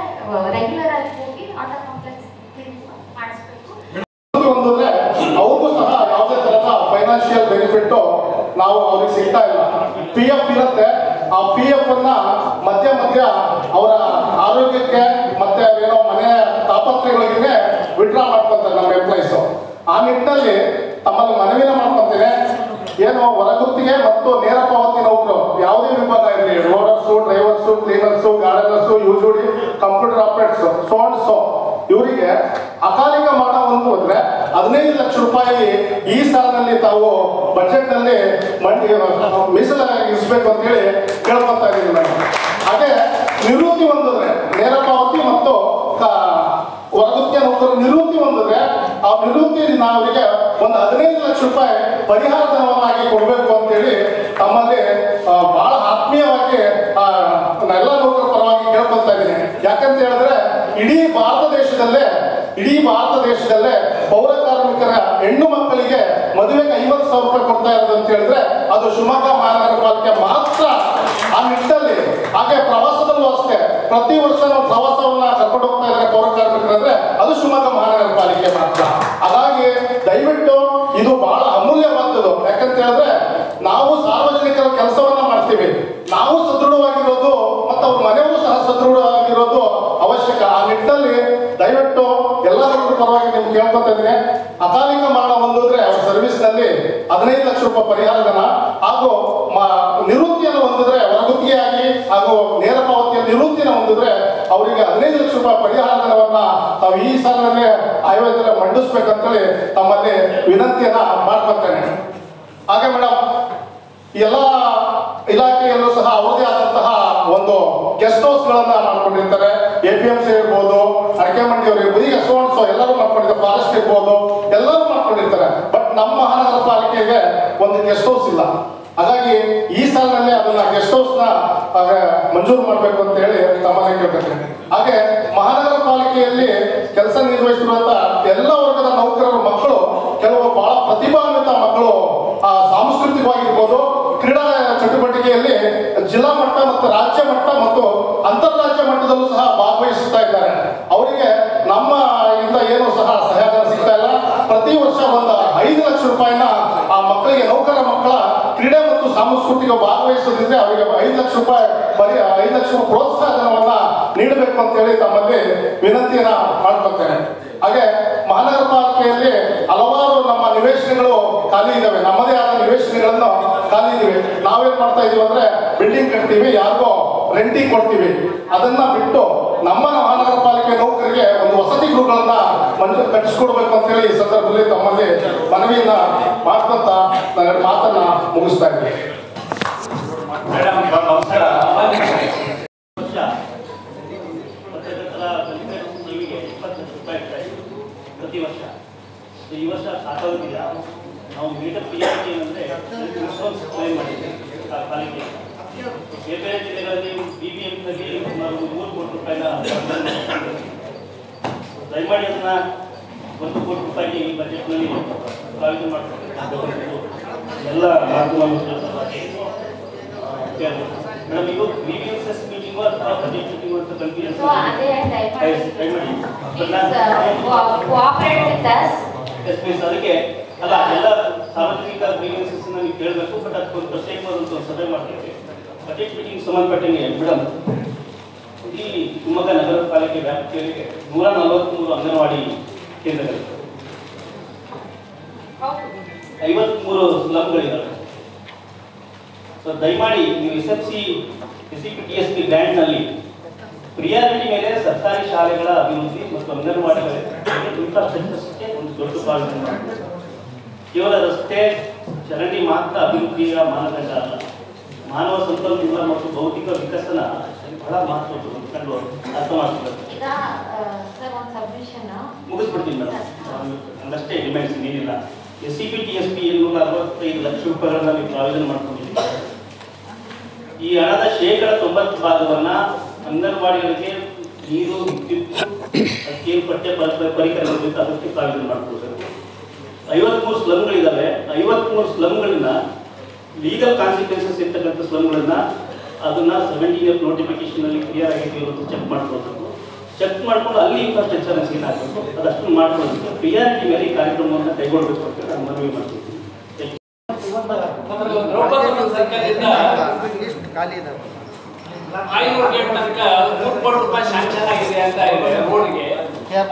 ರೆಗ್ಯುಲರ್ ಆಗಿ ಹೋಗಿ ಆಟೋ ಕಾಂಪ್ಲೆಕ್ಸ್ ಕ್ಲೀನ್ ಮಾಡಿಸ್ಬೇಕು. ಒಂದಂದ್ರೆ ಅವ್ರಿಗೂ ಸಹ ಯಾವುದೇ ತರಹ ಫೈನಾನ್ಷಿಯಲ್ ಬೆನಿಫಿಟ್ ನಾವು ಅವ್ರಿಗೆ ಸಿಗ್ತಾ ಇಲ್ಲ. PF ಇರುತ್ತೆ, ಆ PF ಅನ್ನ ಮಧ್ಯ ಅವರ ಆರೋಗ್ಯಕ್ಕೆ ಮತ್ತೆ ಏನೋ ಮನೆ ತಾಪತ್ರೆಗಳಿಗೆ ವಿಡ್ರಾ ಮಾಡ್ಕೊಂತಾರೆ ನಮ್ಮ ಎಂಪ್ಲಾಯೀಸು. ಆ ನಿಟ್ಟಿನಲ್ಲಿ ತಮ್ಮಲ್ಲಿ ಮನವಿನ ಮಾಡ್ಕೊಂತೇನೆ, ಏನು ಹೊರಗುತ್ತಿಗೆ ಮತ್ತು ನೇರ ಪಾವತಿ ನೌಕರು ಯಾವುದೇ ವಿಭಾಗ ಇರಲಿ, ರೋಡರ್ಸು, ಡ್ರೈವರ್ಸು, ಕ್ಲೀನರ್ಸು, ಗಾರ್ಡನರ್ಸು, ಯೂಜುಡಿ ಕಂಪ್ಯೂಟರ್ ಆಪರೇಟ್ಸ್, ಸೋ ಇವರಿಗೆ ಅಕಾಲಿಕ ಮಾಡೋ ಹೋದ್ರೆ 15 ಲಕ್ಷ ರೂಪಾಯಿ ಈ ಸಾಲಿನಲ್ಲಿ ತಾವು ಬಜೆಟ್ ನಲ್ಲಿ ಮೀಸಲಾಗಿರಿಸಬೇಕು ಅಂತ ಹೇಳಿ ಕೇಳ್ಕೊತಾ ಇದ್ದೀವಿ ನಾನು. ಹಾಗೆ ನಿವೃತ್ತಿ ಹೊಂದಿದ್ರೆ ನೇರ ಪಾವತಿ ಮತ್ತು ಹೊರಗುತ್ತಿಗೆ ನೌಕರು ನಿವೃತ್ತಿ ಹೊಂದಿದ್ರೆ ಆ ನಿವೃತ್ತಿ ಅವರಿಗೆ ಒಂದು 15 ಲಕ್ಷ ರೂಪಾಯಿ ಪರಿಹಾರ ಧನವನ್ನಾಗಿ ಕೊಡಬೇಕು ಅಂತೇಳಿ ತಮ್ಮಲ್ಲಿ ಬಹಳ ಆತ್ಮೀಯವಾಗಿ ಎಲ್ಲ ನೌಕರ ಪರವಾಗಿ ಕೇಳ್ಕೊತಾ ಇದ್ದೀನಿ. ಯಾಕಂತ ಹೇಳಿದ್ರೆ ಇಡೀ ಭಾರತ ದೇಶದಲ್ಲೇ ಪೌರ ಕಾರ್ಮಿಕರ ಹೆಣ್ಣು ಮಕ್ಕಳಿಗೆ ಮದುವೆಗೆ 50,000 ರೂಪಾಯಿ ಕೊಡ್ತಾ ಇರೋದು ಅಂತ ಹೇಳಿದ್ರೆ ಅದು ಶಿವಮೊಗ್ಗ ಮಹಾನಗರ ಪಾಲಿಕೆ ಮಾತ್ರ. ಆ ನಿಟ್ಟಿನಲ್ಲಿ ಹಾಗೆ ಪ್ರವಾಸದಲ್ಲೂ ಅಷ್ಟೇ ಪ್ರತಿ ವರ್ಷ ನಾವು ಪ್ರವಾಸವನ್ನ ಕರ್ಕೊಂಡು ಹೋಗ್ತಾ ಇದ್ದಾರೆ ಪೌರ ಕಾರ್ಮಿಕರಂದ್ರೆ ಅದು ಶಿವಮೊಗ್ಗ ಮಹಾನಗರ ಪಾಲಿಕೆ ಮಾತ್ರ. ಹಾಗಾಗಿ ದಯವಿಟ್ಟು ಇದು ಬಹಳ ಅಮೂಲ್ಯವಾದದ್ದು. ಯಾಕಂತ ಹೇಳಿದ್ರೆ ನಾವು ಸಾರ್ವಜನಿಕರ ಕೆಲಸವನ್ನ ಮಾಡ್ತೀವಿ, ನಾವು ಸದೃಢವಾಗಿರೋದು ಮತ್ತು ಅವ್ರ ಮನೆಯವರು ಸಹ ಸದೃಢವಾಗಿರೋದು ಅವಶ್ಯಕ. ಆ ನಿಟ್ಟಿನಲ್ಲಿ ದಯವಿಟ್ಟು ಎಲ್ಲರ ಪರವಾಗಿ ನಿಮ್ಗೆ ಕೇಳ್ಕೊತಾ ಇದ್ದೀನಿ, ಅಕಾಲಿಕ ಮರಣ ಹೊಂದಿದ್ರೆ ಅವ್ರ ಸರ್ವಿಸ್ ನಲ್ಲಿ 15 ಲಕ್ಷ ರೂಪಾಯಿ ಪರಿಹಾರ ಧನ ಹಾಗೂ ನಿವೃತ್ತಿಯನ್ನು ಹೊಂದಿದ್ರೆ ಹೊರಗುತ್ತಿಗೆಯಾಗಿ ಹಾಗೂ ನೇರ ಪಾವತಿಯ ನಿವೃತ್ತಿಯನ್ನು ಹೊಂದಿದ್ರೆ ಅವರಿಗೆ 15 ಲಕ್ಷ ರೂಪಾಯಿ ಪರಿಹಾರ ಧನವನ್ನ ತಾವು ಈ ಸಾಲಿನಲ್ಲಿ ಆಯೋಜನೆ ಮಂಡಿಸ್ಬೇಕಂತೇಳಿ ತಮ್ಮಲ್ಲಿ ವಿನಂತಿಯನ್ನ ಮಾಡ್ಕೊತೇನೆ. ಹಾಗೆ ಮೇಡಮ್, ಎಲ್ಲ ಇಲಾಖೆಯಲ್ಲೂ ಸಹ ಅವರದೇ ಆದಂತಹ ಒಂದು ಗೆಸ್ಟ್ ಹೌಸ್ ಗಳನ್ನ ಮಾಡ್ಕೊಂಡಿರ್ತಾರೆ. APMC ಇರ್ಬೋದು, ಅಡಿಕೆ ಮಂಡಿಯವರು ಇರ್ಬೋದು, ಈಗ ಸೋನ್ಸೋ ಎಲ್ಲರೂ ಮಾಡ್ಕೊಂಡಿರ್ತಾರೆ, ಫಾರೆಸ್ಟ್ ಇರ್ಬೋದು, ಎಲ್ಲರೂ ಮಾಡ್ಕೊಂಡಿರ್ತಾರೆ. ಬಟ್ ನಮ್ಮ ಮಹಾನಗರ ಪಾಲಿಕೆಗೆ ಒಂದು ಗೆಸ್ಟ್ ಹೌಸ್ ಇಲ್ಲ. ಹಾಗಾಗಿ ಈ ಸಾಲಿನಲ್ಲಿ ಅದನ್ನ ಗೆಸ್ಟ್ ಹೌಸ್ ನ ಮಂಜೂರು ಮಾಡಬೇಕು ಅಂತ ಹೇಳಿ ತಮ್ಮಲ್ಲಿ ಕೇಳ್ತೇನೆ. ಹಾಗೆ ಮಹಾನಗರ ಪಾಲಿಕೆಯಲ್ಲಿ ಕೆಲಸ ನಿರ್ವಹಿಸಿರುವಂತಹ ಎಲ್ಲ ವರ್ಗದ ನೌಕರರ ಮಕ್ಕಳು, ಕೆಲವು ಬಹಳ ಪ್ರತಿಭಾನ್ವಿತ ಮಕ್ಕಳು ಸಾಂಸ್ಕೃತಿಕವಾಗಿರ್ಬೋದು, ಕ್ರೀಡಾ ಚಟುವಟಿಕೆಯಲ್ಲಿ ಜಿಲ್ಲಾ ಮಟ್ಟ ಮತ್ತು ರಾಜ್ಯ ಮಟ್ಟ ಮತ್ತು ಅಂತಾರಾಜ್ಯ ಮಟ್ಟದಲ್ಲೂ ಸಹ ಭಾಗವಹಿಸುತ್ತಾ ಇದ್ದಾರೆ. ಅವರಿಗೆ ನಮ್ಮ ಇಂದ ಏನು ಸಹ ಸಹಾಯಧನ ಸಿಗ್ತಾ ಇಲ್ಲ. ಪ್ರತಿ ವರ್ಷ ಒಂದು 5 ಲಕ್ಷ ರೂಪಾಯಿನ ಆ ಮಕ್ಕಳಿಗೆ, ನೌಕರ ಮಕ್ಕಳ ಕ್ರೀಡೆ ಮತ್ತು ಸಾಂಸ್ಕೃತಿಕ ಭಾಗವಹಿಸೋದಿದ್ರೆ ಅವರಿಗೆ 5 ಲಕ್ಷ ರೂಪಾಯಿ 5 ಲಕ್ಷ ಪ್ರೋತ್ಸಾಹ ಧನವನ್ನ ನೀಡಬೇಕು ಅಂತ ಹೇಳಿ ತಮ್ಮಲ್ಲಿ ವಿನಂತಿಯನ್ನ ಮಾಡ್ಕೊಳ್ತೇನೆ. ಹಾಗೆ ಮಹಾನಗರ ಪಾಲಿಕೆಯಲ್ಲಿ ಹಲವಾರು ನಮ್ಮ ನಿವೇಶನಗಳು ಖಾಲಿ ಇದಾವೆ, ನಮ್ಮದೇ ಆದ ನಿವೇಶನಗಳನ್ನು ಖಾಲಿ ಇದಾವೆ. ನಾವೇನ್ ಮಾಡ್ತಾ ಇದೀವಿ ಅಂದ್ರೆ ಬಿಲ್ಡಿಂಗ್ ಕಟ್ತೀವಿ, ಯಾರಿಗೋ ರೆಂಟಿಗೆ ಕೊಡ್ತೀವಿ. ಅದನ್ನ ಬಿಟ್ಟು ನಮ್ಮ ಮಹಾನಗರ ಪಾಲಿಕೆ ನೌಕರಿಗೆ ಒಂದು ವಸತಿ ಗೃಹಗಳನ್ನ ಕಟ್ಟಿಸ್ಕೊಡ್ಬೇಕು ಅಂತ ಹೇಳಿ ಈ ಸಂದರ್ಭದಲ್ಲಿ ತಮ್ಮಲ್ಲಿ ಮನವಿಯನ್ನ ಮಾಡ್ಕೊಂತ ನನ್ನ ಮಾತನ್ನ ಮುಗಿಸ್ತಾ ಇದ್ದೀನಿ. ಪ್ರತಿ ವರ್ಷ ಈ ವರ್ಷ ಸಾಕಾಗುತ್ತಿಲ್ಲ. ನಾವು ಮೇಜರ್ ಪ್ರಿಯಾರಿಟಿ ಏನಂದರೆ ಇನ್ಶೂರೆನ್ಸ್ ಕ್ಲೈಮ್ ಮಾಡಿದ್ದೀವಿ ಪಾಲಿಕೆ. ಬೇರೆ ಬೇರೆ ಜಿಲ್ಲೆಗಳಲ್ಲಿ BBMನಲ್ಲಿ ಸುಮಾರು 3 ಕೋಟಿ ರೂಪಾಯಿನ ದಯಮಾಡಿ ಅದನ್ನ 1 ಕೋಟಿ ರೂಪಾಯಿಗೆ ಈ ಬಜೆಟ್ನಲ್ಲಿ ಪ್ರಾವಿಷನ್ ಮಾಡಬೇಕು ಎಲ್ಲ ಮೇಡಮ್. ಇದು BBMS ಮೀಟಿಂಗು ಅಥವಾ ಬಜೆಟ್ ಮೀಟಿಂಗು ಅಂತ ಕನ್ಫ್ಯೂಷನ್ ಅದಕ್ಕೆ ಅಲ್ಲ, ಎಲ್ಲ ಸಾರ್ವಜನಿಕ ಗ್ರೀವೆನ್ಸಸ್ ನೀವು ಕೇಳಬೇಕು. ಬಟ್ ಅದಕ್ಕೊಂದು ಪ್ರತ್ಯೇಕವಾದಂಥ ಸಭೆ ಮಾಡ್ತೀವಿ. ಬಜೆಟ್ ಮೀಟಿಂಗ್ ಸಂಬಂಧಪಟ್ಟಂಗೆ ಮೇಡಮ್, ಈ ಶಿವಮೊಗ್ಗ ನಗರ ಪಾಲಿಕೆ ವ್ಯಾಪ್ತಿಯಲ್ಲಿ 143 ಅಂಗನವಾಡಿ ಕೇಂದ್ರಗಳಿವೆ, 53 ಸ್ಲಮ್ಗಳಿದ್ದಾವೆ. ಸೊ ದಯಮಾಡಿ ನೀವು SCPTSP ಗ್ರ್ಯಾಂಟ್ನಲ್ಲಿ ಪ್ರಿಯಾರಿಟಿ ಮೇಲೆ ಸರ್ಕಾರಿ ಶಾಲೆಗಳ ಅಭಿವೃದ್ಧಿ ಮತ್ತು ಅಂಗನವಾಡಿಗಳ ಇನ್ಫ್ರಾಸ್ಟ್ರಕ್ಚರ್ಸ್ಗೆ ಒಂದು ದೊಡ್ಡ ಭಾಗವನ್ನು ಮಾಡಬೇಕು. ಕೇವಲ ರಸ್ತೆ ಚರಂಡಿ ಮಾತ್ರ ಅಭಿವೃದ್ಧಿಯ ಮಾನದಂಡ ಅಲ್ಲ, ಮಾನವ ಸಂಪನ್ಮೂಲ ಮತ್ತು ಭೌತಿಕ ವಿಕಸನ ಬಹಳ ಮಹತ್ವದ್ದು ಕಂಡು ಅರ್ಥ ಮಾಡ್ಕೊಳ್ಬೇಕು. ಮುಗಿಸ್ಬಿಡ್ತೀನಿ ಮೇಡಮ್, ಅಷ್ಟೇ ಡಿಮ್ಯಾಂಡ್ಸ್ ಏನಿಲ್ಲ. SCPTSP 765 ಲಕ್ಷ ರೂಪಾಯಿಗಳನ್ನ ನೀವು ಪ್ರಾವಿಷನ್ ಮಾಡ್ಕೊಂಡಿದ್ದೀವಿ. ಈ ಹಣದ 90% ಭಾಗವನ್ನ ಅಂಗನವಾಡಿಗಳಿಗೆ ನೀರು, ವಿದ್ಯುತ್, ಅದಕ್ಕೆ ಪಠ್ಯ ಪರಿಕರಗಳು ಅದಕ್ಕೆ ಪ್ರಾವಿಷನ್ ಮಾಡ್ಕೊಳ್ಬೇಕು. 53 ಸ್ಲಮ್ಗಳಿದ್ದಾವೆ. 53 ಸ್ಲಮ್ಗಳನ್ನ ಲೀಗಲ್ ಕಾನ್ಸಿಕ್ವೆನ್ಸಸ್ ಇರ್ತಕ್ಕಂಥ ಸ್ಲಮ್ಗಳನ್ನ ಅದನ್ನ 17 ನೋಟಿಫಿಕೇಶನ್ ಅಲ್ಲಿ ಕ್ಲಿಯರ್ ಆಗಿದೆ ಇವತ್ತು ಚೆಕ್ ಮಾಡ್ಕೊಳ್ಬೇಕು. ಚೆಕ್ ಮಾಡ್ಕೊಂಡು ಅಲ್ಲಿ ಇನ್ಫ್ರಾಸ್ಟ್ರಕ್ಚರ್ ಸೀನ್ ಆಗಬೇಕು. ಅದಷ್ಟು ಮಾಡ್ಕೊಳ್ಳೋದಕ್ಕೆ ಪ್ರಿಯಾರಿಟಿ ಮೇಲೆ ಈ ಕಾರ್ಯಕ್ರಮವನ್ನು ಕೈಗೊಳ್ಳಬೇಕು ಅಂತ ನಾನು ಮನವಿ ಮಾಡ್ತೀನಿ. ಆಯ್ನೂರು ಗೇಟ್ ತನಕ 3 ಕೋಟಿ ರೂಪಾಯಿ ಶಾಂಕ್ಷನ್ ಆಗಿದೆ ಅಂತ ಇದೆ ರೋಡ್ಗೆ.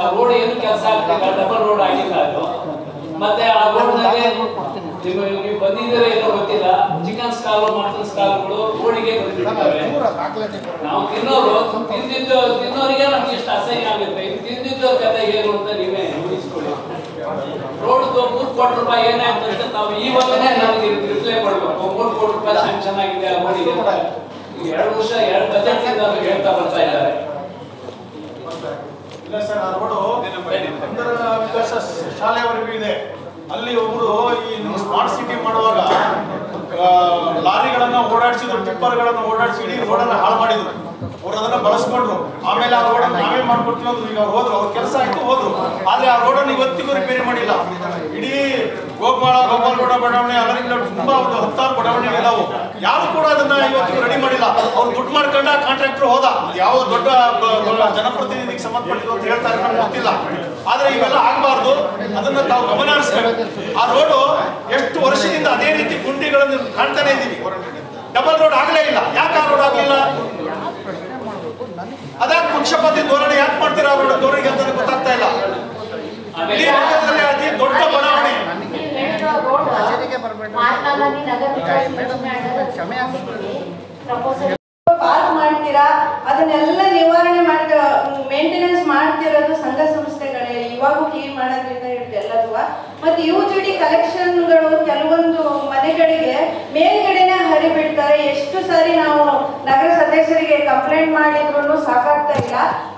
ಆ ರೋಡ್ ಏನು ಕೆಲಸ ಆಗ್ತಿಲ್ಲ, ಡಬಲ್ ರೋಡ್ ಆಗಿಲ್ಲ ಅದು. ಮತ್ತೆ ಆ ರೋಡ್ನಲ್ಲಿ ನೀವು ಬಂದಿದ್ದೀರಾ ಏನೋ ಗೊತ್ತಿಲ್ಲ, ಚಿಕನ್ ಸ್ಟಾಲ್, ಮಟನ್ ಸ್ಟಾಲ್ಗಳು ರೋಡಿಗೆ ಬಂದ್ಬಿಡ್ತವೆ. ನಾವು ತಿನ್ನೋರಿಗೆ ನಮ್ಗೆ ಎಷ್ಟು ಅಸಹ್ಯ ಆಗುತ್ತೆ. ಇದು ತಿಂದಿದ್ದವ್ರ ಕತೆ ಏನು ಅಂತ ನೀವೇ ಊಹಿಸ್ಕೊಳ್ಳಿ. ರೋಡ್ದು 3 ಕೋಟಿ ರೂಪಾಯಿ ಏನಾಯ್ತು ಅಂತ ನಾವು ಇವಾಗಲೇ ನಮಗೆ ರಿಪ್ಲೈ ಮಾಡಬೇಕು. 3 ಕೋಟಿ ರೂಪಾಯಿ ಶಾಂಕ್ಷನ್ ಆಗಿದೆ ಆ ರೋಡಿಗೆ ಅಂತ 2 ವರ್ಷ 2 ಬಜೆಟ್ ಇಂದ ಹೇಳ್ತಾ ಬರ್ತಾ ಇದ್ದಾರೆ. ಇಲ್ಲ ಸರ್, ಆ ರೋಡು ವಿಕಾಸ ಶಾಲೆವರೆಗೂ ಇದೆ. ಅಲ್ಲಿ ಒಬ್ರು ಈ ಸ್ಮಾರ್ಟ್ ಸಿಟಿ ಮಾಡುವಾಗ ಲಾರಿಗಳನ್ನ ಓಡಾಡಿಸಿದ್ರು, ಟಿಪ್ಪರ್ಗಳನ್ನ ಓಡಾಡಿಸಿ ಇಡೀ ರೋಡನ್ನ ಹಾಳು ಮಾಡಿದ್ರು. ಅವ್ರು ಅದನ್ನ ಬಳಸ್ಕೊಂಡ್ರು. ಆಮೇಲೆ ಆ ರೋಡನ್ನು ನಾವೇ ಮಾಡ್ಕೊಡ್ತೀವಿ ಅಂದ್ರು. ಈಗ ಅವ್ರು ಹೋದ್ರು, ಅವ್ರ ಕೆಲಸ ಆಯ್ತು ಹೋದ್ರು. ಆದ್ರೆ ಆ ರೋಡನ್ನು ಇವತ್ತಿಗೂ ರಿಪೇರಿ ಮಾಡಿಲ್ಲ. ಇಡೀ ಗೋಪಾಲಗೌಡ ಬಡಾವಣೆ ಅದರಿಂದ ತುಂಬಾ ಒಂದು 10 ಬಡಾವಣೆಗಳಿದಾವು. ಯಾರು ಕೂಡ ಅದನ್ನ ಇವತ್ತು ರೆಡಿ ಮಾಡಿಲ್ಲ. ಅವ್ರು ದುಡ್ಡು ಮಾಡ್ಕೊಂಡ ಕಾಂಟ್ರಾಕ್ಟರ್ ಹೋದ. ಯಾವ ದೊಡ್ಡ ಜನಪ್ರತಿನಿಧಿಗೆ ಸಂಬಂಧಪಟ್ಟಿದ್ದು ಅಂತ ಹೇಳ್ತಾರೆ, ನಮ್ಗೆ ಗೊತ್ತಿಲ್ಲ. ಆದ್ರೆ ಇವೆಲ್ಲ ಆಗಬಾರ್ದು, ಅದನ್ನ ತಾವು ಗಮನ ಹರಿಸಬೇಕು. ಆ ರೋಡು ಎಷ್ಟು ವರ್ಷದಿಂದ ಅದೇ ರೀತಿ ಗುಂಡಿಗಳನ್ನು ಕಾಣ್ತಾನೆ ಇದ್ದೀವಿ. ಡಬಲ್ ರೋಡ್ ಆಗಲೇ ಇಲ್ಲ. ಯಾಕೆ ಆ ರೋಡ್ ಆಗಲಿಲ್ಲ? ಅದಾಕ್ ಪಕ್ಷಪಾತಿ ಧೋರಣೆ ಯಾಕೆ ಮಾಡ್ತೀರಾ? ಆ ರೋಡ್ ಧೋರಣೆಗೆ ಅಂತ ಗೊತ್ತಾಗ್ತಾ ಇಲ್ಲ. ಈ ನಗರದಲ್ಲಿ ಅತಿ ದೊಡ್ಡ ಬಡಾವಣೆ ಪಾಸ್ ಮಾಡ್ತೀರಾ, ಅದನ್ನೆಲ್ಲ ನಿವಾರಣೆ ಮಾಡ್ತೀರಾ, ಮೇಂಟೆನೆನ್ಸ್ ಮಾಡ್ತಿರೋದು ಸಂಘ ಸಂಸ್ಥೆಗಳೇ. ಇವಾಗೂ ಕ್ಲೀನ್ ಮಾಡೋದ್ರಿಂದ ಹಿಡಿದು ಎಲ್ಲದೂ. ಮತ್ತೆ UGD ಕಲೆಕ್ಷನ್ಗಳು ಕೆಲವೊಂದು ಮನೆಗಳಿಗೆ ಮೇಲ್ಗಡೆನೆ ಹರಿಬಿಡ್ತಾರೆ. ಎಷ್ಟು ಸಾರಿ ನಾವು ನಗರ ಸದಸ್ಯರಿಗೆ ಕಂಪ್ಲೇಂಟ್ ಮಾಡಿದ್ರು ಸಾಕಾಗ್ತಾ ಇಲ್ಲ.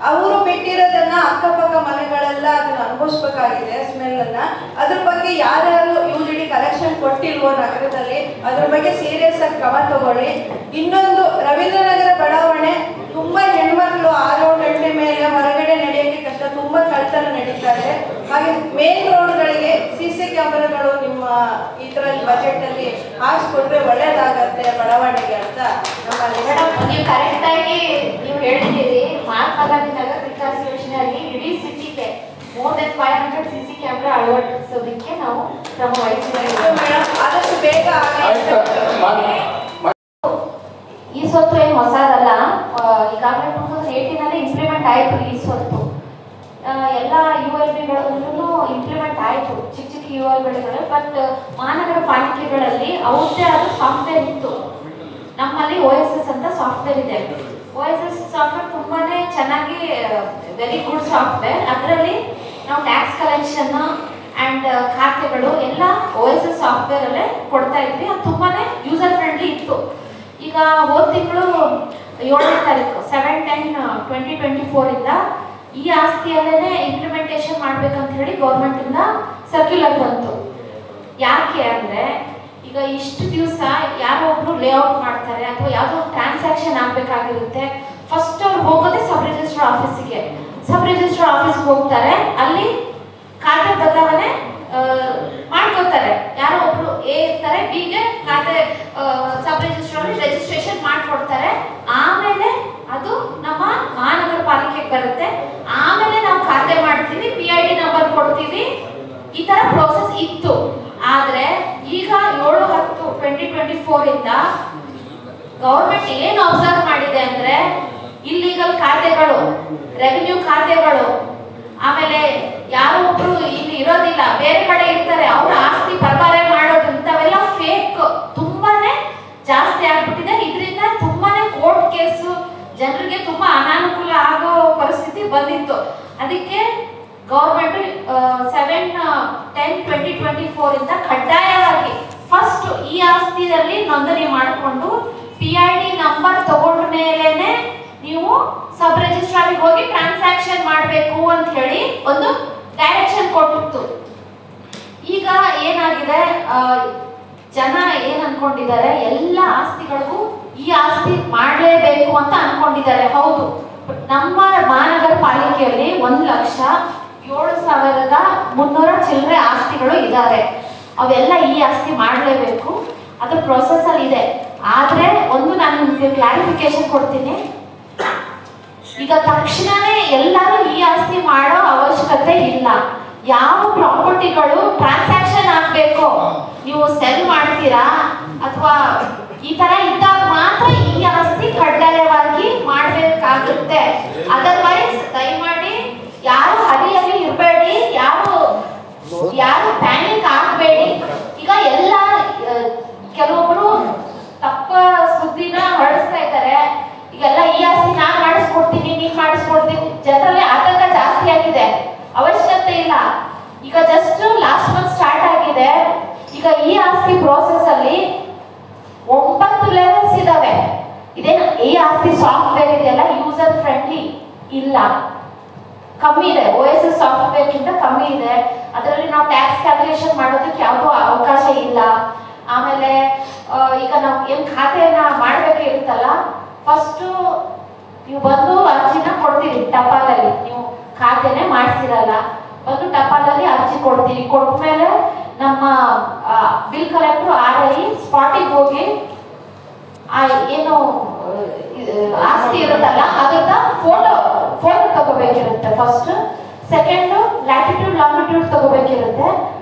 ಅವರು ಬಿಟ್ಟಿರೋದನ್ನ ಅಕ್ಕಪಕ್ಕ ಮನೆಗಳೆಲ್ಲ ಅದನ್ನ ಅನುಭವಿಸ್ಬೇಕಾಗಿದೆ ಸ್ಮೆಲ್ ಅನ್ನ. ಅದ್ರ ಬಗ್ಗೆ ಯಾರ್ಯಾರು UGD ಕಲೆಕ್ಷನ್ ಕೊಟ್ಟಿಲ್ವೋ ನಗರದಲ್ಲಿ ಅದ್ರ ಬಗ್ಗೆ ಸೀರಿಯಸ್ ಆಗಿ ಕ್ರಮ ತಗೊಳ್ಳಿ. ಇನ್ನೊಂದು ರವೀಂದ್ರನಗರ ಬಡಾವಣೆ ತುಂಬಾ ಹೆಣ್ಮಕ್ಳು 6 ಗಂಟೆ ಮೇಲೆ ಹೊರಗಡೆ ನಡೆಯಕ್ಕೆ ಕಷ್ಟ, ತುಂಬಾ ಕಳ್ತನ ನಡೀತಾರೆ. ಹಾಗೆ ಮೇನ್ ರೋಡ್ಗಳಿಗೆ CC ಕ್ಯಾಮೆರಾಗಳು ನಿಮ್ಮ ಇದರಲ್ಲಿ ಬಜೆಟ್ ಅಲ್ಲಿ ಹಾಕ್ಸ್ಕೊಟ್ರೆ ಒಳ್ಳೇದಾಗತ್ತೆ ಬಡಾವಣೆಗೆ ಅಂತ ನಮ್ಮಲ್ಲಿ. ನೀವು ಕರೆಕ್ಟ್ ಆಗಿ ನೀವು ಹೇಳಿದ್ದೀರಿ. ಮಹಾತ್ಮ ಗಾಂಧಿ ನಗರ ವಿಕಾಸ ಯೋಜನೆಯಲ್ಲಿ ಇಡೀ ಸಿಟಿಗೆ more than 500 CC ಕ್ಯಾಮೆರಾ ಅಳವಡಿಸೋದಕ್ಕೆ ನಾವು ಕ್ರಮ ವಹಿಸಿದ್ದೇವೆ. ಆದಷ್ಟು ಬೇಗ ಈ ಸ್ವತ್ತು ಏನು ಹೊಸದಲ್ಲ. ಈಗಾಗಲೇ 2018 ಇಂಪ್ಲಿಮೆಂಟ್ ಆಯಿತು. ಈ ಸ್ವತ್ತು ಎಲ್ಲ ULBಗಳಲ್ಲೂ ಇಂಪ್ಲಿಮೆಂಟ್ ಆಯಿತು, ಚಿಕ್ಕ ಚಿಕ್ಕ ULBಗಳು. ಬಟ್ ಮಹಾನಗರ ಪಾಲಿಕೆಗಳಲ್ಲಿ ಅವ್ರದ್ದೇ ಆದ ಸಾಫ್ಟ್ವೇರ್ ಇತ್ತು. ನಮ್ಮಲ್ಲಿ OSS ಅಂತ ಸಾಫ್ಟ್ವೇರ್ ಇದೆ. OSS ಸಾಫ್ಟ್ವೇರ್ ತುಂಬಾನೇ ಚೆನ್ನಾಗಿ, ವೆರಿ ಗುಡ್ ಸಾಫ್ಟ್ವೇರ್. ಅದರಲ್ಲಿ ನಾವು ಟ್ಯಾಕ್ಸ್ ಕಲೆಕ್ಷನ್ ಆ್ಯಂಡ್ ಖಾತೆಗಳು ಎಲ್ಲ OSS ಸಾಫ್ಟ್ವೇರ್ ಅಲ್ಲೇ ಕೊಡ್ತಾ ಇದ್ವಿ. ಅದು ತುಂಬಾನೇ ಯೂಸರ್ ಫ್ರೆಂಡ್ಲಿ ಇತ್ತು. ಈಗ ಹೋದ ತಿಂಗಳು 7ನೇ ತಾರೀಕು 7/10/2024 ಇಂದ ಈ ಆಸ್ತಿಯಲ್ಲೇ ಇಂಪ್ಲಿಮೆಂಟೇಷನ್ ಮಾಡ್ಬೇಕಂತ ಹೇಳಿ ಗೌರ್ಮೆಂಟ್ ಇಂದ ಸರ್ಕ್ಯುಲರ್ ಬಂತು. ಯಾಕೆ ಅಂದ್ರೆ ಈಗ ಇಷ್ಟು ದಿವಸ ಯಾರೋ ಒಬ್ರು ಲೇಔಟ್ ಮಾಡ್ತಾರೆ ಅಥವಾ ಯಾವುದೋ ಟ್ರಾನ್ಸಾಕ್ಷನ್ ಆಗ್ಬೇಕಾಗಿರುತ್ತೆ. ಫಸ್ಟ್ ಅವ್ರು ಹೋಗೋದೇ ಸಬ್ ರಿಜಿಸ್ಟರ್ ಆಫೀಸಿಗೆ. ಸಬ್ ರಿಜಿಸ್ಟರ್ ಆಫೀಸ್ಗೆ ಹೋಗ್ತಾರೆ, ಅಲ್ಲಿ ಖಾತೆ ಬದಲಾವಣೆ ಮಾಡ್ಕೋತಾರೆ. ಯಾರೋ ಒಬ್ರು A ಇರ್ತಾರೆ, Bಗೆ ಖಾತೆ ಸಬ್ ರಿಜಿಸ್ಟರ್ ರಿಜಿಸ್ಟ್ರೇಷನ್ ಮಾಡ್ಕೊಡ್ತಾರೆ. ಆಮೇಲೆ ಅದು ನಮ್ಮ ಮಹಾನಗರ ಪಾಲಿಕೆಗೆ ಬರುತ್ತೆ. ಆಮೇಲೆ ನಾವು ಖಾತೆ ಮಾಡ್ತೀವಿ, PID ನಂಬರ್ ಕೊಡ್ತೀವಿ. ಈ ತರ ಪ್ರೋಸೆಸ್ ಇತ್ತು. ಆದ್ರೆ ಈಗ 7/10/2024 ಇಂದ ಗವರ್ಮೆಂಟ್ ಏನು ಅಬ್ಸರ್ವ್ ಮಾಡಿದೆ ಅಂದ್ರೆ ಇಲ್ಲಿಗಲ್ ಖಾತೆಗಳು, ರೆವಿನ್ಯೂ ಖಾತೆಗಳು, ಆಮೇಲೆ ಯಾರೋ ಒಬ್ರು ಇಲ್ಲಿ ಇರೋದಿಲ್ಲ, ಬೇರೆ ಕಡೆ ಇರ್ತಾರೆ, ಅವ್ರ ಆಸ್ತಿ ಪರಬಾರೆ ಮಾಡೋದು, ಇಂಥವೆಲ್ಲ ಫೇಕ್ ತುಂಬಾನೇ ಜಾಸ್ತಿ ಆಗ್ಬಿಟ್ಟಿದೆ. ಇದರಿಂದ ತುಂಬಾನೇ ಕೋರ್ಟ್ ಕೇಸು, ಜನರಿಗೆ ತುಂಬಾ ಅನಾನುಕೂಲ ಆಗೋ ಪರಿಸ್ಥಿತಿ ಬಂದಿತ್ತು. ಅದಕ್ಕೆ ಗವರ್ಮೆಂಟ್ 7/10/2024 ಇಂದ ಕಡ್ಡಾಯವಾಗಿ ಫಸ್ಟ್ ಈ ಆಸ್ತಿಯಲ್ಲಿ ನೋಂದಣಿ ಮಾಡಿಕೊಂಡು PID ನಂಬರ್ ತಗೊಂಡ ಮೇಲೇನೆ ನೀವು ಸಬ್ ರಿಜಿಸ್ಟ್ರಾರಿಗೆ ಹೋಗಿ ಟ್ರಾನ್ಸಾಕ್ಷನ್ ಮಾಡಬೇಕು ಅಂತ ಹೇಳಿ ಒಂದು ಡೈರೆಕ್ಷನ್ ಕೊಟ್ಟಿತ್ತು. ಈಗ ಏನಾಗಿದೆ, ಜನ ಏನ್ ಅನ್ಕೊಂಡಿದ್ದಾರೆ, ಎಲ್ಲ ಆಸ್ತಿಗಳಿಗೂ ಈ ಆಸ್ತಿ ಮಾಡಲೇಬೇಕು ಅಂತ ಅನ್ಕೊಂಡಿದ್ದಾರೆ. ಹೌದು, ನಮ್ಮ ಮಹಾನಗರ ಪಾಲಿಕೆಯಲ್ಲಿ 1,07,300 ಚಿಲ್ಲರೆ ಆಸ್ತಿಗಳು ಇದಾವೆ. ಅವೆಲ್ಲ ಈ ಆಸ್ತಿ ಮಾಡಲೇಬೇಕು, ಅದ್ರ ಪ್ರೊಸೆಸ್ ಅಲ್ಲಿ ಇದೆ. ಆದ್ರೆ ಒಂದು ನಾನು ನಿಮ್ಗೆ ಕ್ಲಾರಿಫಿಕೇಶನ್ ಕೊಡ್ತೀನಿ. ಈಗ ತಕ್ಷಣನೇ ಎಲ್ಲರೂ ಈ ಆಸ್ತಿ ಮಾಡೋ ಅವಶ್ಯಕತೆ ಇಲ್ಲ. ಯಾವ ಪ್ರಾಪರ್ಟಿಗಳು ಟ್ರಾನ್ಸಾಕ್ಷನ್ ಆಗ್ಬೇಕು, ನೀವು ಸೆಲ್ ಮಾಡ್ತೀರಾ ಅಥವಾ ಈ ತರ ಇದ್ದಾಗ ಮಾತ್ರ ಈ ಆಸ್ತಿ ಕಡ್ಡಾಯವಾಗಿ ಮಾಡ್ಬೇಕಾಗುತ್ತೆ. ಅದರ್ವೈಸ್ ದಯಮಾಡಿ ಯಾರು ಹರಿಯಲ್ಲಿ ಇರಬೇಡಿ, ಯಾರು ಪ್ಯಾನಿಕ್ ಆಗಬೇಡಿ. ಈಗ ಎಲ್ಲ ಕೆಲವೊಬ್ರು ತಪ್ಪ ಸುದ್ದಿನ ಹೊರಡಿಸ್ತಾ ಇದ್ದಾರೆ. ಈಗೆಲ್ಲ ಈ ಆಸ್ತಿ ನಾನ್ ಮಾಡಿಸ್ಕೊಡ್ತೀನಿ, ನೀನ್ ಮಾಡಿಸ್ಕೊಡ್ತೀನಿ, ಜನರಲ್ಲಿ ಆತಂಕ ಜಾಸ್ತಿ ಆಗಿದೆ. ಅವಶ್ಯಕತೆ ಇಲ್ಲ. ಈಗ ಜಸ್ಟ್ ಲಾಸ್ಟ್ ಮಂತ್ ಸ್ಟಾರ್ಟ್ ಆಗಿದೆ. ಈಗ ಈ ಆಸ್ತಿ ಪ್ರೋಸೆಸ್ ಅಲ್ಲಿ 9 ಲೆವೆಲ್ಸ್ ಇದಾವೆ. ಇದೇನು ಈ ಆಸ್ತಿ ಸಾಫ್ಟ್ವೇರ್ ಇದೆಯಲ್ಲ ಯೂಸರ್ ಫ್ರೆಂಡ್ಲಿ ಇಲ್ಲ, ಕಮ್ಮಿ ಇದೆ. OSS ಸಾಫ್ಟ್ವೇರ್ ಗಿಂತ ಕಮ್ಮಿ ಇದೆ. ಅದರಲ್ಲಿ ನಾವು ಟ್ಯಾಕ್ಸ್ ಕ್ಯಾಲ್ಕುಲೇಷನ್ ಮಾಡೋದಕ್ಕೆ ಯಾವುದೋ ಅವಕಾಶ ಇಲ್ಲ. ಆಮೇಲೆ ಈಗ ನಾವು ಏನ್ ಖಾತೆಯನ್ನ ಮಾಡ್ಬೇಕಿರುತ್ತಲ್ಲ, ಫಸ್ಟು ನೀವು ಬಂದು ಅರ್ಜಿನ ಕೊಡ್ತೀರಿ ಟಪಾಲಲ್ಲಿ. ನೀವು ಖಾತೆನೆ ಮಾಡಿಸಿರಲ್ಲ, ಬಂದು ಟಪಾಲಲ್ಲಿ ಅರ್ಜಿ ಕೊಡ್ತೀರಿ. ಕೊಟ್ಟ ಮೇಲೆ ನಮ್ಮ ಬಿಲ್ ಕಲೆಕ್ಟರ್ RI ಸ್ಪಾಟಿಗೆ ಹೋಗಿ ಏನು ಆಸ್ತಿ ಇರುತ್ತಲ್ಲ ಅದನ್ನ ಫೋಟೋ ತಗೋಬೇಕಿರುತ್ತೆ ಫಸ್ಟ್. ಸೆಕೆಂಡ್ ಲ್ಯಾಟಿಟ್ಯೂಡ್ ಲಾಂಗಿಟ್ಯೂಡ್ ತಗೋಬೇಕಿರುತ್ತೆ.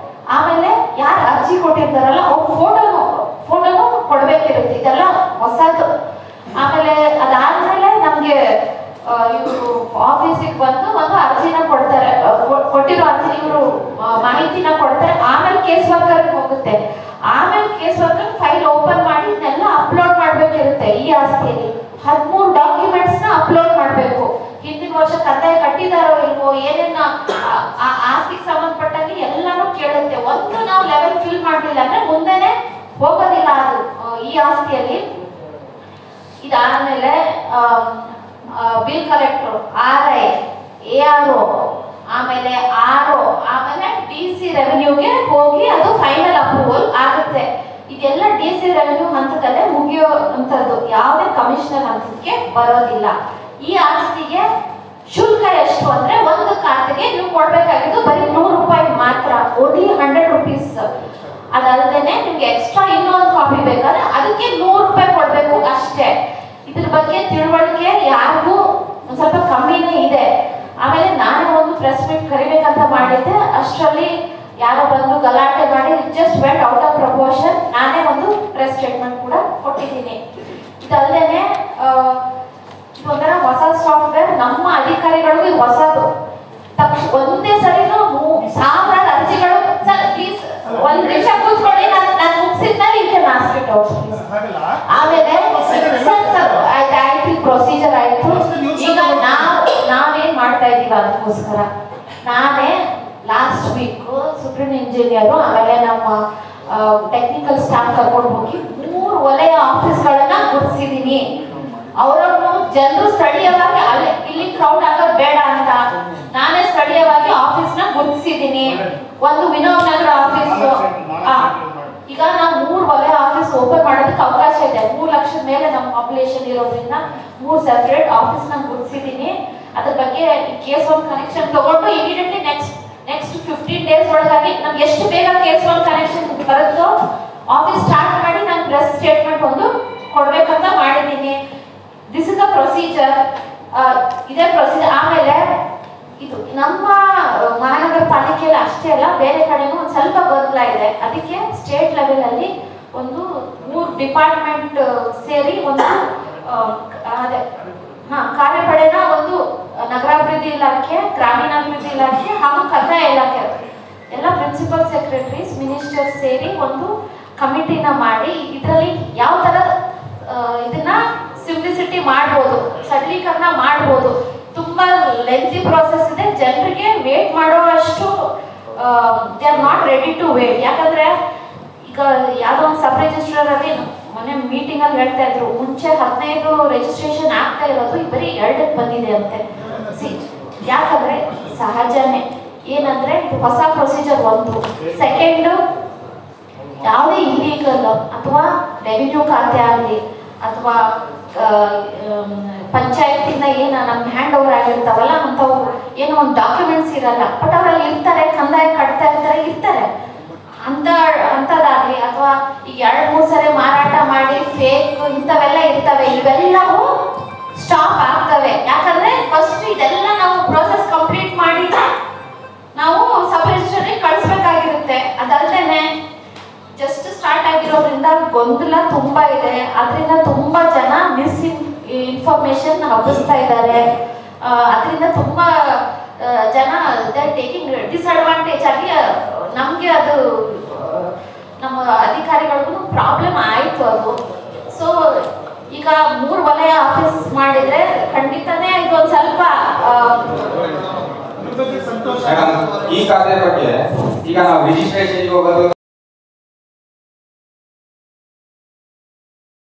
ಆಮೇಲೆ ಯಾರು ಅರ್ಜಿ ಕೊಟ್ಟಿರ್ತಾರಲ್ಲ ಅವ್ರ ಫೋಟೋನು ಕೊಡ್ಬೇಕಿರುತ್ತೆ. ಇದೆಲ್ಲ ಹೊಸದು. ಆಮೇಲೆ ಅದಾದ್ಮೇಲೆ ನಮ್ಗೆ ಇವರು ಆಫೀಸಿಗೆ ಬಂದು ಒಂದು ಅರ್ಜಿನ ಕೊಡ್ತಾರೆ. ಕೊಟ್ಟಿರೋ ಅರ್ಜಿ ಇವರು ಮಾಹಿತಿನ ಕೊಡ್ತಾರೆ. ಆಮೇಲೆ ಕೇಸ್ ವರ್ಕರ್ ಹೋಗುತ್ತೆ. ಆಮೇಲೆ ಕೇಸ್ ವರ್ಕರ್ ಫೈಲ್ ಓಪನ್ ಮಾಡಿ ಇದನ್ನೆಲ್ಲ ಅಪ್ಲೋಡ್ ಮಾಡ್ಬೇಕಿರುತ್ತೆ. ಈ ಆಸ್ತಿಯಲ್ಲಿ 13 ಡಾಕ್ಯುಮೆಂಟ್ಸ್ ನ ಅಪ್ಲೋಡ್ ಮಾಡ್ಬೇಕು. ಹಿಂದಿನ ವರ್ಷ ಕಂದಾಯ ಕಟ್ಟಿದಾರೋ ಇಲ್ವೋ, ಏನೇನ ಆಸ್ತಿಗೆ ಸಂಬಂಧಪಟ್ಟಂಗೆ ಎಲ್ಲಾನು ಕೇಳುತ್ತೆ. ಒಂದು ನಾವು ಲೆವೆಲ್ ಫಿಲ್ ಮಾಡಲಿಲ್ಲ ಅಂದ್ರೆ ಮುಂದೆನೆ ಹೋಗೋದಿಲ್ಲ ಅದು ಈ ಆಸ್ತಿಯಲ್ಲಿ. ಇದಾದ್ಮೇಲೆ ಬಿಲ್ ಕಲೆಕ್ಟರ್, RI, ARO, ಆಮೇಲೆ RO, ಆಮೇಲೆ DC ರೆವೆನ್ಯೂಗೆ ಹೋಗಿ ಅದು ಫೈನಲ್ ಅಪ್ರೂವಲ್ ಆಗುತ್ತೆ. ಇದೆಲ್ಲ DC ರೆವೆನ್ಯೂ ಹಂತದಲ್ಲೇ ಮುಗಿಯುವಂಥದ್ದು, ಯಾವುದೇ ಕಮಿಷನರ್ ಹಂತಕ್ಕೆ ಬರೋದಿಲ್ಲ. ಈ ಆಸ್ತಿಗೆ ಶುಲ್ಕ ಎಷ್ಟು ಅಂದ್ರೆ ಒಂದು ಖಾತೆಗೆ ನೀವು ಕೊಡ್ಬೇಕಾಗಿದ್ದು ಬರೀ 100 ರೂಪಾಯಿ ಮಾತ್ರ, ಓನ್ಲಿ 100 rupees. ಅದಲ್ಲದೆ ನಿಮ್ಗೆ ಎಕ್ಸ್ಟ್ರಾ ಇನ್ನೊಂದು ಕಾಪಿ ಬೇಕಾದ್ರೆ ಅದಕ್ಕೆ 100 ರೂಪಾಯಿ ಕೊಡ್ಬೇಕು ಅಷ್ಟೇ. ಇದ್ರ ಬಗ್ಗೆ ತಿಳುವಳಿಕೆ ಯಾರಿಗೂ ಒಂದ್ ಸ್ವಲ್ಪ ಕಮ್ಮಿನೇ ಇದೆ. ಆಮೇಲೆ ನಾನೇ ಒಂದು ಪ್ರೆಸ್ ಮೀಟ್ ಕರಿಬೇಕಂತ ಮಾಡಿದ್ದೆ, ಅಷ್ಟರಲ್ಲಿ ಯಾರೋ ಬಂದು ಗಲಾಟೆ ಮಾಡಿ just went out of proportion. ನಾನೇ ಒಂದು ಪ್ರೆಸ್ ಸ್ಟೇಟ್ಮೆಂಟ್ ಕೂಡ ಕೊಟ್ಟಿದ್ದೀನಿ. ಇದಲ್ಲದೆ ಇದೊಂಥರ ಹೊಸ ಸಾಫ್ಟ್ವೇರ್, ನಮ್ಮ ಅಧಿಕಾರಿಗಳಿಗೂ ಇದು ಹೊಸದು. ಒಂದೇ ಸರಿನೂ 1000 ಅರ್ಜಿಗಳು. ಸರ್ ಪ್ಲೀಸ್ ಒಂದ್ ನಿಮಿಷ ಕೂತ್ಕೊಳ್ಳಿ, ನಾನು ಮುಗಿಸಿದ್ಮೇಲೆ you can ask it out please. ಆಮೇಲೆ ಆಯ್ತು ಪ್ರೊಸೀಜರ್ ಆಯ್ತು. ಈಗ ನಾವೇನ್ ಮಾಡ್ತಾ ಇದೀವಿ ಅದಕ್ಕೋಸ್ಕರ ನಾನೇ ಲಾಸ್ಟ್ ವೀಕ್ ಸುಪ್ರೀಂ ಇಂಜಿನಿಯರು ಆಮೇಲೆ ನಮ್ಮ ಟೆಕ್ನಿಕಲ್ ಸ್ಟಾಫ್ ಕರ್ಕೊಂಡು ಹೋಗಿ 3 ವಲಯ ಆಫೀಸ್ಗಳನ್ನ ಗುರುತಿಸಿದೀನಿ. ಅವರನ್ನು ಜನರು ಸ್ಥಳೀಯವಾಗಿ ಇಲ್ಲಿ ಕ್ರೌಡ್ ಆಗೋದು ಬೇಡ ಅಂತ ನಾನೇ ಸ್ಥಳೀಯವಾಗಿ ಆಫೀಸ್ ನ ಗುರುತಿಸಿದೀನಿ. ಒಂದು ವಿನೋದ್ ನಗರ ಆಫೀಸ್, ಈಗ ನಾವು 3 ವಲಯ ಆಫೀಸ್ ಓಪನ್ ಮಾಡೋದಕ್ಕೆ ಅವಕಾಶ ಇದೆ. 3 ಲಕ್ಷದ ಮೇಲೆ ನಮ್ಮ ಪಾಪ್ಯುಲೇಷನ್ ಇರೋದ್ರಿಂದ 3 ಸೆಪರೇಟ್ ಆಫೀಸ್ ನ ಗುರುತಿಸಿದೀನಿ. ಅದ್ರ ಬಗ್ಗೆ ಕೇಸ್ 1 ಕನೆಕ್ಷನ್ ತಗೊಂಡು ಇಮಿಡಿಯೇಟ್ಲಿ ನೆಕ್ಸ್ಟ್ 15 days ಒಳಗಾಗಿ ನಮ್ಗೆ ಎಷ್ಟು ಬೇಗ ಕೇಸ್ 1 ಕನೆಕ್ಷನ್ ಬರುತ್ತೋ ಆಫೀಸ್ ಸ್ಟಾರ್ಟ್ ಮಾಡಿ ನಾನು ಪ್ರೆಸ್ ಸ್ಟೇಟ್ಮೆಂಟ್ ಒಂದು ಕೊಡ್ಬೇಕಂತ ಮಾಡಿದ್ದೀನಿ. This is a procedure. ಇದೇ ಪ್ರೊಸೀಜರ್. ಆಮೇಲೆ ಇದು ನಮ್ಮ ಮಹಾನಗರ ಪಾಲಿಕೆಯಲ್ಲಿ ಅಷ್ಟೇ ಅಲ್ಲ, ಬೇರೆ ಕಡೆನೂ ಒಂದು ಸ್ವಲ್ಪ ಗೊಂದಲ ಇದೆ. ಅದಕ್ಕೆ ಸ್ಟೇಟ್ ಲೆವೆಲ್ ಅಲ್ಲಿ ಒಂದು 3 ಡಿಪಾರ್ಟ್ಮೆಂಟ್ ಸೇರಿ ಒಂದು ಕಾರ್ಯಪಡೆನ ಒಂದು ನಗರಾಭಿವೃದ್ಧಿ ಇಲಾಖೆ, ಗ್ರಾಮೀಣಾಭಿವೃದ್ಧಿ ಇಲಾಖೆ ಹಾಗೂ ಕಂದಾಯ ಇಲಾಖೆ ಎಲ್ಲ ಪ್ರಿನ್ಸಿಪಲ್ ಸೆಕ್ರೆಟರೀಸ್ ಮಿನಿಸ್ಟರ್ಸ್ ಸೇರಿ ಒಂದು ಕಮಿಟಿನ ಮಾಡಿ ಇದರಲ್ಲಿ ಯಾವ ತರ ಇದನ್ನ ಸಿಂಪ್ಲಿಸಿಟಿ ಮಾಡ್ಬೋದು, ಸರಳೀಕರಣ ಮಾಡ್ಬೋದು. ತುಂಬಾ ಲೆಂತಿ ಪ್ರಾಸೆಸ್ ಇದೆ. ಜನರಿಗೆ ವೇಟ್ ಮಾಡೋ ಅಷ್ಟು they are not ready to wait. ಯಾಕಂದ್ರೆ ಈಗ ಯಾವ್ದೋ ಒಂದು ಸಬ್ ರಿಜಿಸ್ಟ್ರಾರ್ ಅಲ್ಲಿ ಮೊನ್ನೆ ಮೀಟಿಂಗ್ ಅಲ್ಲಿ ಹೇಳ್ತಾ ಇದ್ರು, ಮುಂಚೆ 15 ರಿಜಿಸ್ಟ್ರೇಷನ್ ಆಗ್ತಾ ಇರೋದು ಬರೀ 2ಕ್ಕೆ ಬಂದಿದೆ ಅಂತೆ. ಯಾಕಂದ್ರೆ ಸಹಜನೇ. ಏನಂದ್ರೆ ಇದು ಹೊಸ ಪ್ರೊಸೀಜರ್ ಒಂದು. ಸೆಕೆಂಡ್, ಯಾವುದೇ ಇಲ್ಲೀಗಲ್ ಅಥವಾ ರೆವಿನ್ಯೂ ಖಾತೆ ಆಗಲಿ ಅಥವಾ ಪಂಚಾಯತಿಂದ ಏನ ನಮ್ಗೆ ಹ್ಯಾಂಡ್ ಓವರ್ ಆಗಿರ್ತಾವಲ್ಲ ಅಂತವು ಏನೋ ಒಂದು ಡಾಕ್ಯುಮೆಂಟ್ಸ್ ಇರಲ್ಲ, ಬಟ್ ಅವರಲ್ಲಿ ಇರ್ತಾರೆ, ಕಂದಾಯ ಕಟ್ತಾ ಇರ್ತಾರೆ ಅಂತದಾಗ್ಲಿ ಅಥವಾ ಈಗ 2-3 ಸರಿ ಮಾರಾಟ ಮಾಡಿ ಫೇಕ್ ಇಂಥವೆಲ್ಲ ಇರ್ತವೆ. ಇವೆಲ್ಲವೂ ಸ್ಟಾಪ್ ಆಗ್ತವೆ. ಯಾಕಂದ್ರೆ ಫಸ್ಟ್ ಇದೆಲ್ಲ ನಾವು ಪ್ರೋಸೆಸ್ ಕಂಪ್ಲೀಟ್ ಮಾಡಿ ನಾವು ಸಬ್ ರಿಜಿಸ್ಟ್ರಿಗೆ ಕಳಿಸ್ಬೇಕಾಗಿರುತ್ತೆ. ಅದಲ್ಲದೆ ಜಸ್ಟ್ ಸ್ಟಾರ್ಟ್ ಆಗಿರೋದ್ರಿಂದ ಗೊಂದಲ ತುಂಬಾ ಇದೆ. ಅದರಿಂದ ತುಂಬಾ ಜನ ಇನ್ಫಾರ್ಮೇಶನ್ ಹಬ್ಬಿಸ್ತಾ ಇದ್ದಾರೆ. ಅದರಿಂದ ತುಂಬಾ ಜನ ಟೇಕಿಂಗ್ ಡಿಸ್ಅಡ್ವಾಂಟೇಜ್ ಆಗಿ ನಮ್ಗೆ ಅದು ನಮ್ಮ ಅಧಿಕಾರಿಗಳಿಗೂ ಪ್ರಾಬ್ಲಮ್ ಆಯ್ತು ಅದು. ಸೊ ಈಗ 3 ವಲಯ ಆಫೀಸ್ ಮಾಡಿದ್ರೆ ಖಂಡಿತನೇ ಇದೊಂದು ಸ್ವಲ್ಪ ಈ ಖಾತೆ ಬಗ್ಗೆ ಈಗ ನಾವು ರಿಜಿಸ್ಟ್ರೇಷನ್ ಹೋಗೋದು